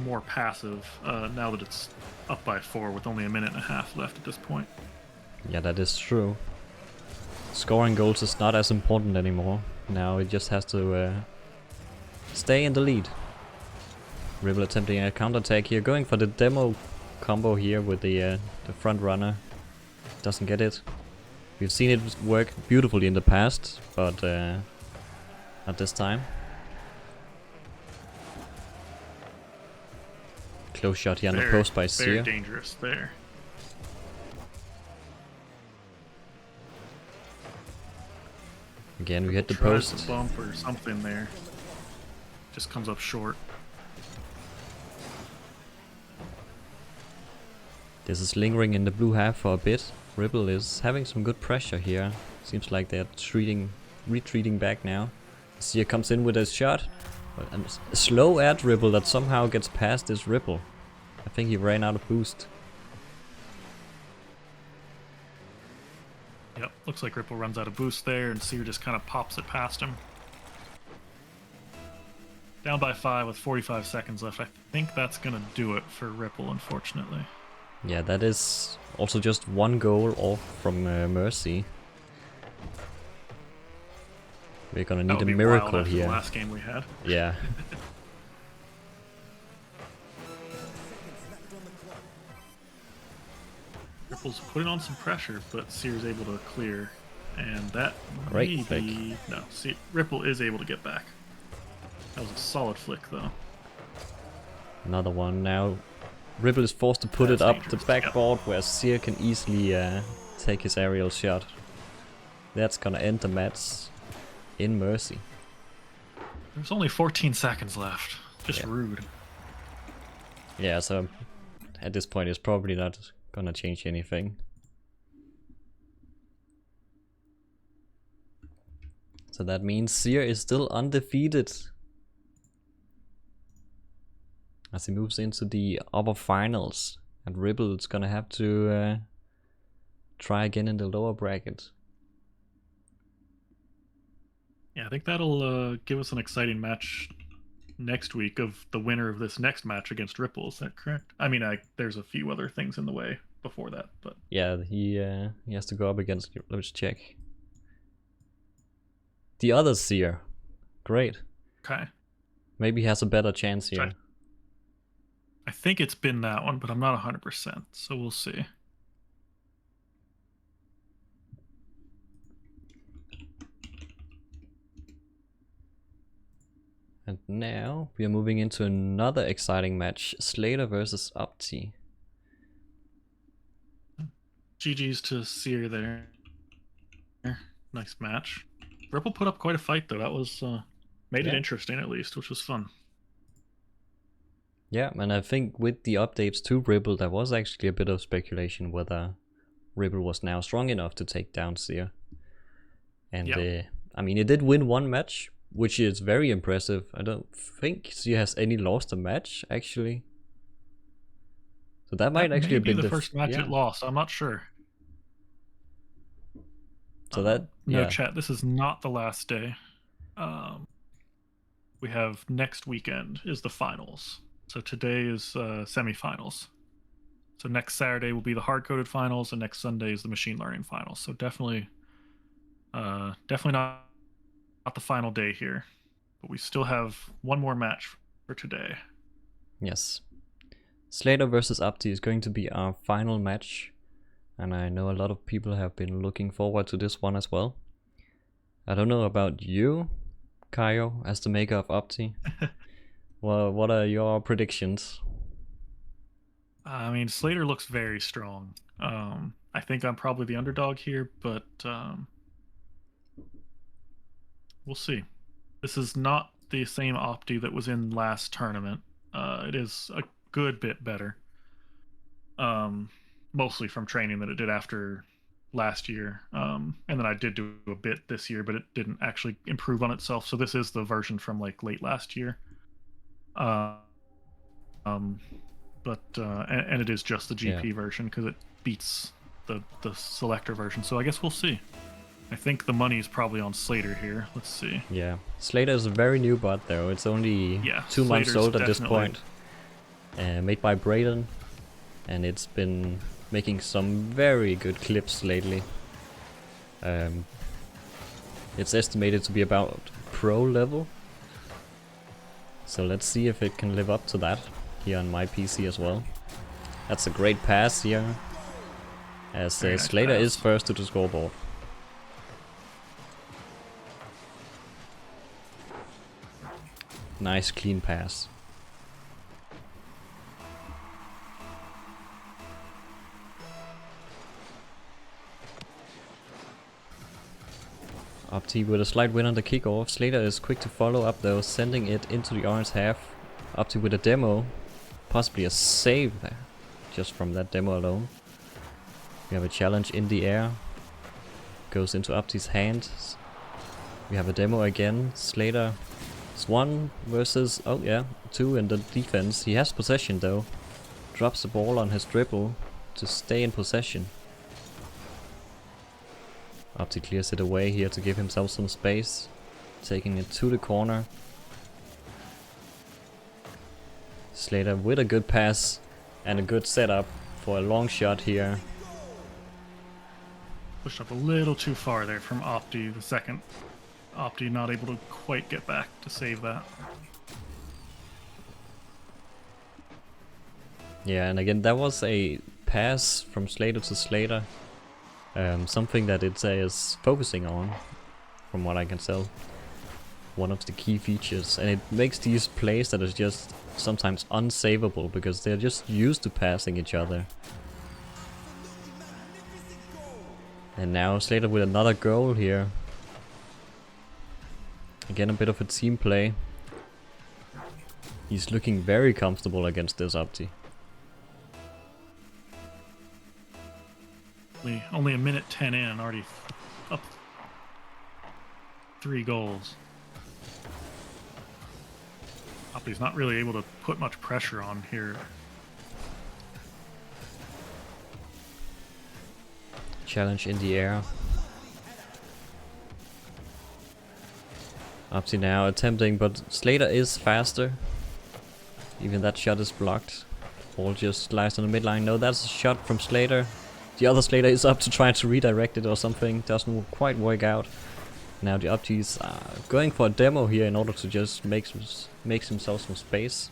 more passive now that it's up by 4 with only 1.5 minutes left at this point. Yeah, that is true. Scoring goals is not as important anymore. Now it just has to stay in the lead. Ribble attempting a counterattack here, going for the demo combo here with the front runner. Doesn't get it. We've seen it work beautifully in the past, but not this time. Close shot here on the post by Seer. Very dangerous there. Again, we hit the Tries post. to bump or something there. Just comes up short. This is lingering in the blue half for a bit. Ribble is having some good pressure here. Seems like they're retreating back now. Seer comes in with a shot. And a slow air dribble that somehow gets past this Ripple. I think he ran out of boost. Yep, looks like Ripple runs out of boost there, and Seer just kind of pops it past him. Down by 5 with 45 seconds left. I think that's going to do it for Ripple, unfortunately. Yeah, that is also just one goal off from Mercy. We're gonna need a miracle here. The last game we had. Yeah. Ripple's putting on some pressure, but Seer's able to clear, and that Great flick. No, see, Ripple is able to get back. That was a solid flick, though. Another one now. Ripple is forced to put it up the backboard, where Seer can easily take his aerial shot. That's gonna end the match in Mercy. There's only 14 seconds left. Just rude. Yeah, so at this point it's probably not gonna change anything. So that means Seer is still undefeated as he moves into the upper finals, and Ripple is gonna have to try again in the lower bracket. Yeah, I think that'll give us an exciting match next week of the winner of this next match against Ripple. Is that correct? I mean, there's a few other things in the way before that, but yeah, he has to go up against. Let's check. The other Seer, great. Okay. Maybe he has a better chance here. I think it's been that one, but I'm not 100%, so we'll see. And now we are moving into another exciting match, Slater versus Opti. GG's to Seer there. Nice match. Ripple put up quite a fight, though. That was made it interesting, at least, which was fun. Yeah, and I think with the updates to Ripple, there was actually a bit of speculation whether Ripple was now strong enough to take down Seer. And I mean, it did win one match, which is very impressive. I don't think Seer has any lost a match, actually. So that might actually have been the first match it lost. I'm not sure. So no chat. This is not the last day. We have next weekend is the finals. So today is semifinals. So next Saturday will be the hard-coded finals, and next Sunday is the machine learning finals. So definitely not the final day here, but we still have one more match for today. Yes. Slater versus Opti is going to be our final match, and I know a lot of people have been looking forward to this one as well. I don't know about you, Kaio, as the maker of Opti. Well, what are your predictions? I mean, Slater looks very strong. I think I'm probably the underdog here, but we'll see. This is not the same Opti that was in last tournament. It is a good bit better. Mostly from training that it did after last year. And then I did do a bit this year, but it didn't actually improve on itself. So this is the version from like late last year. And it is just the GP version because it beats the selector version. So I guess we'll see. I think the money is probably on Slater here. Let's see. Yeah, Slater is a very new bot though. It's only 2 months old at this point. Made by Braedon, and it's been making some very good clips lately. It's estimated to be about pro level. So let's see if it can live up to that here on my PC as well. That's a great pass here, as Very nice Slater pass. is first to the scoreboard. Nice clean pass. Opti with a slight win on the kickoff. Slater is quick to follow up though, sending it into the orange half. Opti with a demo. Possibly a save there, just from that demo alone. We have a challenge in the air. Goes into Opti's hand. We have a demo again. Slater is 1 versus, oh yeah, 2 in the defense. He has possession though. Drops the ball on his dribble to stay in possession. Opti clears it away here to give himself some space. Taking it to the corner. Slater with a good pass and a good setup for a long shot here. Pushed up a little too far there from Opti the second. Opti not able to quite get back to save that. Yeah, and again, that was a pass from Slater to Slater. Something that it is focusing on, from what I can tell. One of the key features, and it makes these plays that are just sometimes unsavable because they're just used to passing each other. And now Slater with another goal here. Again, a bit of a team play. He's looking very comfortable against this Opti. Only a minute 10 in, already up 3 goals. Opti's not really able to put much pressure on here. Challenge in the air. Opti now attempting, but Slater is faster. Even that shot is blocked. Ball just lies on the midline. No, that's a shot from Slater. The other Slater is up to try to redirect it or something. Doesn't quite work out. Now the Opti's going for a demo here in order to just makes himself some space.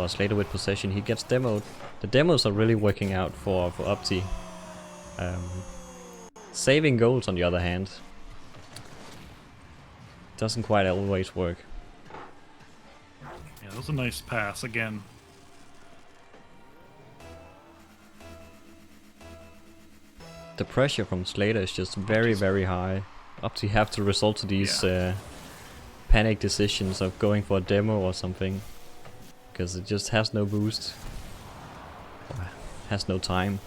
Slater with possession, he gets demoed. The demos are really working out for Opti. Saving goals on the other hand doesn't quite always work. Yeah, that was a nice pass again. The pressure from Slater is just very, very high. Opti have to resort to these panic decisions of going for a demo or something, because it just has no boost, has no time.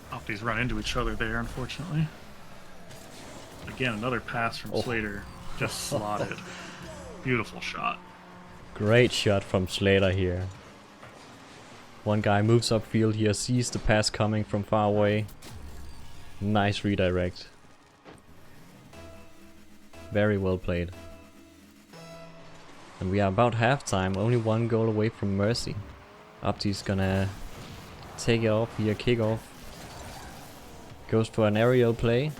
Opti's run into each other there, unfortunately. Again, another pass from Slater. Just slotted. Beautiful shot. Great shot from Slater here. One guy moves upfield here, sees the pass coming from far away. Nice redirect. Very well played. And we are about halftime, only 1 goal away from mercy. Opti's gonna take it off here, kick off. Goes for an aerial play.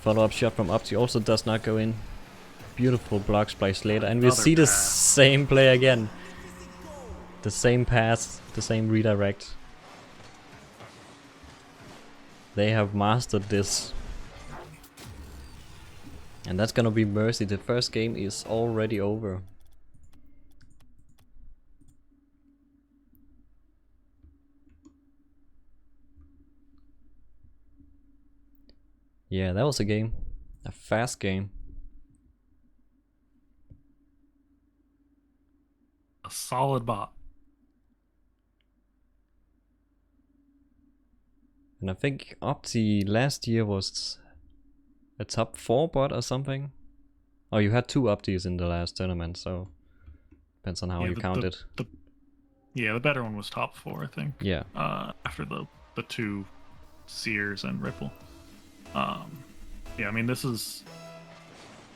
Follow-up shot from Opti also does not go in. Beautiful blocks by Slater, and we see the same play again. The same pass, the same redirect. They have mastered this. And that's gonna be mercy. The first game is already over. Yeah, that was a game. A fast game. A solid bot. And I think Opti last year was a top 4 bot or something. Oh, you had 2 Optis in the last tournament, so depends on how you count it. The better one was top 4, I think. Yeah. After the 2 Sears and Ripple. Yeah, I mean, this is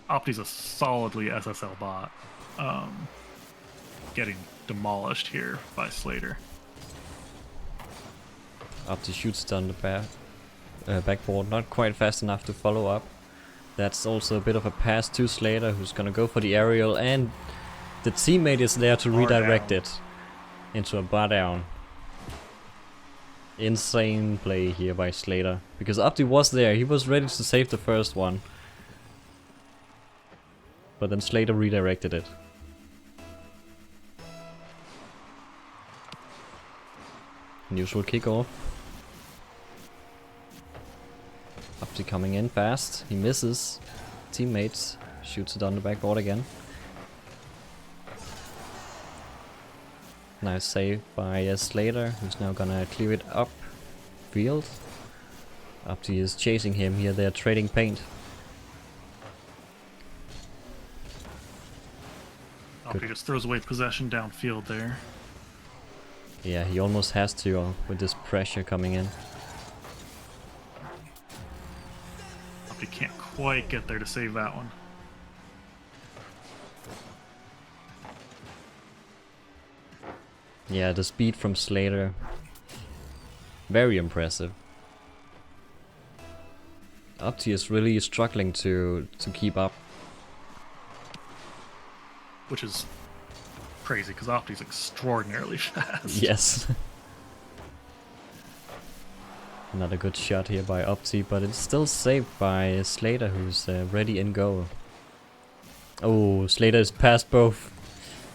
Opti's a solidly SSL bot. Getting demolished here by Slater. Opti shoots down the backboard, not quite fast enough to follow up. That's also a bit of a pass to Slater, who's gonna go for the aerial, and the teammate is there to redirect it into a bar down. Insane play here by Slater, because Opti was there, he was ready to save the first one. But then Slater redirected it. Neutral kickoff. Opti coming in fast, he misses. Teammates shoots it on the backboard again. Nice save by Slater, who's now gonna clear it up field. Opti is chasing him here, they're trading paint. Opti just throws away possession downfield there. Yeah, he almost has to with this pressure coming in. Opti can't quite get there to save that one. Yeah, the speed from Slater, very impressive. Opti is really struggling to keep up. Which is crazy, because Opti's extraordinarily fast. Yes. Another good shot here by Opti, but it's still saved by Slater, who's ready in goal. Oh, Slater is past both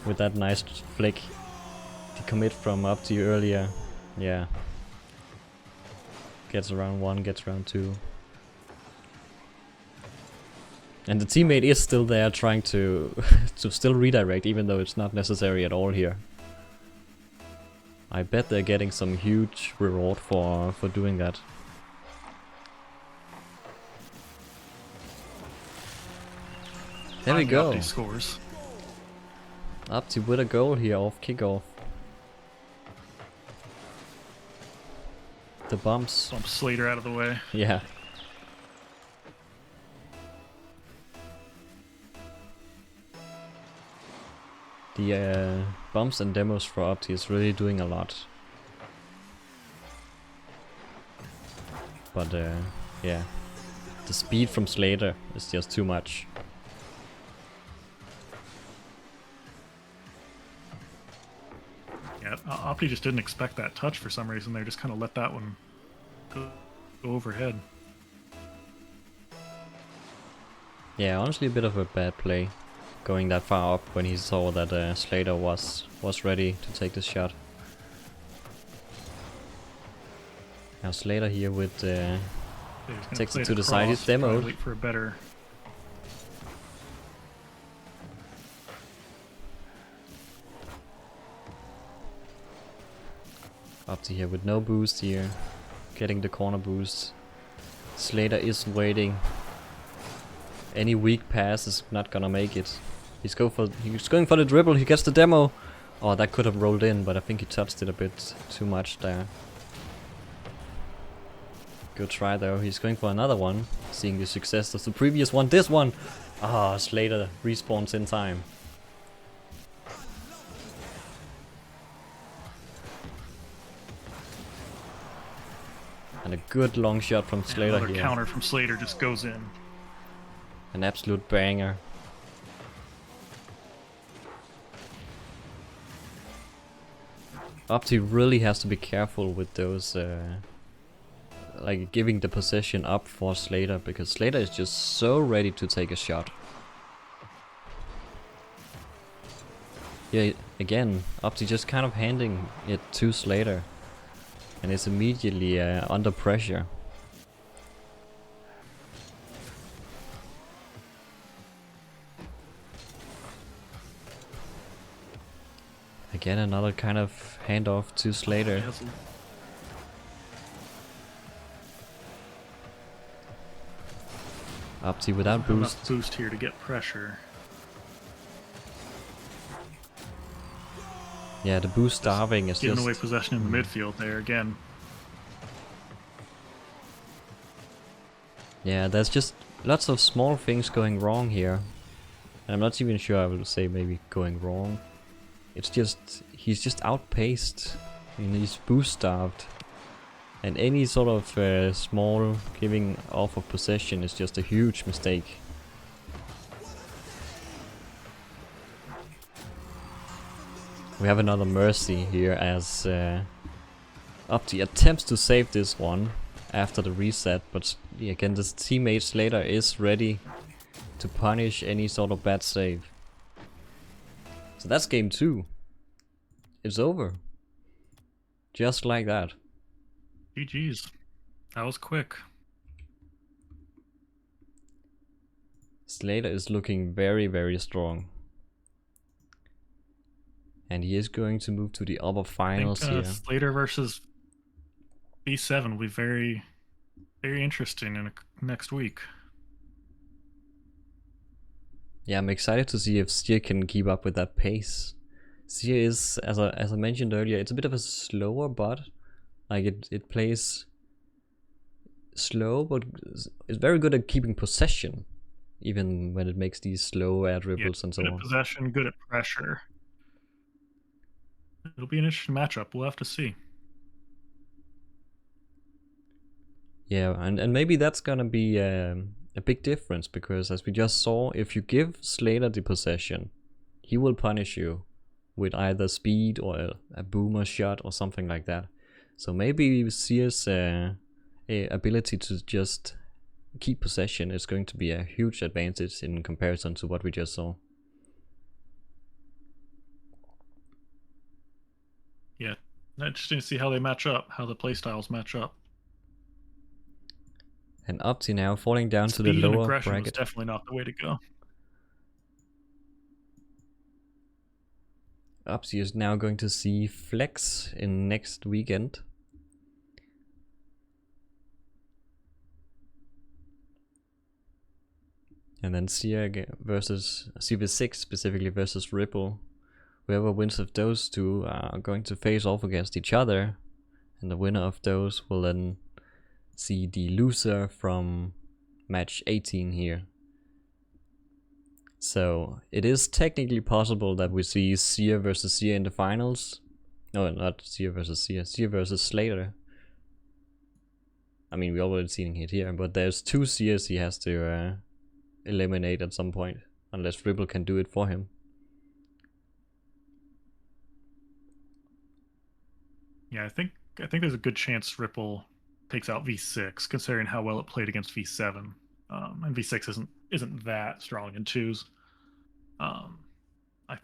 with that nice flick. The commit from Opti earlier. Yeah. Gets around 1, gets around 2. And the teammate is still there trying to to still redirect, even though it's not necessary at all here. I bet they're getting some huge reward for doing that. There we go. Opti scores. Opti with a goal here off kickoff. The bumps. Bump Slater out of the way. Yeah. The bumps and demos for Opti is really doing a lot. But yeah, the speed from Slater is just too much. Yeah, Opti just didn't expect that touch for some reason. They just kind of let that one go overhead. Yeah, honestly a bit of a bad play. Going that far up when he saw that Slater was ready to take this shot. Now Slater here with takes it to the side. He's demoed. Wait for a better. Opti here with no boost here, getting the corner boost. Slater is waiting. Any weak pass is not gonna make it. He's going for the dribble, he gets the demo. Oh, that could have rolled in, but I think he touched it a bit too much there. Good try though, he's going for another one. Seeing the success of the previous one, this one! Ah, Slater respawns in time. And a good long shot from Slater Another here. Counter from Slater just goes in. An absolute banger. Opti really has to be careful with those, like giving the possession up for Slater, because Slater is just so ready to take a shot. Yeah, again, Opti just kind of handing it to Slater, and it's immediately under pressure. Again, another kind of handoff to Slater. Opti without boost. Enough boost here to get pressure. Yeah, the boost starving is Giving just away possession in the midfield there again. Yeah, there's just lots of small things going wrong here. I'm not even sure I would say maybe going wrong. It's just, he's just outpaced. I mean, he's boost starved. And any sort of small giving off of possession is just a huge mistake. We have another mercy here as Opti attempts to save this one after the reset, but again, this teammate Slater is ready to punish any sort of bad save. So that's game 2. It's over. Just like that. GG's. That was quick. Slater is looking very, very strong. And he is going to move to the upper finals here. Slater versus B7 will be very, very interesting in next week. Yeah, I'm excited to see if Seer can keep up with that pace. Seer is, as I mentioned earlier, it's a bit of a slower bot. Like it plays slow, but it's very good at keeping possession, even when it makes these slow air dribbles and so good on. At possession, good at pressure. It'll be an interesting matchup. We'll have to see. Yeah, and maybe that's gonna be a big difference, because as we just saw, if you give Slater the possession, he will punish you with either speed or a boomer shot or something like that. So maybe Seer's ability to just keep possession is going to be a huge advantage in comparison to what we just saw. Yeah, interesting to see how they match up, how the playstyles match up. And Opti now falling down Speed to the and lower aggression bracket. was definitely not the way to go. Opti is now going to see Flex in next weekend. And then Seer versus CV6 specifically versus Ripple. Whoever wins of those two are going to face off against each other, and the winner of those will then see the loser from match 18 here. So it is technically possible that we see Seer versus Seer in the finals. No, not Seer versus Seer, Seer versus Slater. I mean, we already seen it here, but there's 2 Seers he has to eliminate at some point, unless Ripple can do it for him. Yeah, I think there's a good chance Ripple takes out V6, considering how well it played against V7. And V6 isn't that strong in 2s. I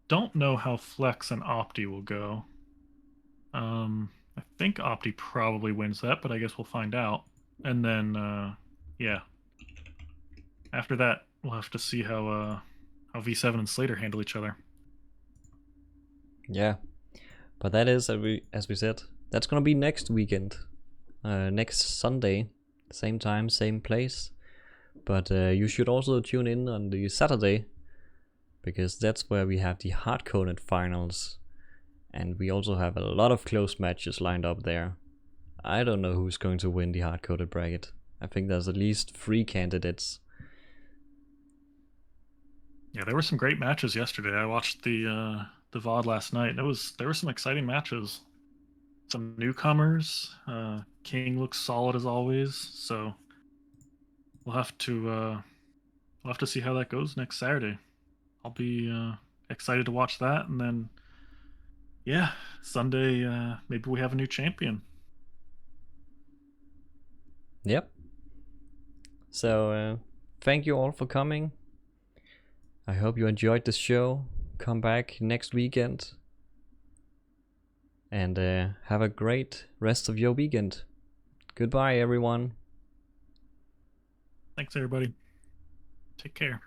don't know how Flex and Opti will go. I think Opti probably wins that, but I guess we'll find out. And then, yeah. After that, we'll have to see how V7 and Slater handle each other. Yeah, but that is, as we said, that's gonna be next weekend, next Sunday, same time, same place. But you should also tune in on the Saturday, because that's where we have the hardcoded finals, and we also have a lot of close matches lined up there. I don't know who's going to win the hardcoded bracket. I think there's at least 3 candidates. Yeah, there were some great matches yesterday. I watched the VOD last night. There were some exciting matches. Some newcomers. King looks solid as always. So we'll have to see how that goes next Saturday. I'll be excited to watch that, and then yeah, Sunday maybe we have a new champion. Yep. So thank you all for coming. I hope you enjoyed the show. Come back next weekend. And have a great rest of your weekend. Goodbye, everyone. Thanks, everybody. Take care.